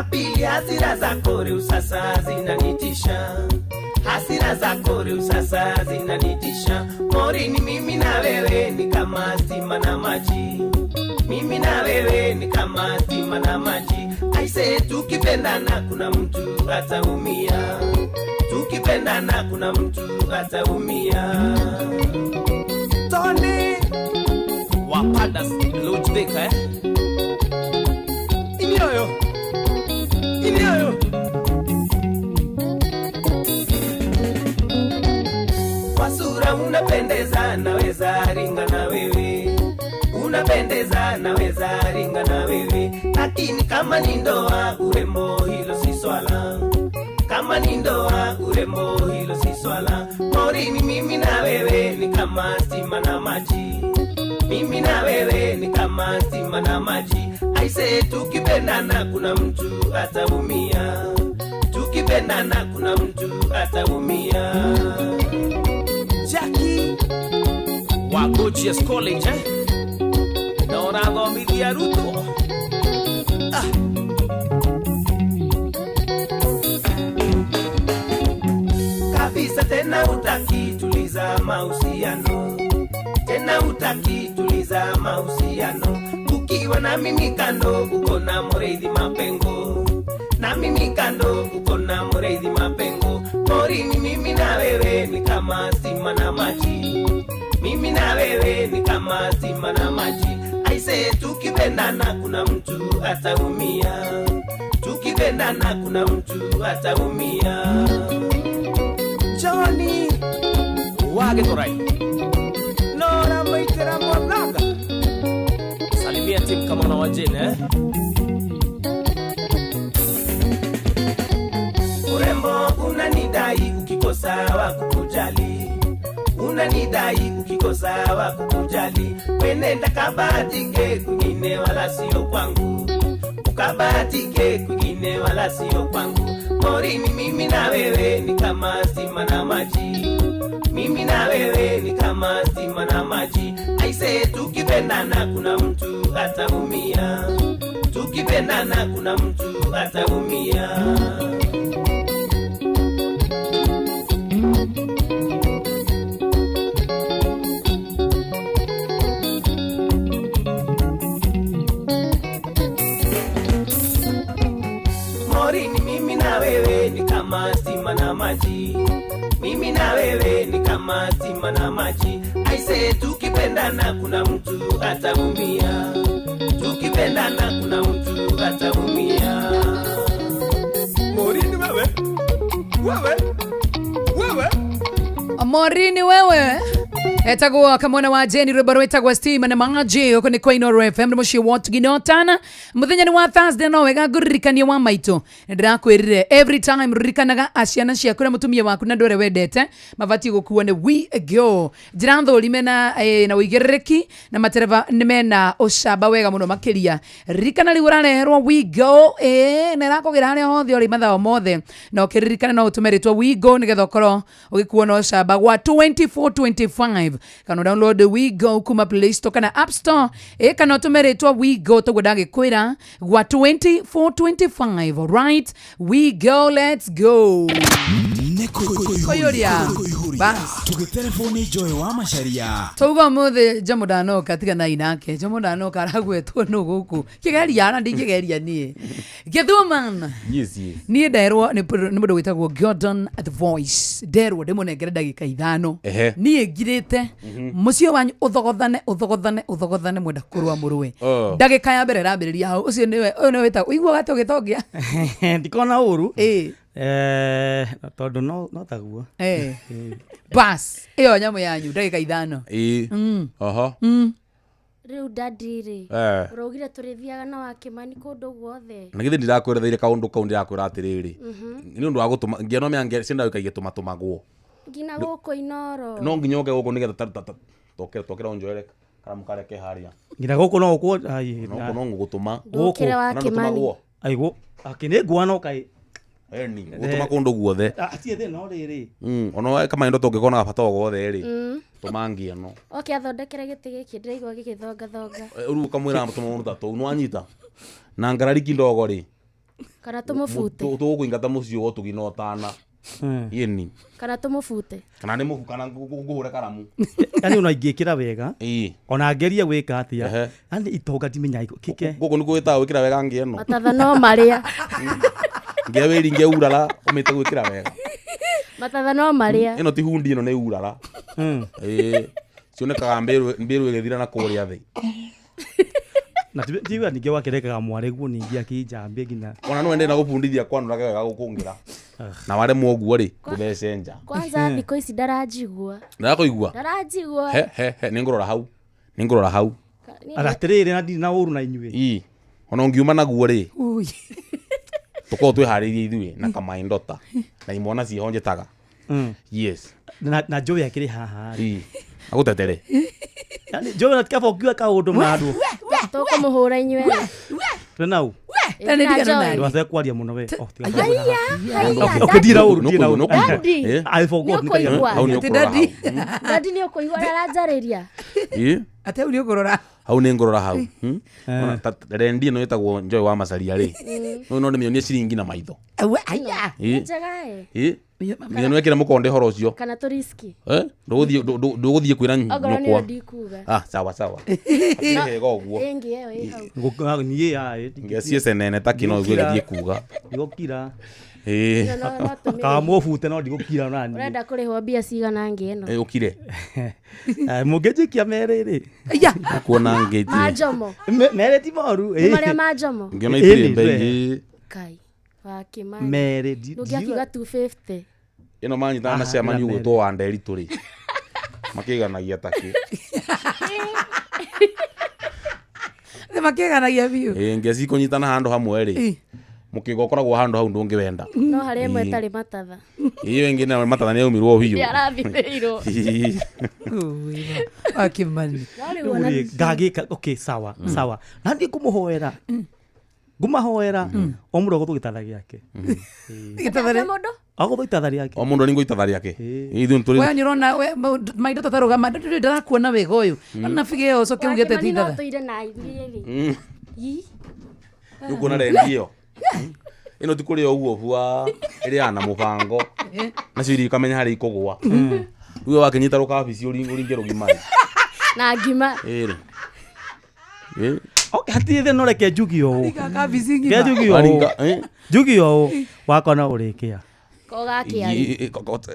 Pili hasira zako leo sasa zinanitisha. Hasira zako leo sasa zinanitisha. Morini mimi na wewe ni kama stima na maji. Mimi na wewe ni kama stima na maji. Aise tukipendana kuna mtu ataumia. Tukipendana kuna mtu ataumia. Tony Wapadas Lodge Inyoyo kwa sura unapendeza, naweza ringa na wewe. Unapendeza, naweza ringa na wewe. Lakini kama ni ndoa, urembo hilo si swala. Kama ni ndoa, urembo hilo si swala. Morini mimi na wewe ni kama stima na maji. Mimi na wewe ni kama stima na maji. Aise tukipendana kuna mtu ataumia. Tukipendana kuna mtu ataumia. Jackie wa Coaches College na orango midia Ruto. Kabisa tena utaki tuliza mahusiano. Tena utaki tuliza mahusiano. Ukiwa na mimi kando uko na Mureithi Mapengo. Na mimi kando uko na Mureithi Mapengo. Morini mimi na wewe ni kama stima na maji. Mimi na wewe ni kama stima na maji. Aise tukipendana kuna mtu ataumia. Tukipendana kuna mtu ataumia. Johnny wage torai Nora maitera mwanaga. Salimia timu kama na wajene Urembo unanidai ukikosa wa kukujali. Unanidai ukikosa wa kukujali. Wenenda kabatike kwingine wala sio kwangu. Ukabatike kwingine wala sio kwangu. Morini mimi na wewe ni kama stima na maji. Mimi na wewe ni kama stima na maji. Aise tukipendana kuna mtu ataumia. Tukipendana kuna mtu ataumia. Morini mimi na wewe ni kama stima na maji. Mimi na wewe ni kama stima na maji. Aise tukipendana kuna mtu ataumia. Tukipendana kuna mtu ataumia. Morini wewe. Wewe. Morini wewe. etagwo kamwana wa Jenny Rubaro etagwa Steam na Mangaje uko ni kwa Inoro FM mushi watu ginotana muthenya ni wa Thursday no wega gurikania wa maito ndirakwirire every time rurikanaga aciana cia kura mutumia waku na ndore wendete mabati gukuwa ne we go jirantho limena na wigerereki na matereva nimena ucamba wega muno makiria rikana liguraneherwo we go na rakogira hane hothe ori mathao mothe no kiririkana no utumeritwo we go nigetha ukoro ugikuwa no ucamba gwa 2425 kana download we go kuma Play Store kana App Store kana utumeritwo we go to gudagikwira gwa 2425 alright we go let's go koyoria bas tugitelefoni Joy wa Macharia tugo muthe jamudano katika na inake jamudano karagwetwo no guku kigeria na ndigeria nie gethuman yes nie nderwo ni mundu witagwo Gordon the Voice nderwo ndimunengere ndagika 5 nie ngirite mucio wanyu uthogothane mwenda kurwa murwe ndagika ya mbere rambiriria hau ucio niwe uyu witagwo igwa gate ugithogia ndikona uru tondu no taguo bas iyo nyamu yanyu ndagika 5 aha riu dadiri urogire turithiaga na wakimani kundu guothe na githi ndirakweretheire kaundu kau ndirakwira atiriri ni undu wa gutuma ngiano miange sinda ukaige tumatumagwo ngina guko Inoro no nginyoke guko nigetha tokera onjoereka kana mukareke haria ngina guko no guko no ngutuma guko wakimani aigo akine guano kai eni gutuma kundu guothe atiethe no riri ono kama ndo tongikona bata guothe ri tumangia no okay athondekere giti giki ndiraigwa gigithonga uru kamwira mutuma mundu tatu no anyita na ngarariki ndogo ri kana tumufute tukuingata mucio go tuginotana yeni kana tumufute kana ni mufu kana nguhure karamu yani unaingikira wega ona ngeria gwika atia yani itonga ndimenya kike guko ni gwita gwikira wega ngieno matatha no maria ngia wiri ngia urara umite gwikira wega matatha no maria ino ti hundi ino ni urara cionekaga mbiru igithira na kuria thi na tiwa ninge wakerekaga mwareguo ningi akinjambia ngina ona no ende na gubundithia kwanu wega gukungira na wale mwoguo ri kubecenja kwanza thiko ici ndarajigua ndarajigua he ningorora hau agatirire na ndi na uru na inyue ona ungiuma naguo ri tuko twiharirie ithuĩ na kamaindota na imwana cihonjetaga yes na Joy akiri haha agutetere yani Joy natikaba ukiwa kaundu madu toko muhura inywe twenau tani digana ndio atheka kwaria muno we okay dira uru I forgot dadi ni ukoigwa aranjariria ate uri ukorora hau ni ngorora hau rendi no yetagwo Joy wa Macharia ri no ndimionie ciringi na maitho aya njagae mionye wekira mukonde horo ucio kana to riski nduguthie kwira nyokwa sawa hega uguo engi eyo ihau ngukaga nie ya ngesie senene takino gwithie kuga igokira kama ofute no ndigokira nani urenda kurihwo mbia cigana ngi eno ukire mugejikia merere ya kuona ngeti majomo mere ti moru maria majomo ngiona itire mbei kai wakimani mere ndugiakiga 250 ino manyita na cia manyu gutwo wa nderi turi makiganagia taki makiganagia biu ngeci kunyitana handu hamwe ri mukigo koragwo handu hau ndungi wenda no hari mwe tari matatha iyo ingi na matatha ni umirwo biu yarathiriro akimani ngagika okay sawa nandi kumuhoera ngumahoera o mundu gutugithatha giake githatha mundu ago ithatha yake o mundu ningo ithatha yake ithu nturi we nyurona we maido tataruga maido ndarakuona wega uyu na fige yo so kiugete tithatha tuire na ithiri ukona rendio ino tikuri oguo bua iri ana mubango na ciri kamenya hari ikugwa uyo wakinyita ruka ofisi uringe rugimai na ngima okay hatithe no reke njugio kaka bizingi njugio wakona urikia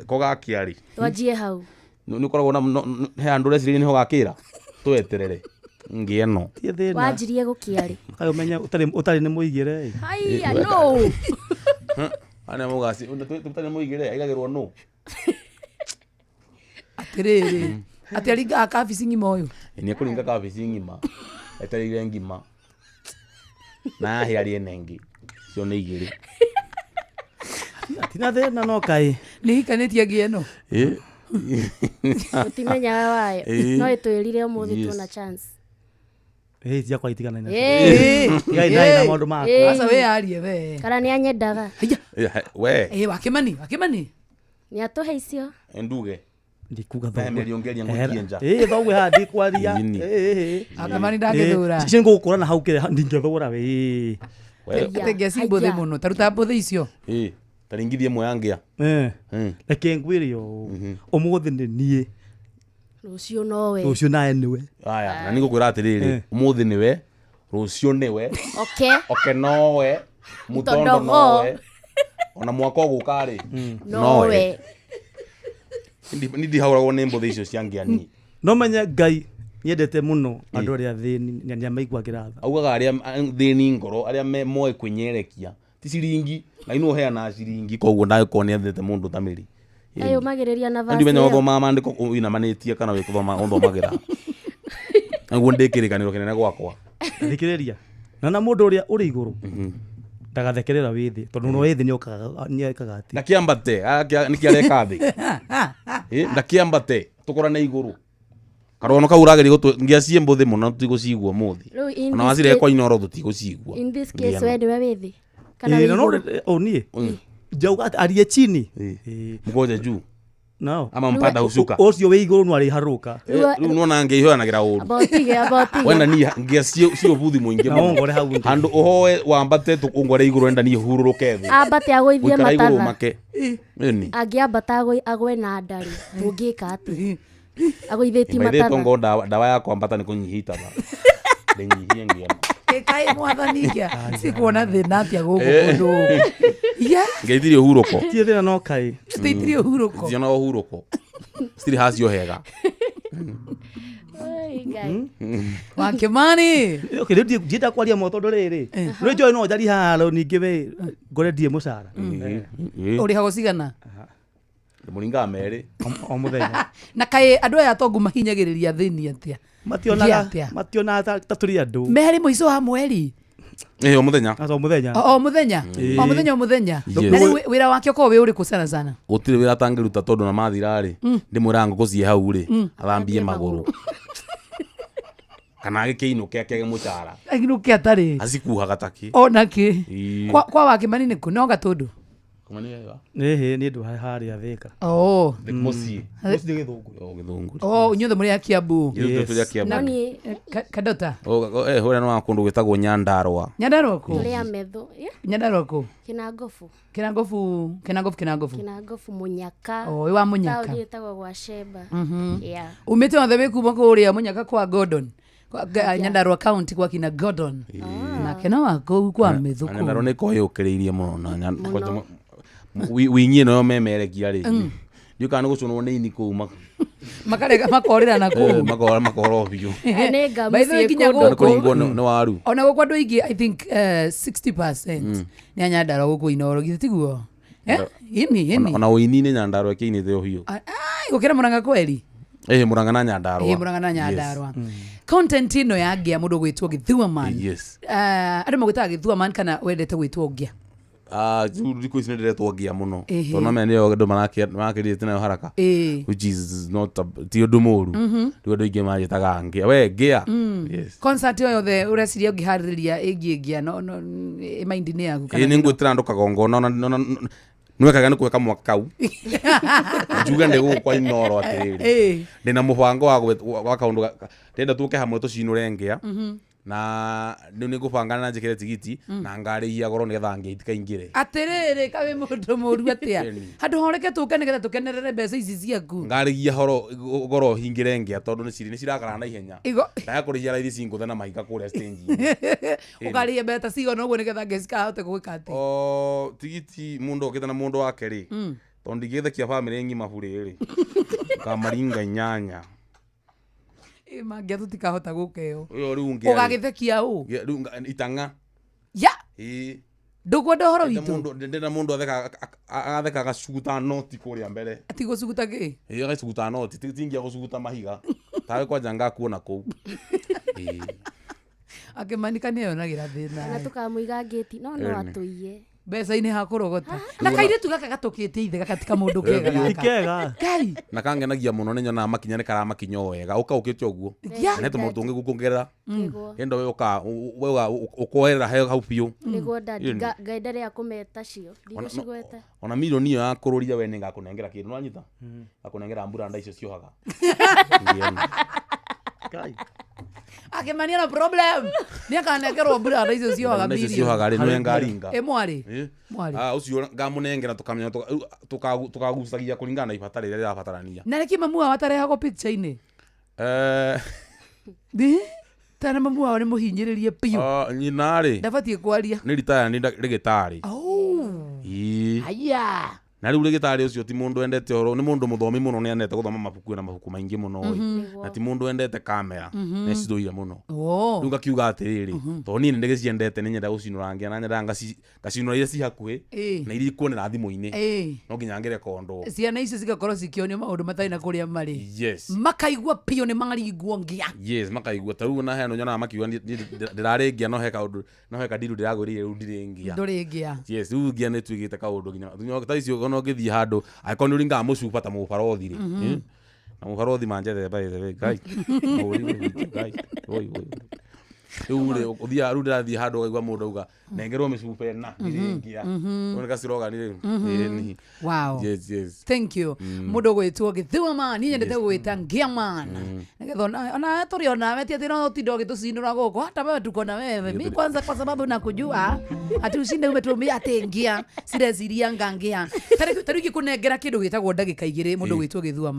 kogakiari twajie hau ni koragwo na he andu reciri ni ho gakira tweterere ngieno wanjirie gukiari kayo menya utari ni muigire haya no ana mugasi utari muigire aigagirwo no atiriri ati aringa kabici ngima uyu ni kuringa kabici ngima eterire ngima na hiari nengi cio ni igiri tina thina no kai ni hikanitie gieno utimenya wayo no itwirire umuthi tuna chance cia kwa itigana na na maundu mako asa we arie we kana ni anyendaga we wakimani ni atuhe icio enduge ndikuga thogwe aliongeria ngokienja thogwe handi kwaria akamani ndagethura cicio ngukura na hau kire ndingethura we tege simbuthi muno taruta mbuthi icio taringithie mwe yangia reke ngwirio umuthi ni nie rucio nowe rucio nae niwe aya na nigukwira atiriri umuthi niwe rucio niwe okay nowe mutondo nowe ona mwako gukari nowe ndi hauragwo ni mbuthi icio ciangiani no menya ngai nyendete muno andu aria thini nya maigua kiratha augaga aria thini ngoro aria moe kunyerekia ti ciringi na ino heana ciringi koguo ndae kone thete mundu tamiri ayo magiriria na vasi ndi menya thoma mandiko ina manetie kana we kuthoma onthomagira nguo ndikirikaniro kinene gwakwa thikiriria na mundu uria uri iguru ndagathekerera withi tondu no withi ni okaga ati na kiambate nikiareka thi ndakiambate tukorane iguru karono kauragiri ngiacie mbuthi muno tigucigwa muthi ona wacire kwa inoro tutigucigwa in this case we ndiwe withi kana no oni jauga arie chini mgoje juu no ama mpanda usuka ocio we iguru no ari haruka riu nona ngeihoanagira uru abotige wenda ni ngiacio buthi muingi ngore hau handu uhoe wambate tukungore iguru enda ni hururuke thi abate agoithie matatha ni agiambata agwe na ndari tungika ati agoitheti matatha tongo dawa ya kwambata ni kunyihita ba ndenyihie ngiona kai mwathanikia sikuona thina atia guku kundu ngeithirie huruko tie thina no kai tithirie huruko tia no huruko stiri hasio hega wakimani okay ndienda kwaria moto ndorere no joy no jari halo ningi we ngore die mucara uri hago cigana muringa meri o muthenya na kai andu aya tongu mahinyagiriria thini atia mationa ta turi andu meri muico wa mweri o muthenya o muthenya na wira wake ko we uri kusana sana gutire wira tangiruta tondu na mathira ri ndimwira ngo kucie hau ri athambie maguru kana gikiinuke akege mucara aginuke atari azikuhaga taki onaki kwa wakimani ni kunonga tondu ni ndu hari athika musi githungu nyothe muri akiambu nani kadota hore no akundu gwitagwo Nyandarua ku ria metho Nyandarua ku kinangofu munyaka wa munyaka tao gitagwo gwa sheba umite othe wikuma kuria munyaka kwa Gordon Nyandarua county kwa kina Gordon na kena wako kwa methuku Nyandarua ni koyukiriirie muno na winyie no memerekia ri ndikana gucunwo ni ini kuma makarega makorera na ku makoro biu enega musieko kuringwo no waru ona gukwa ndo ingi I think 60% ni Nyandarua guku inoro gitiguo ini ona uini ni Nyandarua kiini theo hiyo gukira Murang'a kweli Murang'a na Nyandarua Murang'a na Nyandarua content ino yagia mundu gwitwo Githua man andu magwitaga Githua man kana wendete gwitwo ngia ndiko isindiretwo ngia muno tona mene yo ndo marakirite tena haraka which is not ti undu muru ndio ndo ingi majitaga ngia we ngia concert yo the ureciria ngihariria ngia no mind ni yaku kana ni ngwitira ndo kagongo no nwekaga ni kweka mwaka kau juga ndego kwa inoro atiriri ndina mubango wa kaundu ndenda tuke hamwe tucinure ngia na ni ngubangana na njikire tigiti na ngarihia goro nigetha ngiitika ingire atiriri kawe mundu muru atia handu horeke tuke nigetha tukenerere mbeca ici ciaku ngarihia goro hingire ngia tondu ni cirakara na ihenya ndaya kurihia raithi cinguthe na mahiga kuria stage ukarihia mbeca cigona uguo nigetha ngecika hote gwika ati tigiti mundu okite na mundu wake ri tondu ngithekia family ngima buri ri kamaringa nyanya mangia tutikahota gukeo uyo riu ngia ugagithekia u itanga ya Ndukwenda horo witu. Ndenda mundu atheka agacuguta noti kuria mbere. Ati gucuguta ki? Agacuguta noti, tingia gucuguta mahiga. Tawe kwanja ngakuona kuu. Akimanika nä onagira thina na tukamuiga ngĩti no atũiye mbeca-inĩ ha kũrogota na kairĩtu gaka gatũkĩte ithe gakatika mũndũ kega Ngai na kangenagia mũno nĩ nyonaga makinya nĩ karamakinya wega ũkaũkĩte ũguo na nĩ tũmũndũ tũngĩ gũkũngerera ĩndo we ũkoerera hau biũ nĩguo ndandi ngaenda rĩa kũmeta cio ndigũcigwete ona milioni ya kũrũria we nĩ ngakũnengera kĩndũ nanyita ngakũnengera mburanda icio ciohaga Ngai akimania na problem ni akanengerwo mburanda icio ciohaga milioni icio ciohaga rĩ nĩ ngaringa mwarĩ ucio ngamunengera tukamenya tukagucagia kũringana na ibata rĩrĩa rĩrabatarania na rĩki mamu wao atarehagwo picture-inĩ tana mamu wao nĩ mũhinyĩrĩrie piũ nyina rĩ ndabatiĩ kwaria nĩ ritaya nĩ rĩgĩtarĩ aya na riu rĩgĩtarĩ ũcio ti mũndũ endete oro nĩ mũndũ mũthomi mũno nĩ endete gũthoma mabuku na mabuku maingĩ mũno na ti mũndũ endete kamera nĩ cithũire mũno rĩu ngakiuga atĩrĩrĩ tondũ niĩ nĩ ndĩgĩciendete nĩ nyenda gũcinũra ngĩa na nyenda ngacinũra iria ci hakuhĩ na iria ikuonera thimũ-inĩ no nginya ngerekondo ciana icio cigakorwo cikĩonio maũndũ matarĩ na kũrĩa marĩ makaigua piũ nĩ maringwo ngĩa makaigua ta rĩu na heno nyonaga makiuga ndĩrarĩ ngĩa no he kaũndũ no he kandiru ndĩragwĩrire rĩu ndirĩ ngĩa ndũrĩ ngĩa rĩu ngĩa nĩ tuĩgĩte kaũndũ nginya ta icio no ngĩthiĩ handũ angĩkorwo nĩ ũringaga mũcuba ta mũbarothi rĩ na mũbarothi manjete baithe Ngai rĩu rĩ ũthiaga rĩu ndĩrathiĩ handũ ũkaigua mũndũ auga nengerwo mĩcuba ĩna ngiringia nĩ gaciroga nĩ wow thank you mũndũ gwĩtwo Gĩthua niĩ nyendete gwĩta ngĩa nĩgetha ona tũrĩ onawe ti atĩ no ũtinda ũgĩtũcinũra gũkũ hata wewe tuko na wewe mi kwanza kwa sababu nakujua ati ushinde umetuambia ati ngĩa cireciria ngĩa tarĩu gĩkũnengera kĩndũ gĩtagwo ndagĩka 2 mũndũ gwĩtwo Gĩthua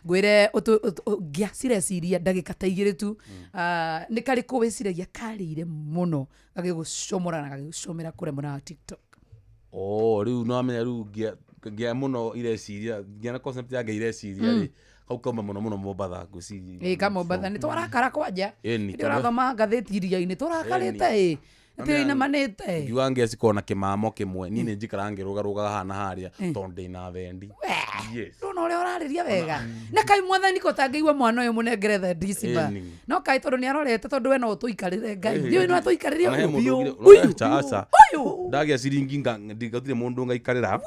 ngwĩre ngĩa cireciria ndagĩka ta 2 tu nĩ karĩ kũwĩciragia karĩire mũno gagĩgũcomora na gagĩgũcomera kũrĩa mũna wa TikTok rĩu no amenya rĩu ngĩa mũno ireciria ngĩa na concept ya ngĩa ireciria rĩ kau kauma mũno Mombatha ngwĩciria ka Mombatha nĩ twarakara kwanja nĩ ũrathoma ngathĩti iria-inĩ tũrakarĩte tĩna manĩte ngiuga ngĩa cikona kĩmamo kĩmwe niĩ nĩ njikara ngĩrũgarũgaga hana harĩa tondũ ndĩna thendi ndona ũrĩa ũrarĩria wega na kai mwathani ko tangĩigua mwana ũyũ mũnengere thendi ici no kai tondũ nĩ arorete tondũ we no ũtũikarĩre Ngai ndiũĩ no atũikarĩre ũyũ ndagĩa ciringi ngatirĩ mũndũ ngaikarĩra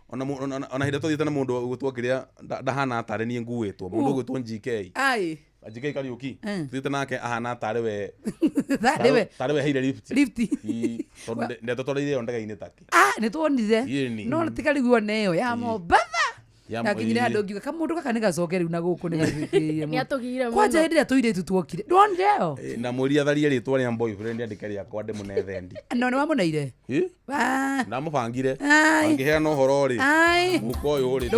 ona hĩndĩ tũthiĩte na mũndũ ũgũtwo kĩrĩa ndahana atarĩ niĩ nguĩtwo mũndũ ũgũtwo GK GK Kariuki thiĩte nake ahana tarĩ we heire lift tondũ ndetotũrĩire ĩyo ndege-inĩ take nĩ tuonire no tikarigwo neyo ya Mombatha yakinyire andũ ngiuga kamũndũ gaka nĩ gacoke rĩu na gũkũ nĩ gatũgire mũno kwanja hĩndĩ ĩrĩa tũirĩtu tuokire ndonire yo na mwĩri atharie rĩtwa rĩa boyfriend andĩke rĩakwa ndĩmũne thendi no nĩ wamũneire ndamũbangire angĩheana ũhoro rĩ mũko ũyũ rĩ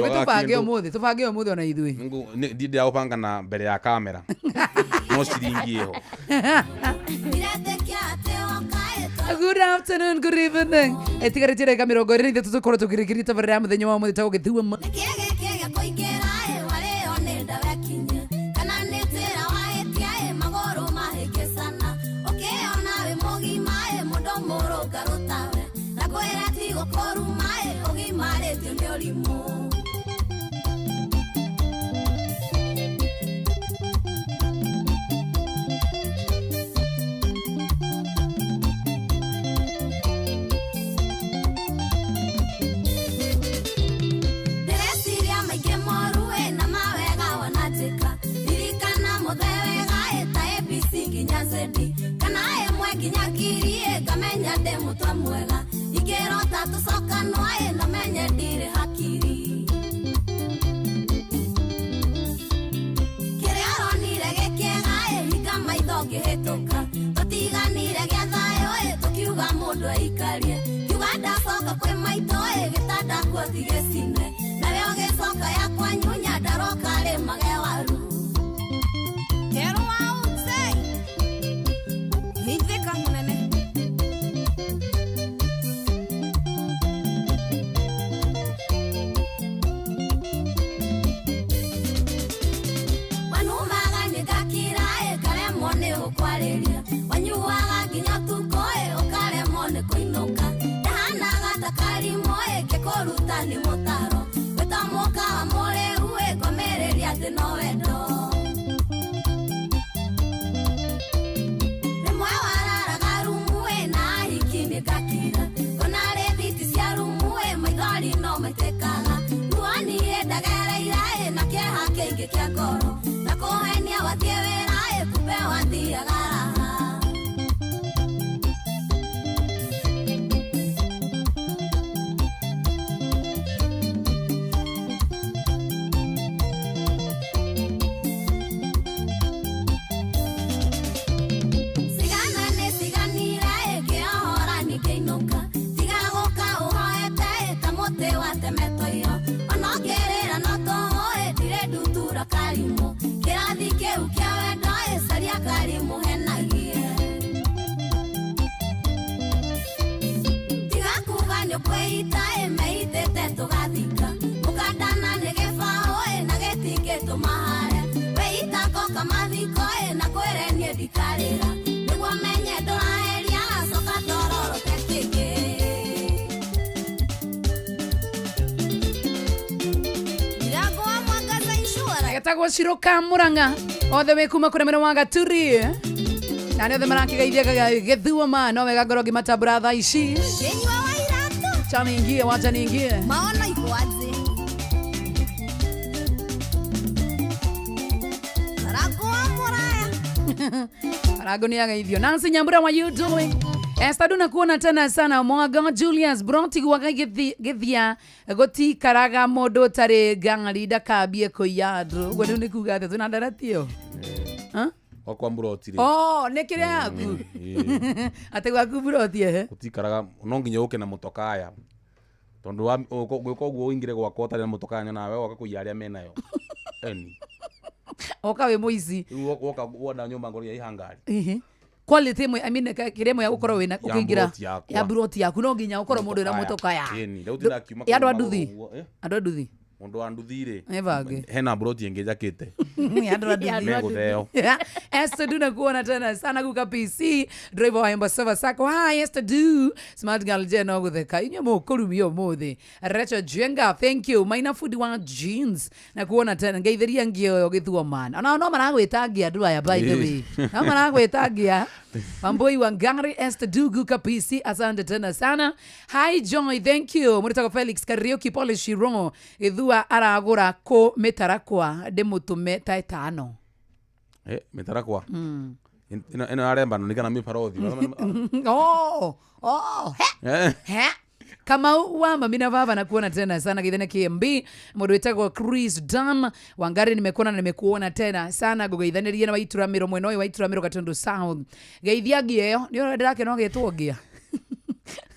tũbange ũmũthĩ ona ithuĩ ndiragũbanga na mbere ya kamera no ciringi ĩho Good afternoon, good evening. Etigarĩtie ndagĩka 20 tũkorwo tũkĩrĩkĩria tabarĩra ya mũthenya wa mũthĩ tagwo Gĩthua Wanyuaga nginya tuko ukaremwo nĩ kũinũka ngakira ona rethiti cia rumu maithori no maitekaga ruani ndagareira na kĩeha kĩingĩ kĩa ngoro na kũhenia wathie wĩra kumbe wathiaga karimu kirathi kiu kia wendo saria karimu henagie tiga kuga nĩ kwĩita meitĩte tũgathika mũkandana nĩ gĩbaũ na gĩtingĩtũma hare wĩita koka mathiko na kwĩrenie thikarĩra nĩguo menye ndũraheria gacoka tororote kĩngĩ Getagwo Shiro Kamuranga othe we kuma kũremera wa Gaturi na nĩ othe marakigeithia Gĩthuoma no wega ngoro ngĩmatambũra thaa ici wacha niingie maona ikwaje Arago ni ageithio Nancy Nyambura, what you doing? Esther duna kuona tena sana Mwaga Julius Bronti waga githia goti karaga modo tare gangari dakabie koyadro gwenu ni kugate tunadaratio Okwa Mbroti ri nekire yaku ate gwaku Mbroti goti karaga no nginya uke na mutokaya tondu wa gwiko gwo ingire gwakwa tare na mutokaya nawe waka kuyaria menayo eni oka we muizi woka wona nyumba ngori ya ihangari quality mwe kiremo ya ukoro wina ukingira ya Mbroti yaku no nginya ukoro mundu na mutokaya eni reu tinakiuma ya andu mundu wa nduthire evage hena Mbroti engejakite ya Esther duna kuona tena sana guka PC driver wa Embasava Sako hi Esther du smart girl jeno gutheka inyo mukurumio muthi Recho Jenga thank you maina food wa jeans na kuona tena ngeithĩria ngio Gĩthuoma no maragwĩtangia andu aya by the way no maragwĩtangia Mamboi wa Ngari Esther du guka PC asante tena sana hi Joy thank you Muritako Felix Karaoke Polish Shiro Gĩthua aragura ko metarakwa demutume taitano metarakwa ino aremba no nikana miparothi he kama wa mamina baba na kuona tena sana githene KMB mundu wetagwo Chris Dam Wangari nimekuona tena sana gugeithanirie na Waituramiro mweno wa Waituramiro Gatundu South geithiagie yo ni ora ndirake no getwogia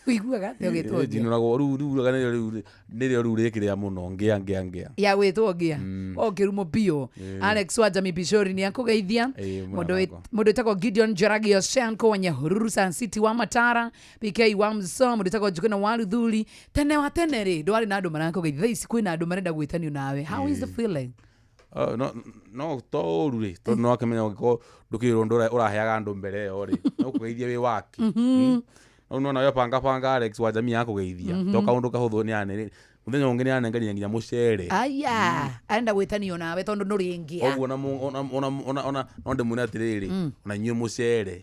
Wiguaga te getwogia jinurago ru nirio rekire muno ngia ya gwetwogia okirumo bio Alex Wajami Bishori ni akugeithia mundu wetagwo Gideon Jaragio Shanko wa Nyahururu Sun City wa Matara PK wa Mso mundu wetagwo Jukuna wa Ruthuri tene wa tenere ndwari na andu marakugeithia ici kwina andu marenda gwitanio nawe how is the feeling no torure to no akamenya ko ndukiro ndora uraheaga andu mbere yo ri no kugeithia wi waki no yo panga Alex Wajami akugeithia to kaundu kahuthu ni ane muthenya ungi ni anengania nginya mucere aya aenda gwitanio nawe tondu nuringia oguo ona onde muna atiriri ona nyue mucere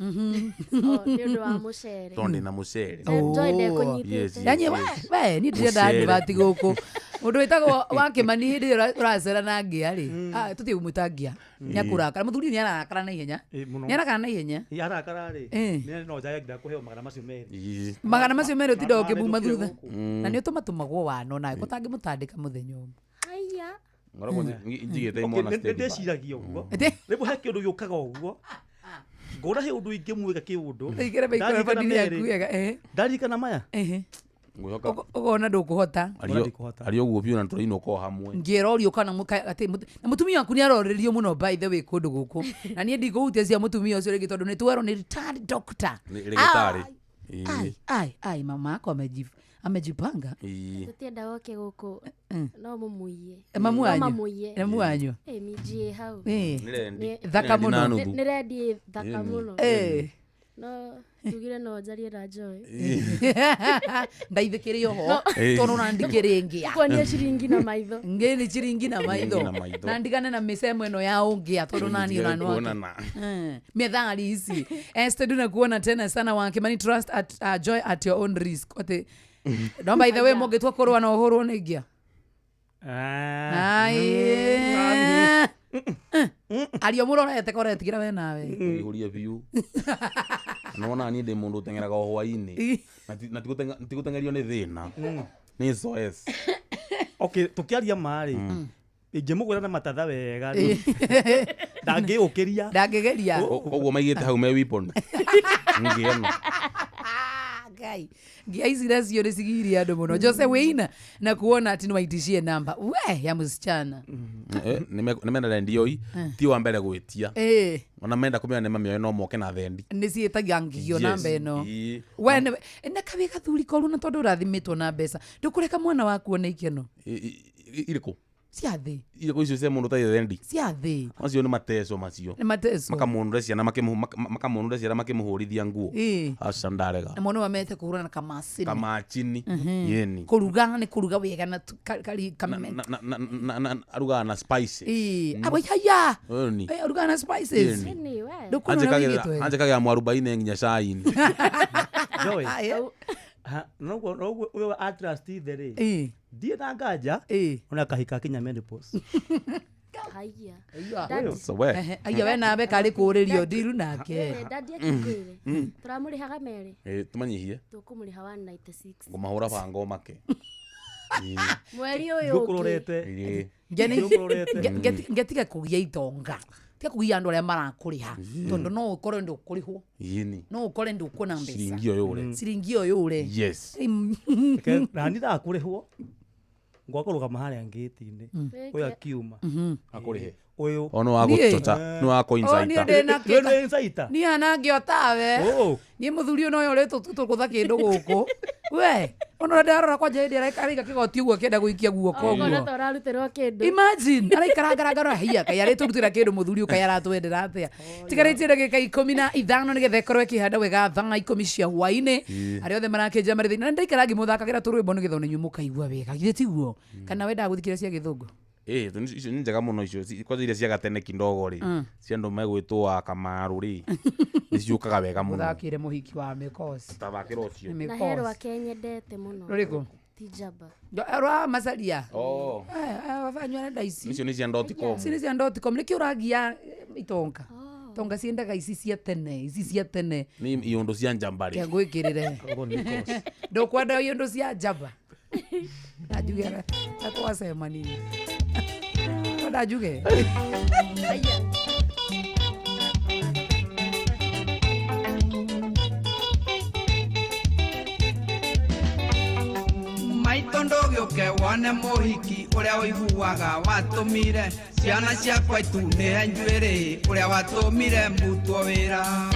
ndio wa mucere tonde na mucere ndoende kunyitite yani we ni ndirenda adivati guku mundu wetagwo wakimani hindi uracera na ngia ri tuti umutangia nyakurakara muthuri ni arakara na ihenya ni arakara na ihenya yarakara ri ni no jaya ngira kuheo magana macio meri utindo ukibuma thutha na ni utumatumagwo wano na kutangi mutandika muthenya umwe haya ngoragwo njigite imwana stage ndeciragia uguo ribu ha kindu yukaga uguo ngora he undu ingimwika kiundu igere baikora badili yakuega ndarikana maya ogona ndukuhota ari oguo biu na tũrainwo ko hamwe ngerorio kana ati na mutumia waku ni arorerio muno by the way kundu guku na nie ndiguhutia cia mutumia ucio rigi tondu ni twero ni retired doctor rigitari ai mama ako amejipanga tutienda woke guku no mumuiye mamuanyu mijie hau thaka muno nirendi thaka muno No, tugire no jarie na Joy. Ndaithikire ho. Tono na ndikire ngia. Kwa ni ciringi na maitho. Ngeni ciringi na maitho. Na ndigane na misemo eno ya ungia tono nani unanwa. Methali hizi. Esther na kuona tena sana wa Kimani Trust at Joy at your own risk. Ote. Naomba either way mogetwa korwa na uhuru negia. Ario murora etekora tigira we nawe. Ihuria biu. Nona ni de mundu tengeraga hwaini. Na tigutengerio ni thina. Ni SOS. Okay, tukiaria mari. Ingimugwira na matatha wega. Ndangiukiria. Ndangigeria. Koguo maigite hau me weapon. Ngieno. Gai. Ngiaicira cio ricigiria andu muno. Jose Weina na kuona ati ni waitishie namba. We ya msichana. Nimenda ndioi ti wa mbere gwitia. Ona menda kumenya ne mamio no moke na thendi. Nicietagia ngigio namba eno. We na kabe kathuri koru na tondu rathimitwo na mbeca. Ndukureka mwana waku ona ikeno. Iriku. Ciathi. Iriku icio cia mundu ta thendi. Ciathi. Macio ni mateso macio. Ni mateso. Makamundu ciana makamundu ciana makimuhurithia nguo. Aca ndarega. Na mwana wamete kuhura na kamacini. Kamacini. Yeni. Kuruga ni kuruga wega na kali kameme. Aruga na spices. Abaya. Ni. Aruga na spices. Ni we. Anje kage mwarubaine nginya shaini. Joy. No we atrust there. Die na ngaja. Ona kahika kinya menopause. Haya. So we. Aya we nabe kali kuririo ndiru nake. Dadi akigwire. Turamurihaga mere. Tumanyihie. Tukumuriha 196. Ngumahura bango make. Mweri uyu ukurorete. Ngetiga kugia itonga. Tia kugia andu aria marakuriha. Tondu no ukore ndu kurihwo. Yini. No ukore ndu ukona mbeca. Siringi oyo ure. Yes. Rani da kurihwo. Ngwakoruga mahali angiti-ini. Oya kiuma. Akurihe. Oyo. Ono wagutocha. No wako insider. Ni insider. Ni anangio tawe. Ni muthuri no yo leto tukutha kindu guku. We. Ono ndarora kwa jendi araika kigoti uguo kenda guikia guoko uguo. Ono toraruterwo kindu. Imagine araikaranga hiya kaya riturutira kindu muthuri ukaya aratwendera atia. Tigarite ndagika 15 nigethe korwe kihanda wega thaa 10 cia hwaini. Ari othe marakenja mari thina ndaikarangi muthakagira turwimbo nigethe onyu mukaigua wega. Githĩ tiguo? Kana wenda guthikira cia githungu? Icio ni njega muno icio. Kwaza iria cia gatene kindogo ri. Cia ndo megwitwo Kamaru ri. Niciukaga wega muno. Muthakire muhiki wa Mikosi. Tabakira ucio. Na hero akenyendete muno. Ruriku. Tijaba. Arwa masalia. Wafanywa na daisi. Icio ni cia .com. Icio ni cia .com. Niki uragia itonga. Tonga ciendaga ici cia tene. Ni iondo cia njambari. Ya gwikirire. Ndukwenda iondo cia njamba. Najugera. Tatwasema nini? Najuge. Maitondo gioke wone muhiki uria uiguaga watumire ciana ciakwa itunire njuiri uria watumire mbutwo wira.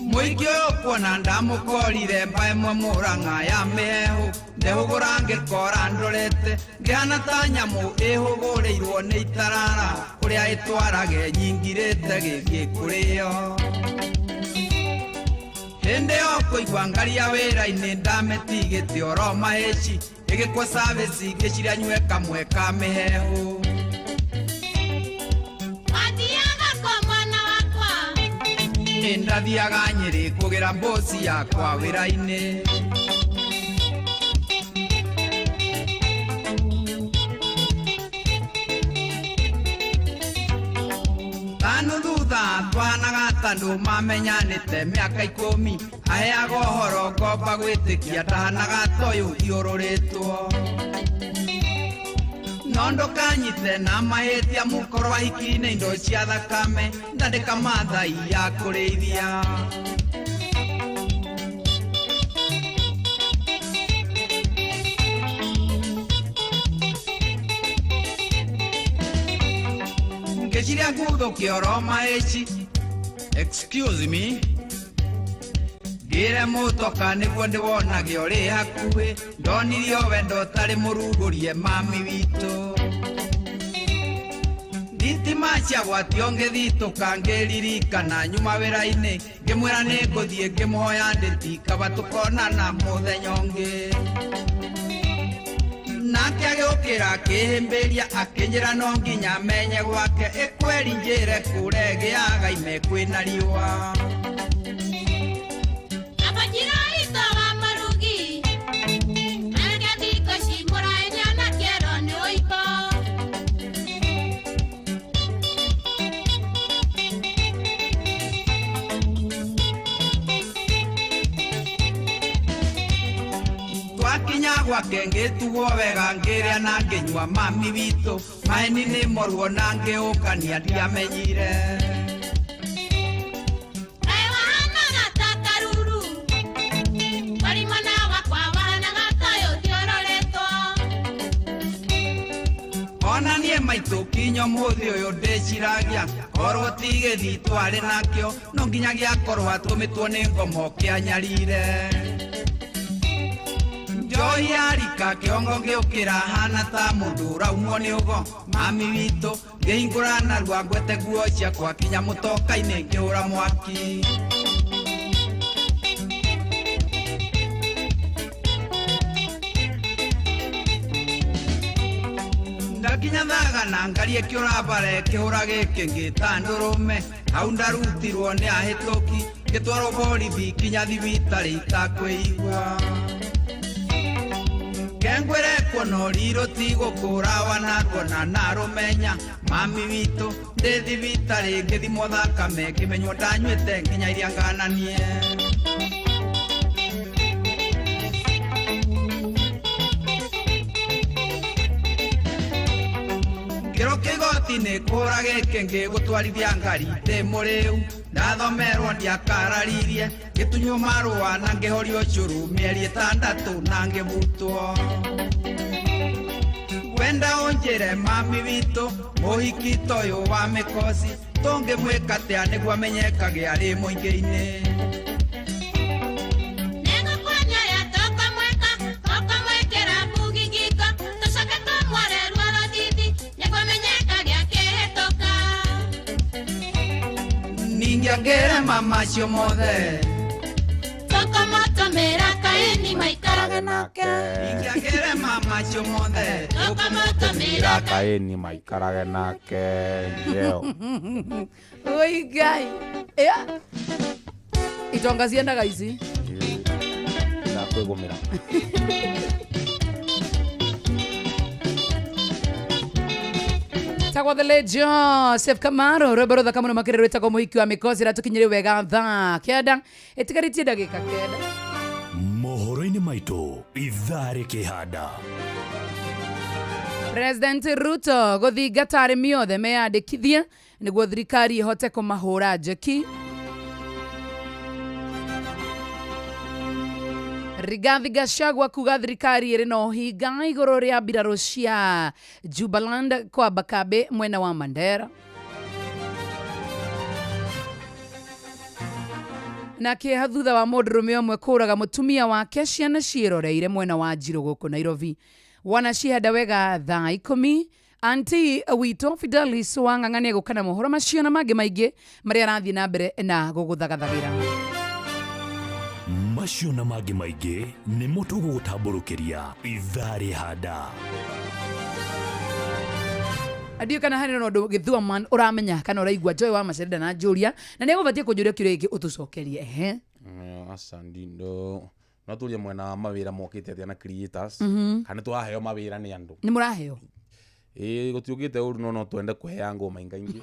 Muingi kuona ndamukorire mba imwe Murang'a ya mihehu ndehugura ngikora ndorete ngihana ta nyamu ihugurirwo ni itarara kuria itwarage nyingirite gigikurio. Hindi yo kuigua ngaria wira-ini ndametigite oro maheci igikwa service ngiciria nywe kamwe ka mihehu. Ndathiaga Nyeri kugira mboci yakwa wira-ini. Tanu thutha twanaga tandu mamenyanite miaka 10 aheaga uhoro ngomba gwitikia ndahanaga toyu iururitwo. No ndukanyite na mahitia mukorwo ahiki-ini indo cia thakame ndandika mathai ya kurithia. Ngeciria nguthukia oro maheci. Excuse me. ngire mutoka niguo ndiwonage uri hakuhi ndonirio wendo tari murugurie mami witu thitima ciagwatio ngithituka ngiririkana nyuma wira-ini ngimwira ninguthie ngimuhoya nditikaba tukonana muthenya ungi nake agiukira akihimbiria akinjira no nginya menye gwake ikweri njire kuregeaga ime kwina riua gwake ngĩtugwo wega ngĩrĩa na ngĩnyua mami witũ maĩni nĩ moruo na ngĩũkania ndiamenyire ona niĩ maitũ kinyo mũthĩ ũyũ ndĩciragia korwo tigĩthi twarĩ nakĩo no nginyagia korwo atũmĩtwo nĩ ngomo kĩanyarire Joy arika kiongo ngiukira hana ta mundu uraumwo ni ugo mami witu ngihingurana rwangwete guo ciakwa kinya mutoka-ini ngiura mwaki ndakinya thaga na ngarie kiurabare kihura giki ngitandurume hau ndarutirwo ni ahituki ngitwarwo borithi kinya thibitari itakwĩigua Kengwere kono riro tigo kurawa na kona narumenya mami witu ndethi vitari ngithi mothakame kimenywo ndanywete nginya iria ngananie Kiro kigoti ni kura giki ngigutwarithia ngari ndi muriu ndathomerwo ndiakararirie gitunywo marũa na ngĩhorio cũrũ mĩeri 6 na ngĩbutwo wenda ũnjĩre mami witũ mũhiki ta ũyũ wa mĩkosi tũngĩmwĩka atĩa nĩguo amenyekage arĩ mũingĩ-inĩ Ngere mama cio mothe Tokomoto mera kaeni maikarage nake Ngere mama cio mothe Tokomoto mera kaeni maikarage nake Njeo Oi gai Itonga ciendaga ici Ndakwĩgũmĩra Tagwa the Legion, Sef Kamaro, Robero the Kamano Makere Tako Moiki wa Mikosi Ratukinyere wega tha Keda, etikaritie dagika keda Mohoro-ini maitũ ithaa rĩkĩhanda President Ruto gũthingata arĩmi othe meyandĩkithie nĩguo thirikari ĩhote kũmahũra njeki Rigathi Gachagua kuga thirikari ĩrĩ na ũhinga igũrũ rĩa mbirarũ cia Jubaland kwa Bakabe mwena wa Mandera. Nake thutha wa mũndũrũme ũmwe kũraga mũtumia wake ciana ciĩroreire mwena wa Njirũ gũkũ Nairobi. Wanacihenda wega thaa 10 Anti witũ Fidelis Wang'ang'ania gũkana mohoro macio na mangĩ maingĩ marĩa arathiĩ na mbere na gũgũthagathagĩra. Macio na mangĩ maingĩ nĩ mũtũgũgũtambũrũkĩria ithaa rĩhanda. Adio kana hari no githua man uramenya kana uraigwa Joy wa Macerida na Julia na nĩ gũbatie kũnjũria kĩũria gĩkĩ ũtũcokerie Asandi ndo naturia mwena wa mawĩra mokĩte atĩa na creators kana twaheo mawĩra nĩ andũ nĩ mũraheo gũtiũkĩte ũru no twende kũheanga ngoma ingĩ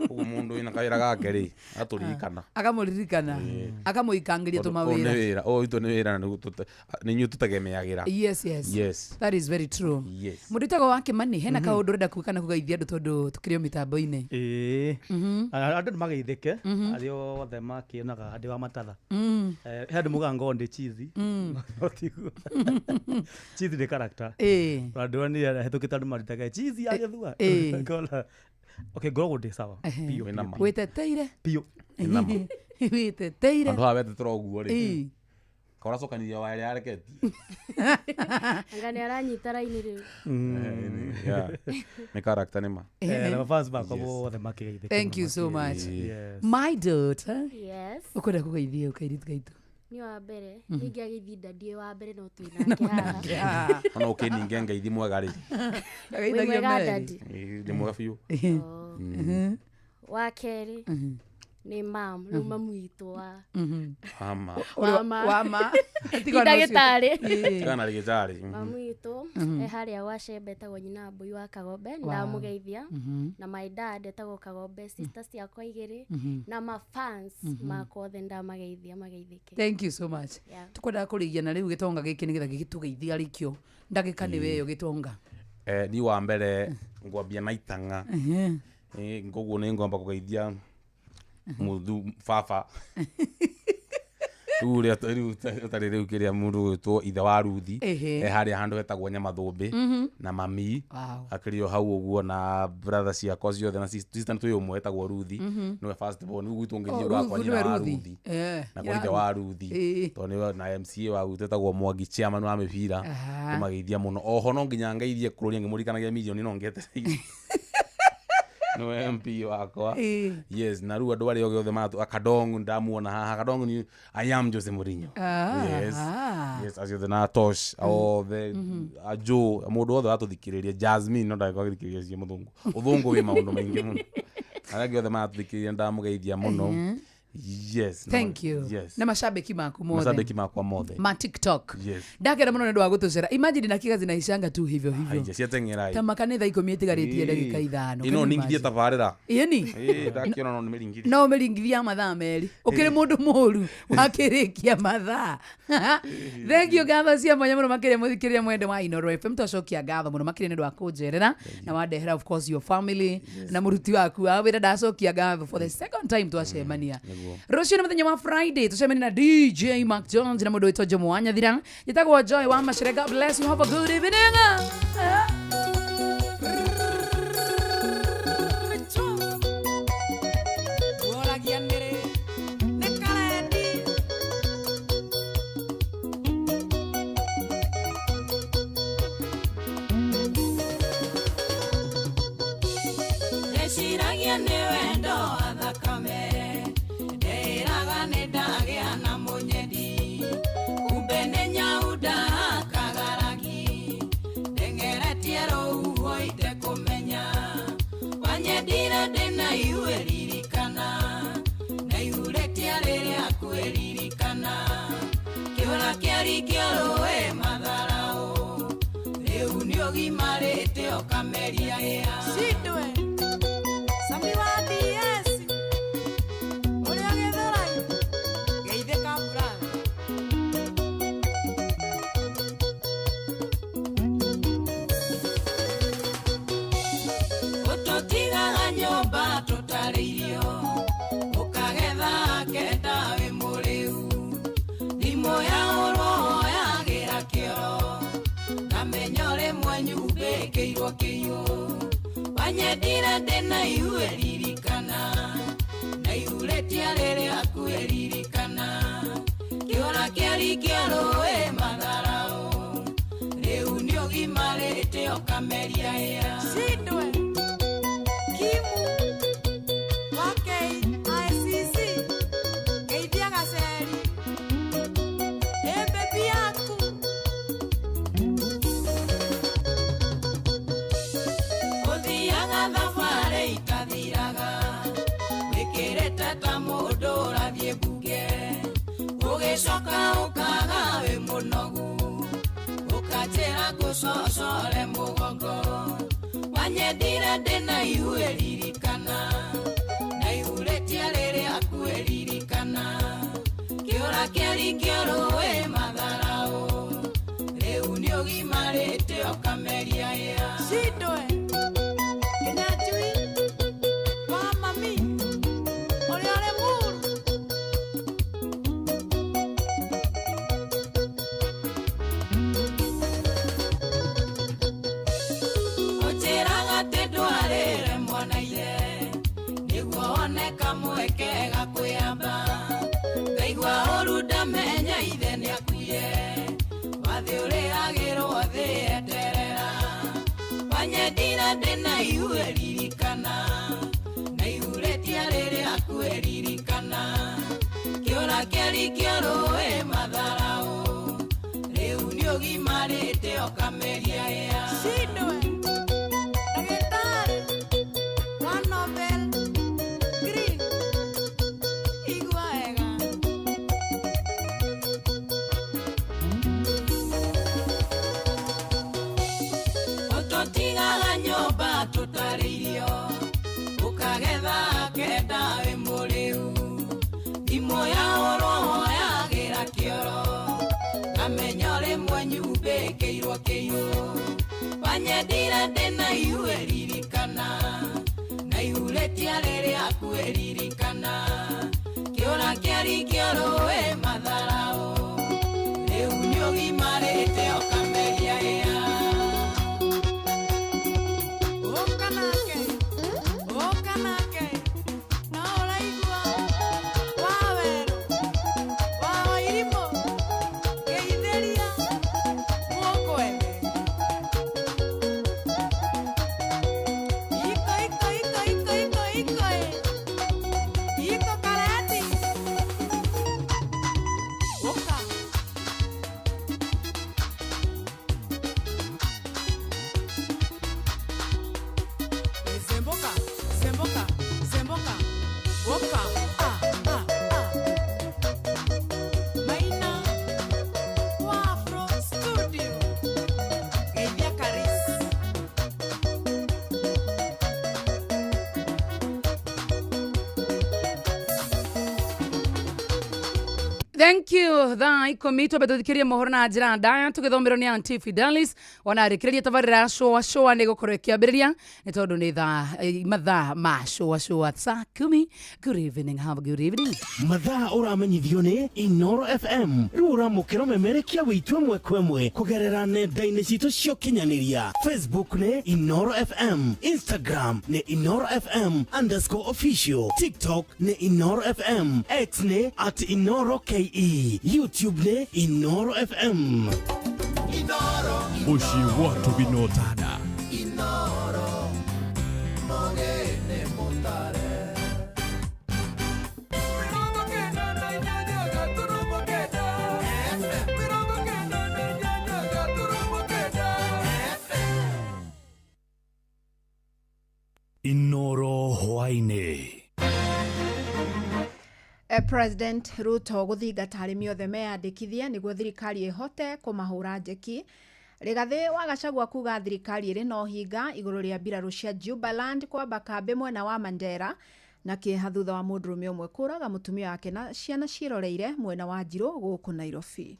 ũguo mũndũ wĩna kawĩra gake rĩ atũririkana akamũririkana akamũikangĩria tũmawĩra itũ nĩ wĩra nĩ inyuĩ tũtegemeagĩra yes that is very true mũndũ wĩtagwo wa Kĩmani hena kaũndũ ũrenda kuga kana kũgeithia andũ tondũ tũkĩrĩ mĩtambo-inĩ andũ nĩmageithĩke arĩa othe makĩonaga ndĩ wa matatha he andũ mũgango ndĩ chizi chizi nĩ character andũ nĩ hetũkĩte andũ maritaga chizi agethua ngola okay ngoragwo ndĩ sawa piũ wĩteteire piũ Witeteire. Andu abete troguo ri. Kora sokaniria wa ile areketi. Ngani aranyita raini riu. Me character nema. Na fans ba kwa bothe makigeithia. Thank you so much. My daughter. Yes. Ukwenda kugeithia ukairitu gaitu. Ni wa mbere ningegeithia ndadie wa mbere no twinake haha. Ona ukininge ngeithi mwega ri. Ngaithagia Mary. Ndi mwega biu. Wa keri ni mam riu mamu itu wa wama ndagitari kana rigitari mamu itu haria wacembe etagwo nyina mbui wa Kagombe ndamugeithia na my dad etagwo Kagombe sisters ciakwa igiri na ma fans makwa othe ndamageithia mageithike. Thank you so much. Tukwenda kurigia na riu gitonga giki nigetha gigitugeithia rikio ndagika ni weyo gitonga ni wa mbere ngwambia na itanga ngoguo ni ngomba kugeithia muthu baba ule atari kiria mundu gwitwo ithe wa Ruthi haria handu hetagwo Nyamathumbi na mami akirio hau uguo na brother ciakwa ciothe na sister twi umwe hetagwo Ruthi no first born gwitwo ngithio gwakwa nyina wa Ruthi na kwa ithe wa Ruthi to ni na MCA wa gwitwo Mwangi chairman wa mibira tumageithia muno oho no nginya ngaithie kururia ngimurikanagia milioni no ngete no MP wakwa yes na ruwa ndwari ogothe matu akadongu ndamuona haha kadongu ni I am Jose Mourinho yes as the na tosh o the ajo mundu othe atuthikiriria Jasmine no ndagwa githikiriria cie muthungu uthungu wi maundu maingi muno aragi othe matuthikiriria ndamugeithia muno. Yes. Thank you. Yes. Na mashabiki mako mothe. Mashabiki mako mothe. Ma TikTok. Yes. Ndakera muno nendo wagutucera. Imagine dakika zinaishanga tu hivyo hivyo. Haije ciatengerai. Kama kanitha ikomietigaretie dakika 5. Ino ningithie tabarira. Yeni. Ndakiona no nimeringithia. No meringithia mathaa meri. Ukiri mundu muru wakirikia mathaa. Thank you gatho cia mwanya muno makiria muthikiria mwende wa Inoro FM tocokia gatho muno makiria nendo wakunjerera na wandehera of course your family na muruti waku awira ndacokia gatho for the second time twacemania. Rũciũ nĩ mũthenya wa Friday tucemeni na DJ Mark Jones na mũndũ witwa Jomo Wanyathira njĩtagwo Joy wa Machere. God bless you, have a good evening. Niguo oneka mwekega kwiyamba Nyendira ndena iwe ririkana na ihuretia rere akueririkana kiora keri kioroe matharao riu ni ugimarite okameria ya Sidwe Nyendira ndena iwe ririkana na ihuretia rere akueririkana kiora kiari kioroe matharao riu ni ugimarite okameria ya okanake na oraigua wawero wawairimo geitheria muokoene Thank you. Thaa ikomito betuthikirie mohoro na njira ndaya tugithomero ni Auntie Fidelis wanarikiria tabarira showa ni gukorwo kiambiriria ni tondu ni mathaa ma showa saa 10. Good evening, have a good evening. Mathaa uramenyithio ni Inoro FM riu uramukira memerekia witwe mwe kwemwe kugerera nenda-ini citu cio kinyaniria. Facebook ni Inoro FM, Instagram ni Inoro FM_official, TikTok ni Inoro FM, X ni @InoroKE, YouTube ni Inoro FM. Inoro Mushi watu binotada Inoro Mogene Montare Inoro hwaine. President Ruto guthinga arimi othe meyandikithia niguo thirikari ihote kumahura njeki. Rigathi wa Gachagua kuga thirikari iri no hinga iguru ria mbiraru cia Jubaland kwamba kambi mwena wa Mandera na kiha thutha wa mundurume umwe kuraga mutumia wake na ciana ciroreire mwena wa Njiro guku Nairobi.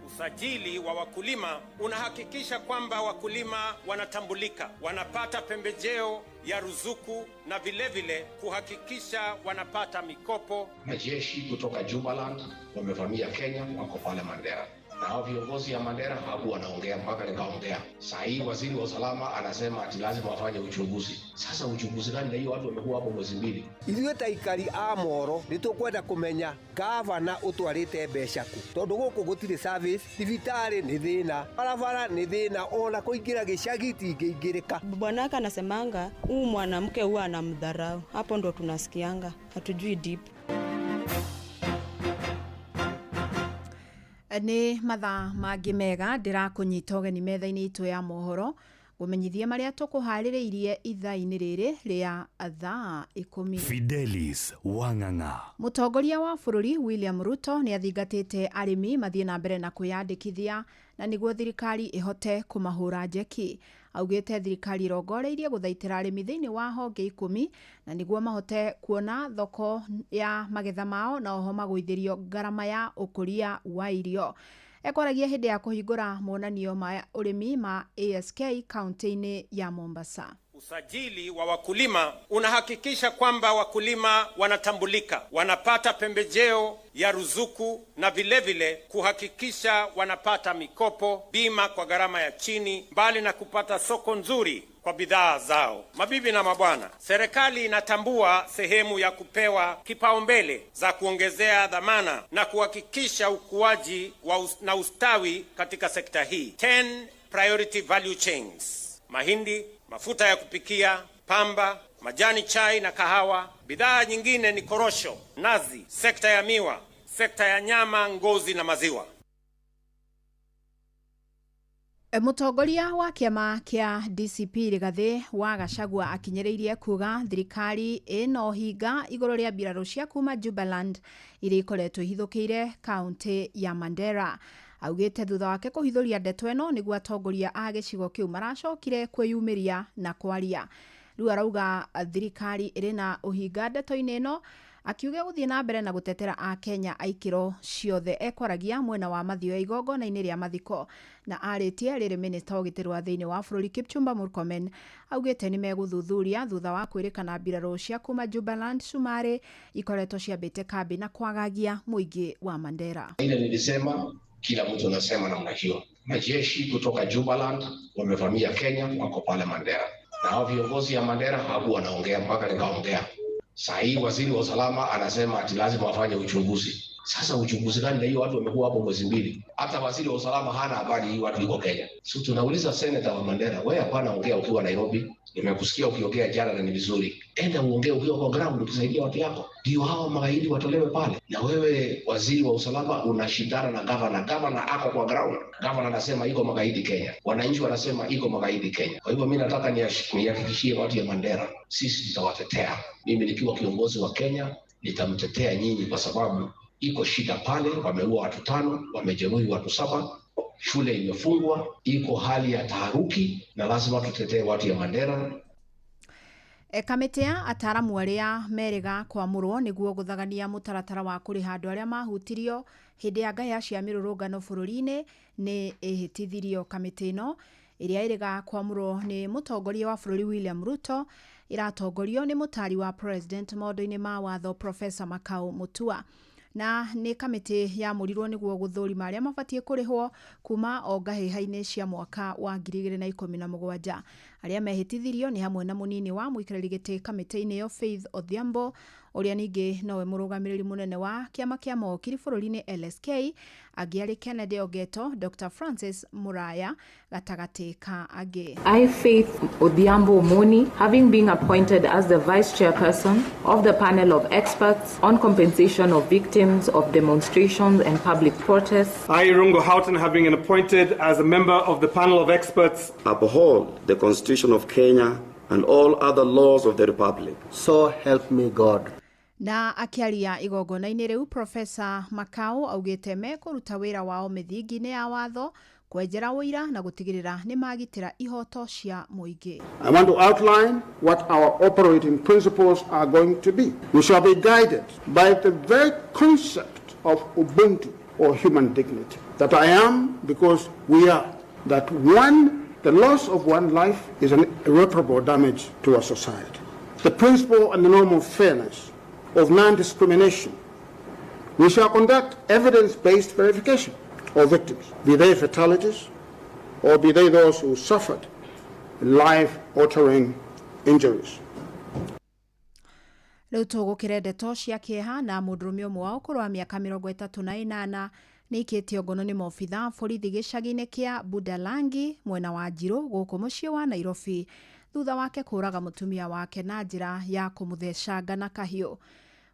Usajili wa wakulima unahakikisha kwamba wakulima wanatambulika, wanapata pembejeo ya ruzuku na vilevile kuhakikisha wanapata mikopo. Majeshi kutoka Jubaland wamevamia Kenya, wako pale Mandera. Na hao viongozi ya Mandera hawakuwa wanaongea mpaka nikaongea. Sasa hii waziri wa usalama anasema ati lazima wafanye uchunguzi. Sasa uchunguzi gani na hiyo watu wamekuwa hapo mwezi mbili? Ithuĩ ta ikari a Moro nĩ tũkwenda kũmenya gavana ũtwarĩte mbeca kũ. Tondũ gũkũ gũtirĩ service, thibitarĩ nĩ thĩna, barabara nĩ thĩna, ona kũingĩra gĩcagi tingĩingĩrĩka. Bwanaka anasemanga huyu mwanamke huwa anamdharau. Hapo ndo tunasikianga, hatujui deep. Ni mathaa mangi mega ndirakunyita ugeni metha-ini itu ya mohoro gumenyithia maria tukuhaririirie ithaa-ini riri ria thaa 10. Fidelis Wang'ang'a. Mutongoria wa bururi William Ruto ni athingatite arimi mathie na mbere na kwiyandikithia na niguo thirikari ihote kumahura njeki. Augite thirikari irongoreirie guthaitira arimi thiini wa honge 10 na niguo mahote kuona thoko ya magetha mao na oho maguithirio garama ya ukuria wa irio. Ekoragia hindi ya kuhingura monanio ma urimi ma ASK kaunti-ini ya Mombasa. Usajili wa wakulima unahakikisha kwamba wakulima wanatambulika, wanapata pembejeo ya ruzuku na vilevile kuhakikisha wanapata mikopo, bima kwa gharama ya chini, mbali na kupata soko nzuri kwa bidhaa zao. Mabibi na mabwana, serikali inatambua sehemu ya kupewa kipaumbele za kuongezea dhamana na kuhakikisha ukuaji na ustawi katika sekta hii. 10 priority value chains: mahindi, mafuta ya kupikia, pamba, majani chai na kahawa. Bidhaa nyingine ni korosho, nazi, sekta ya miwa, sekta ya nyama, ngozi na maziwa. Mutongoria wa kiama kia DCP Rigathi wa Gachagua akinyereirie kuga thirikari ino hinga iguru ria mbirarũ cia kuma Jubaland iria ikoretwo ihithukiire kaunti ya Mandera. Augite thutha wake kuhithuria ndeto ino niguo atongoria a gicigo kiu maracokire kwiyumiria na kwaria. Riu arauga thirikari iri na uhinga ndeto-ini ino, akiuga guthie na mbere na gutetera a Kenya aikiro ciothe. Ekwaragia mwena wa mathio ya igongona-ini ria mathiko na aritie riri minista wa ugitiri wa thiini wa bururi Kipchumba Murkomen augite ni meguthuthuria thutha wa kwirikana mbirarũ cia kuma Jubaland Sumari ikoretwo ciambite kambi na kwagagia muingi wa Mandera. Ile nilisema kila mtu anasema namna hiyo. Majeshi kutoka Jubaland wamevamia Kenya, wako pale Mandera. Na hao viongozi ya Mandera hawakuwa wanaongea mpaka nikaongea. Sasa hii waziri wa usalama anasema ati lazima wafanye uchunguzi. Sasa uchunguzi gani na hiyo watu wamekuwa hapo mwezi mbili? Hata waziri wa usalama hana habari hii watu iko Kenya. So tunauliza senator wa Mandera, wewe hapana ongea ukiwa Nairobi. Nimekusikia ukiongea jana na ni vizuri. Enda uongee ukiwa kwa ground ukisaidia watu yako. Ndio hao magaidi watolewe pale. Na wewe waziri wa usalama unashindana na governor. Governor ako kwa ground. Governor anasema iko magaidi Kenya. Wananchi wanasema iko magaidi Kenya. Kwa hivyo mimi nataka nihakikishie watu ya Mandera, sisi tutawatetea. Mimi nikiwa kiongozi wa Kenya nitamtetea nyinyi kwa sababu iko shida pale, wameua watu 5, wamejeruhi watu 7, shule imefungwa, iko hali ya taharuki na lazima tutetee watu ya Mandera. Kamiti ya ataramu aria meriga kwamurwo niguo guthagania mutaratara wa kuriha andu aria mahutirio hindi ya ngaya cia mirurungano bururi-ini ni ihitithirio. Kamiti ino iria iriga kwamurwo ni mutongoria wa bururi William Ruto iratongorio ni mutari wa president maundu-ini ma watho Professor Makau Mutua. Na ni kamiti ya murirwo niguo guthurima aria mabatie kurihwo kuma o ngahiha-ini cia mwaka wa 2017. Aria mehitithirio ni hamwe na munini wa muikariri giti kamiti-ini yo Faith Odhiambo uria ningi nowe murugamiriri munene wa kiama kia mawakiri bururi-ini LSK, agiari Kennedy Ogeto, Dr. Francis Muraya gatagati ka agi. I, Faith Odhiambo Moni, having been appointed as the Vice Chairperson of the panel of experts on compensation of victims of demonstrations and public protests. I, Rungo Houghton, having been appointed as a member of the panel of experts. Uphold the Constitution of Kenya and all other laws of the Republic. So help me God. Na akiaria igongona-ini riu, Professor Makau augite mekuruta wira wao mithingi-ini ya watho kwenjera uira na gutigirira ni magitira ihoto cia muingi. I want to outline what our operating principles are going to be. We shall be guided by the very concept of Ubuntu or human dignity. That I am because we are. That the loss of one life is an irreparable damage to our society. The principle and the norm of fairness, of non-discrimination. We shall conduct evidence-based verification of victims, be they fatalities or be they those who suffered life-altering injuries. Riu tugukire ndeto cia kieha na mundurume umwe wa ukuru wa miaka 38 nikitio ngono ni maobitha borithi gicagi-ini kia Budalangi mwena wa Njiro guku mucii wa Nairobi thutha wake kuraga mutumia wake na njira ya kumuthecanga na kahiu.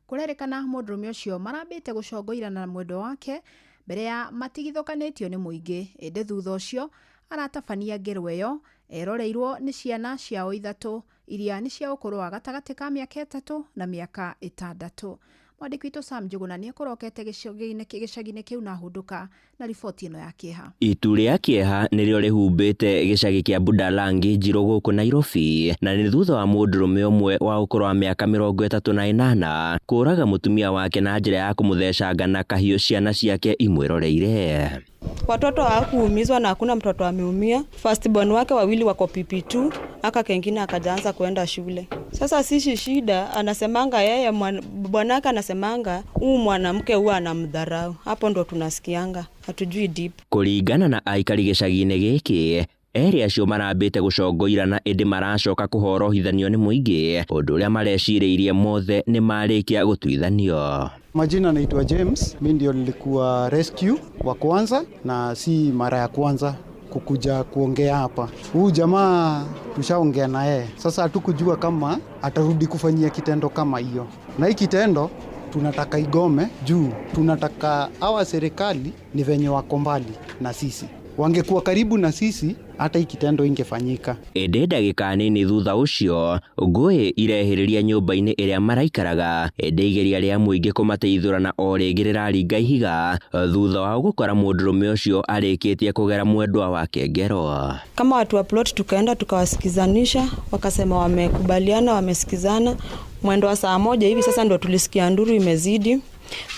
Kurerikana mundurume ucio marambite gucongoira na mwendo wake mbere ya matigithukanitio ni muingi. Ende thutha ucio aratabania ngero iyo eroreirwo ni ciana ciao 3 iria ni cia ukuru wa gatagati ka miaka 3 na miaka 6. Mwandiki witũ Sam Njuguna ni akorokete gicagi-ini kiu na hunduka na riboti ino ya kieha. Itu ria kieha nirio rihumbite gicagi kia Budalangi Njiro guku Nairobi, na ni thutha wa mundurume umwe wa ukuru wa miaka 38 kuraga mutumia wake na njira ya kumuthecanga na kahiu ciana ciake imwiroreire. Watoto hawakuumizwa na hakuna mtoto ameumia. Firstborn wake wawili wako PP2, aka kengine akaanza kwenda shule. Sasa sisi shida anasemanga yeye bwanaka anasemanga mwanamke huwa anamdharau. Hapo ndo tunasikianga. Hatujui deep. Kuringana na aikari gicagi-ini giki, eri acio marambite gucongoirana indi maracoka kuhorohithanio ni muingi undu uria marecireirie mothe ni marikia gutuithanio. Majina naitwa James, mimi ndio nilikuwa rescue wa kwanza na si mara ya kwanza kukuja kuongea hapa. Huyu jamaa tushaongea na yeye. Sasa hatukujua kama atarudi kufanyia kitendo kama hiyo. Na hii kitendo tunataka igome juu tunataka hawa serikali ni venye wako mbali na sisi. Wangekuwa karibu na sisi hata hii kitendo ingefanyika. Ende ndagika nini thutha ucio ngui irehiriria nyumba-ini iria maraikaraga ende igeria ria muingi kumateithurana o ringi riraringa ihiga thutha wa gukora mundurume ucio arikitie kugera mwendwa wake ngero. Kama watu wa plot tukaenda tukawasikizanisha, wakasema wamekubaliana, wamesikizana. Mwendo wa saa 1 hivi sasa ndio tulisikia nduru imezidi.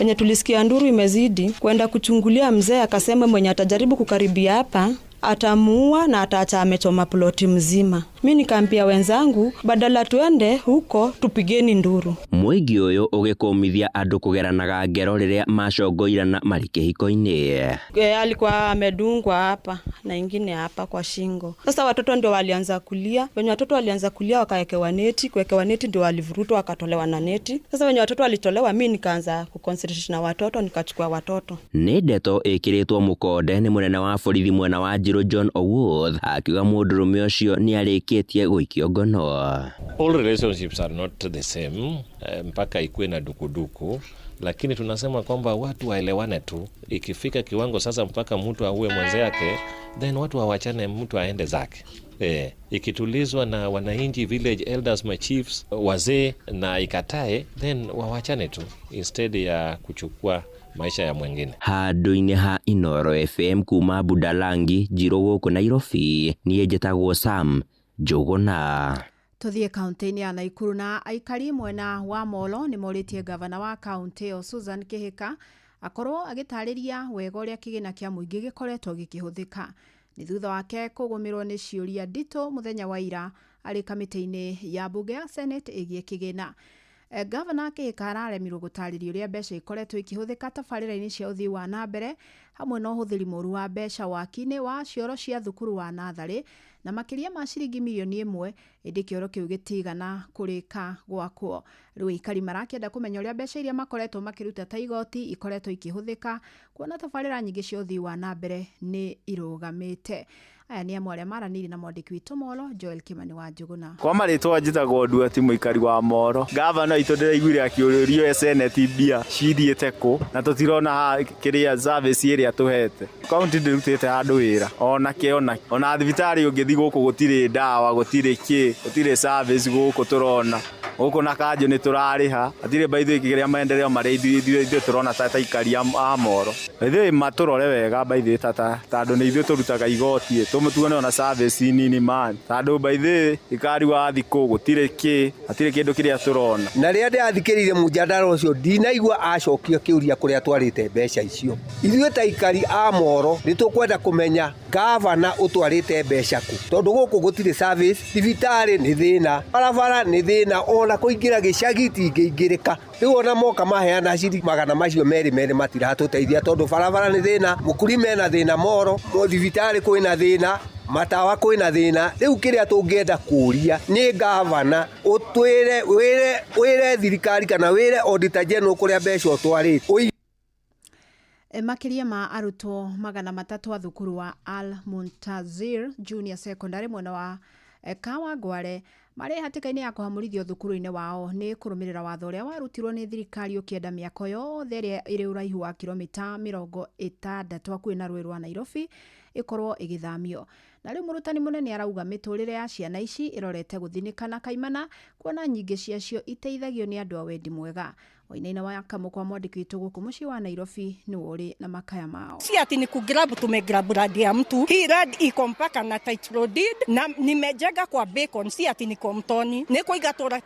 Wenye tulisikia nduru imezidi kwenda kuchungulia, mzee akasema mwenye atajaribu kukaribia hapa atamuua na ataacha amechoma ploti mzima. Mimi nikaambia wenzangu badala tuende huko tupigeni nduru. Muingi uyu ugikomithia andu kugeranaga ngero riria macongoirana mari kihiko-ini. Alikuwa amedungwa hapa na ingine hapa kwa shingo. Sasa watoto ndio walianza kulia. Wenye watoto walianza kulia wakaekewa neti, kuekewa neti ndio walivurutwa wakatolewa na neti. Sasa wenye watoto walitolewa, mimi nikaanza kuconcentrate na watoto, nikachukua watoto. Ni ndeto ikiritwo mukonde ni munene wa borithi mwena wa Njiro John Owoth akiuga mundurume ucio ni arikitie guikio ngono. All relationships are not the same, mpaka ikuwe na dukuduku, lakini tunasema kwamba watu waelewane tu. Ikifika kiwango sasa mpaka mtu auwe mwenzake, then watu wawachane, mtu aende zake. Ikitulizwa na wananchi, village elders, my chiefs, wazee na ikatae, then wawachane tu instead ya kuchukua maisha ya mwingine. Handu-ini ha Inoro FM kuma Budalangi, Njiro guku Nairobi, niĩ njĩtagwo Sam Njuguna. Tuthie kaunti-ini ya Naikuru na aikari mwena wa Molo ni moritie gavana wa kaunti yo Susan Kihika akorwo agitariria wega uria kigina kia muingi gikoretwo gikihuthika. Ni thutha wake kugumirwo ni ciuria ndito muthenya wa ira ari kamiti-ini ya bunge ya Senate igie kigina. Gavana Kihika araremirwo gutariria uria mbeca ikoretwo ikihuthika tabarĩra-inĩ cia uthii wa nambere hamwe na ũhũthĩri mũru wa mbeca waki-inĩ wa cioro cia thukuru wa natharĩ na makiria ma ciringi milioni 1 ĩndĩ kĩoro kĩu gĩtigana kũrĩka gwakwo. Rĩu aikari marakĩenda kũmenya ũrĩa mbeca iria makoretwo makĩruta ta igoti ikoretwo ikĩhũthĩka kuona tabarĩra nyingĩ cia uthii wa nambere nĩ irũgamĩte. Aya ni amwe arĩa maranĩirie na mwandĩki witũ Molo Joel Kimani wa Njuguna. Kwa marĩtwa njĩtagwo Nduati mũikari wa Molo. Gavana itũ ndĩraiguire akĩũrĩrio Senate mbia cithiĩte kũ na tũtirona kĩrĩa service ĩrĩa tũhete. Kaunti ndĩrutĩte handũ wĩra ona thibitarĩ ũngĩthi gũkũ gũtirĩ ndawa, gũtirĩ service gũkũ tũrona. Gũkũ na kanjũ nĩ tũrarĩha, atirĩ baithu kĩrĩa maendeleo marĩ ithuĩ tũrona ta ikari a Molo. Ithuĩ matũrore wega baithu tondũ nĩ ithuĩ tũrutaga igoti tũmũtuone ona service nini man. Tondũ baithu ikari wa thikũ gũtirĩ kĩndũ kĩrĩa tũrona. Na rĩrĩa ndĩrathikĩrĩire mũjadala ũcio ndinaigua acokia kĩũria kũrĩa twarĩte mbeca icio. Ithuĩ ta ikari a Molo nĩ tũkwenda kũmenya gavana ũtwarĩte mbeca kũ. Tondũ gũkũ gũtirĩ service, thibitarĩ nĩ thĩna, barabara nĩ thĩna, na kuingira gicagi tingĩingĩrĩka. Rĩu ona moka maheana ciringi magana macio merĩ matiratũteithia tondũ barabara nĩ thĩna, mũkuri mena thĩna Molo, thibitarĩ kwĩna thĩna, matawa kwĩna thĩna. Rĩu kĩrĩa tũngĩenda kũria nĩ gavana ũtwĩre wĩre thirikari kana wĩre auditor general kũrĩa mbeca ũtwarĩte. Makiria ma arutwo 300 a thukuru wa Al Muntazir Junior Secondary mwena wa Kawangware marĩ hatĩka-inĩ ya kũhamũrithio thukuru-inĩ wao nĩ kũrũmĩrĩra watho ũrĩa warutirwo nĩ thirikari ũkĩenda mĩako yothe ĩrĩa ĩrĩ ũraihu wa kilomita 60 hakuhĩ na rũĩ rwa Nairobi ĩkorwo ĩgĩthamio. Na rĩu mũrutani mũnene arauga mĩtũrĩre ya ciana ici ĩrorete gũthinĩkana kaimana kuona nyingĩ ciacio iteithagio nĩ andũ a wendi mwega. Wainaina wa Kamũkwa mwandĩki witũ gũkũ mũciĩ wa Nairobi nĩ ũrĩ na makaya mao. Si ati ni kugrabu tumegrabu radi ya mtu. Hii radi iko mpaka na title deed na nimejenga kwa Bacon, si ati niko Mtoni. Niko igatora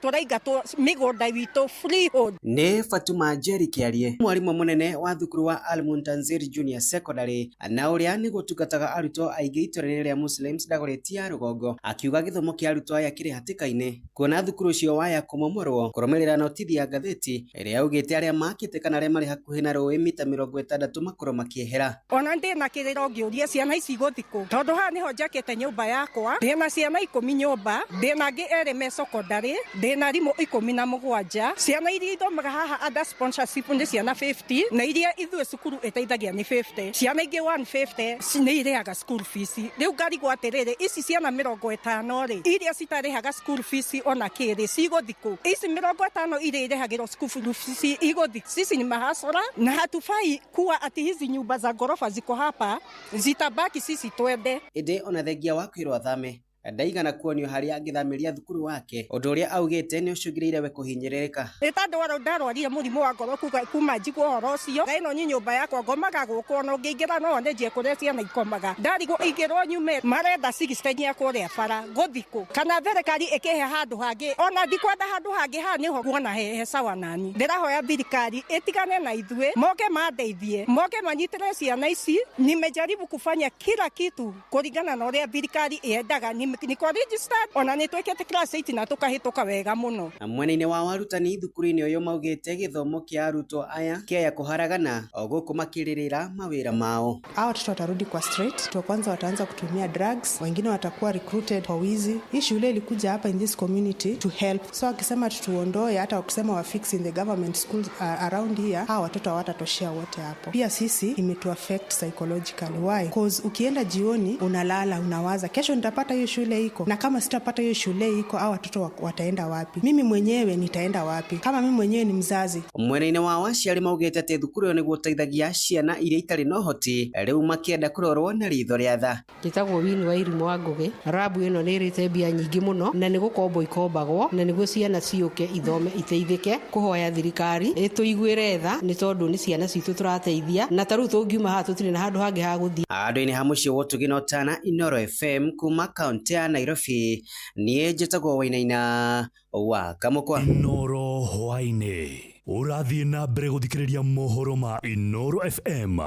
migũnda witũ freehold. Nĩ Fatuma Jerry Kiarie, mwarimu mũnene wa thukuru wa Al Muntazir Junior Secondary na ũrĩa nĩ gũtungataga arutwo aingĩ itũra-inĩ rĩa Muslims Dagoretti ya Rũgongo, akiuga gĩthomo kĩa arutwo aya kĩrĩ hatĩka-inĩ kuona thukuru ũcio waya kũmomorwo kũrũmĩrĩra notithi ya ngathĩti ĩrĩa ũrĩa augĩte arĩa makĩte kana arĩa marĩ hakuhĩ na rũĩ mita 60 makorwo makĩehera. Ona ndĩna kĩrĩro ngĩũria ciana ici igũthikũ tondũ haha nĩho njakĩte nyũmba yakwa, ndĩna ciana 10 nyũmba, ndĩna angĩ erĩ me secondary, ndĩna rimũ 17, ciana iria ithomaga haha under sponsorship nĩ ciana 50 na iria ithuĩ cukuru ĩteithagia nĩ 50, ciana ingĩ 150 nĩ irĩhaga school fees. Rĩu ngarigwo atĩrĩrĩ, ici ciana 50 rĩ iria citarĩhaga school fees ona kĩrĩ cigũthikũ, ici 50 iria irĩhagĩrwo school fees igũthikũ, sisi ni mahasora na hatufai kuwa ati hizi nyumba za gorofa ziko hapa zitabaki sisi twende. Ĩndĩ ona thengia wa kwĩrwo athame ndaigana kuonio harĩa angĩthamiria thukuru wake, ũndũ ũrĩa augĩte nĩ ũcũngĩrĩire we kũhinyĩrĩrĩka. Nĩ ndarwarire mũrimũ wa ngoro kuma njigwo ũhoro ũcio, ĩno nĩ nyũmba yakwa ngomaga gũkũ, ona ũngĩingĩra no wone nje kũrĩa ciana ikomaga, ndarigwo ingĩrwo nyume marenda 16 ya kũrĩa bara gũthikũ kana thirikari ĩkĩhe handũ hangĩ, ona ndikwenda handũ hangĩ haha nĩho kuona hehe sawa nani. Ndĩrahoya thirikari ĩtigane na ithuĩ, moke mandeithie, moke manyitĩre ciana ici. Nimejaribu kufanya kila kitu kũringana na ũrĩa thirikari yendaga, niko registered ona nĩ twĩkĩte class 8 na tũkahĩtũka wega mũno. Mwena-inĩ wa arutani thukuru-inĩ ũyũ maugĩte gĩthomo kĩa arutwo aya kĩaya kũharagana o gũkũ makĩrĩrĩra mawĩra mao. Hao watoto watarudi kwa straight, tu kwanza wataanza kutumia drugs, wengine watakuwa recruited kwa wizi. Hii shule ilikuja hapa in this community to help, so akisema tutuondoe hata wakisema wa fix in the government schools around here, hao watoto hawatatoshea wote hapo. Pia sisi imetu affect psychologically. Why? Because ukienda jioni unalala unawaza kesho nitapata hiyo shule iko, na kama sitapata hiyo shule iko hao watoto wataenda wapi? Mimi mwenyewe nitaenda wapi kama mimi mwenyewe ni mzazi? Mwena-inĩ wa aciari maugĩte atĩ thukuru ĩyo nĩguo ũteithagia ciana iria itarĩ na ũhoti, rĩu makĩenda kũrorwo na ritho rĩa tha. Njĩtagwo Wini wa Irimũ wa Ngũgĩ. Rabu ĩno nĩ ĩrĩte mbia nyingĩ mũno na nĩ gũkombo ikombagwo na nĩguo ciana ciũke ithome iteithĩke. Kũhoya thirikari ĩtũiguĩre tha nĩ tondũ nĩ ciana citũ tũrateithia na tarĩu tũngiuma haha tũtirĩ na handũ hangĩ ha gũthiĩ. Andũ-inĩ ha mũciĩ wa Ũtugi na Ũtana, Inooro FM kuma kaunti ya Nairobi, niĩ njĩtagwo Wainaina wa Kamũkwa. Inooro hwainĩ ũrathiĩ na mbere gũthikĩrĩria mohoro ma Inooro FM.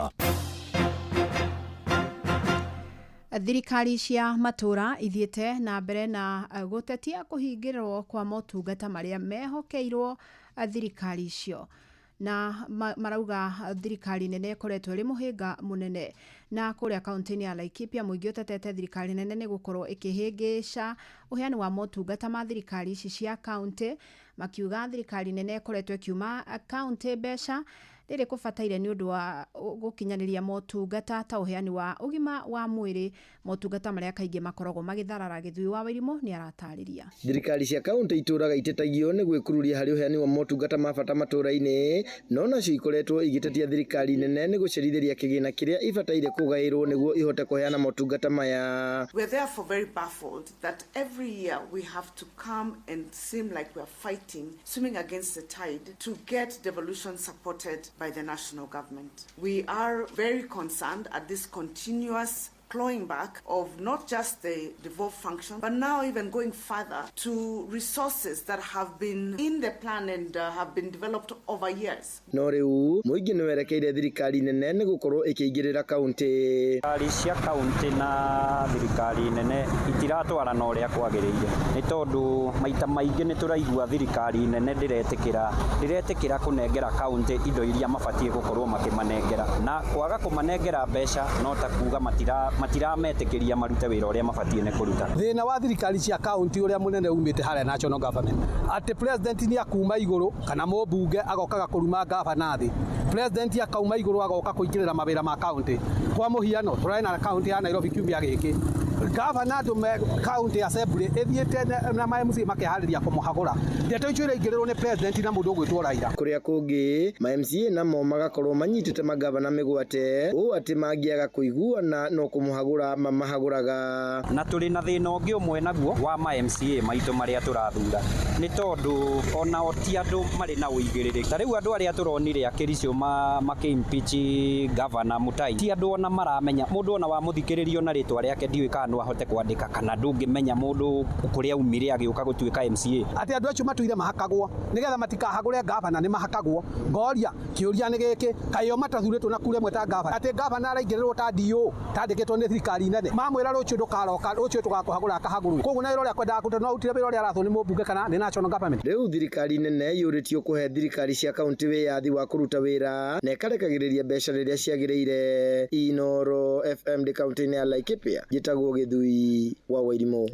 Thirikari cia matũra ithiĩte na mbere na gũtetia kũhingĩrwo kwa motungata marĩa mehokeirwo thirikari icio, na marauga thirikari nene ĩkoretwo ĩrĩ mũhĩnga mũnene. Na kũrĩa kaunti-inĩ ya Laikipia mũingĩ ũtetete thirikari nene nĩ gũkorwo ĩkĩhĩngĩca ũheani wa motungata ma thirikari ici cia kaunti, makiuga thirikari nene ĩkoretwo ĩkiuma kaunti mbeca rĩrĩ kũbataire nĩ ũndũ wa gũkinyanĩria motungata ta ũheani wa ũgima wa mwĩrĩ, motungata marĩa kaingĩ makoragwo magĩtharara. Gĩthui wa Wairimũ nĩ aratarĩria. Thirikari cia kaunti itũraga itetagio nĩ gwĩkururia harĩ ũheani wa motungata ma bata matũra-inĩ, no nacio ikoretwo igĩtetia thirikari nene nĩ gũcerithĩria kĩgĩna kĩrĩa ibataire kũgaĩrwo nĩguo ihote kũheana motungata maya. We are therefore very baffled that every year we have to come and seem like we are fighting, swimming against the tide to get devolution supported by the national government. We are very concerned at this continuous clawing back of not just the devolved function, but now even going further to resources that have been in the plan and have been developed over years. No rĩu mũingĩ nĩ werekeire thirikari nene nĩ gũkorwo ĩkĩingĩrĩra kaunti. Thirikari cia kaunti na thirikari nene itiratwarana ũrĩa kwagĩrĩire, nĩ tondũ maita maingĩ nĩ tũraigua thirikari nene ndĩretĩkĩra kũnengera kaunti indo iria mabatiĩ gũkorwo makĩmanengera, na kwaga kũmanengera mbeca no ta kuga matirametĩkĩria marute wĩra ũrĩa mabatiĩ nĩ kũruta. Thĩna wa thirikari cia kaunti ũrĩa mũnene umĩte harĩa national government, atĩ president nĩ akuma igũrũ kana mũmbunge agokaga kũruma gavana thĩ, president akauma igũrũ agoka kũingĩrĩra mawĩra ma kaunti. Kwa mũhiano tũrarĩ na kaunti ya Nairobi kiumia gĩkĩ, gavana ndũme kaunti assembly ĩthiĩte na MMC makĩharĩria kũmũhagũra, ndeto icio iraingĩrĩrwo nĩ president na mũndũ ũgwĩtwo Raila. Kũrĩa kũngĩ MCA namo magakorwo manyitĩte magavana mĩgwate ũũ atĩ mangĩaga kũiguana no kũmũhagũra mamahagũraga. Na tũrĩ na thĩna ũngĩ ũmwe naguo wa MCA maitũ marĩa tũrathura, nĩ tondũ ona o ti andũ marĩ na ũigĩrĩrĩki. Ta rĩu andũ arĩa tũronire akĩricio makimpeach governor Mutai ti andu ona maramenya mundu ona wa muthikiririo na ritwa riake ndiwe kana no ahote kwandika kana ndungimenya mundu kuria umire agiuka gutuika MCA ati andu acio matuire mahakagwo nigetha matikahagure governor ni mahakagwo ngoria kiuria ni giki kayo matathuritwo na kure mweta governor ati governor araingirwo ta DO tandikitwo ni thirikari nene mamwira rucio ndukaroka rucio tugakuhagura akahaguru koguo na iro kwendaga kutona utire wira uria arathwo ni mubunge kana ni national government riu thirikari nene yuritio kuhe thirikari cia kaunti wiyathi wa kuruta wira na ikarekagiriria mbeca riria ciagiriire. Inoro FM de kaunti ya Laikipia jitagwo Githui wa Wairimu.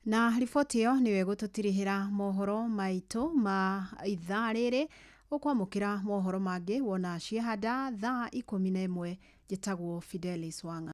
Na riboti iyo niwe gututirihira mohoro maitu ma ithaa riri ukwamukira mohoro mangi wona ciehada thaa 11 jitagwo Fidelis Wanga.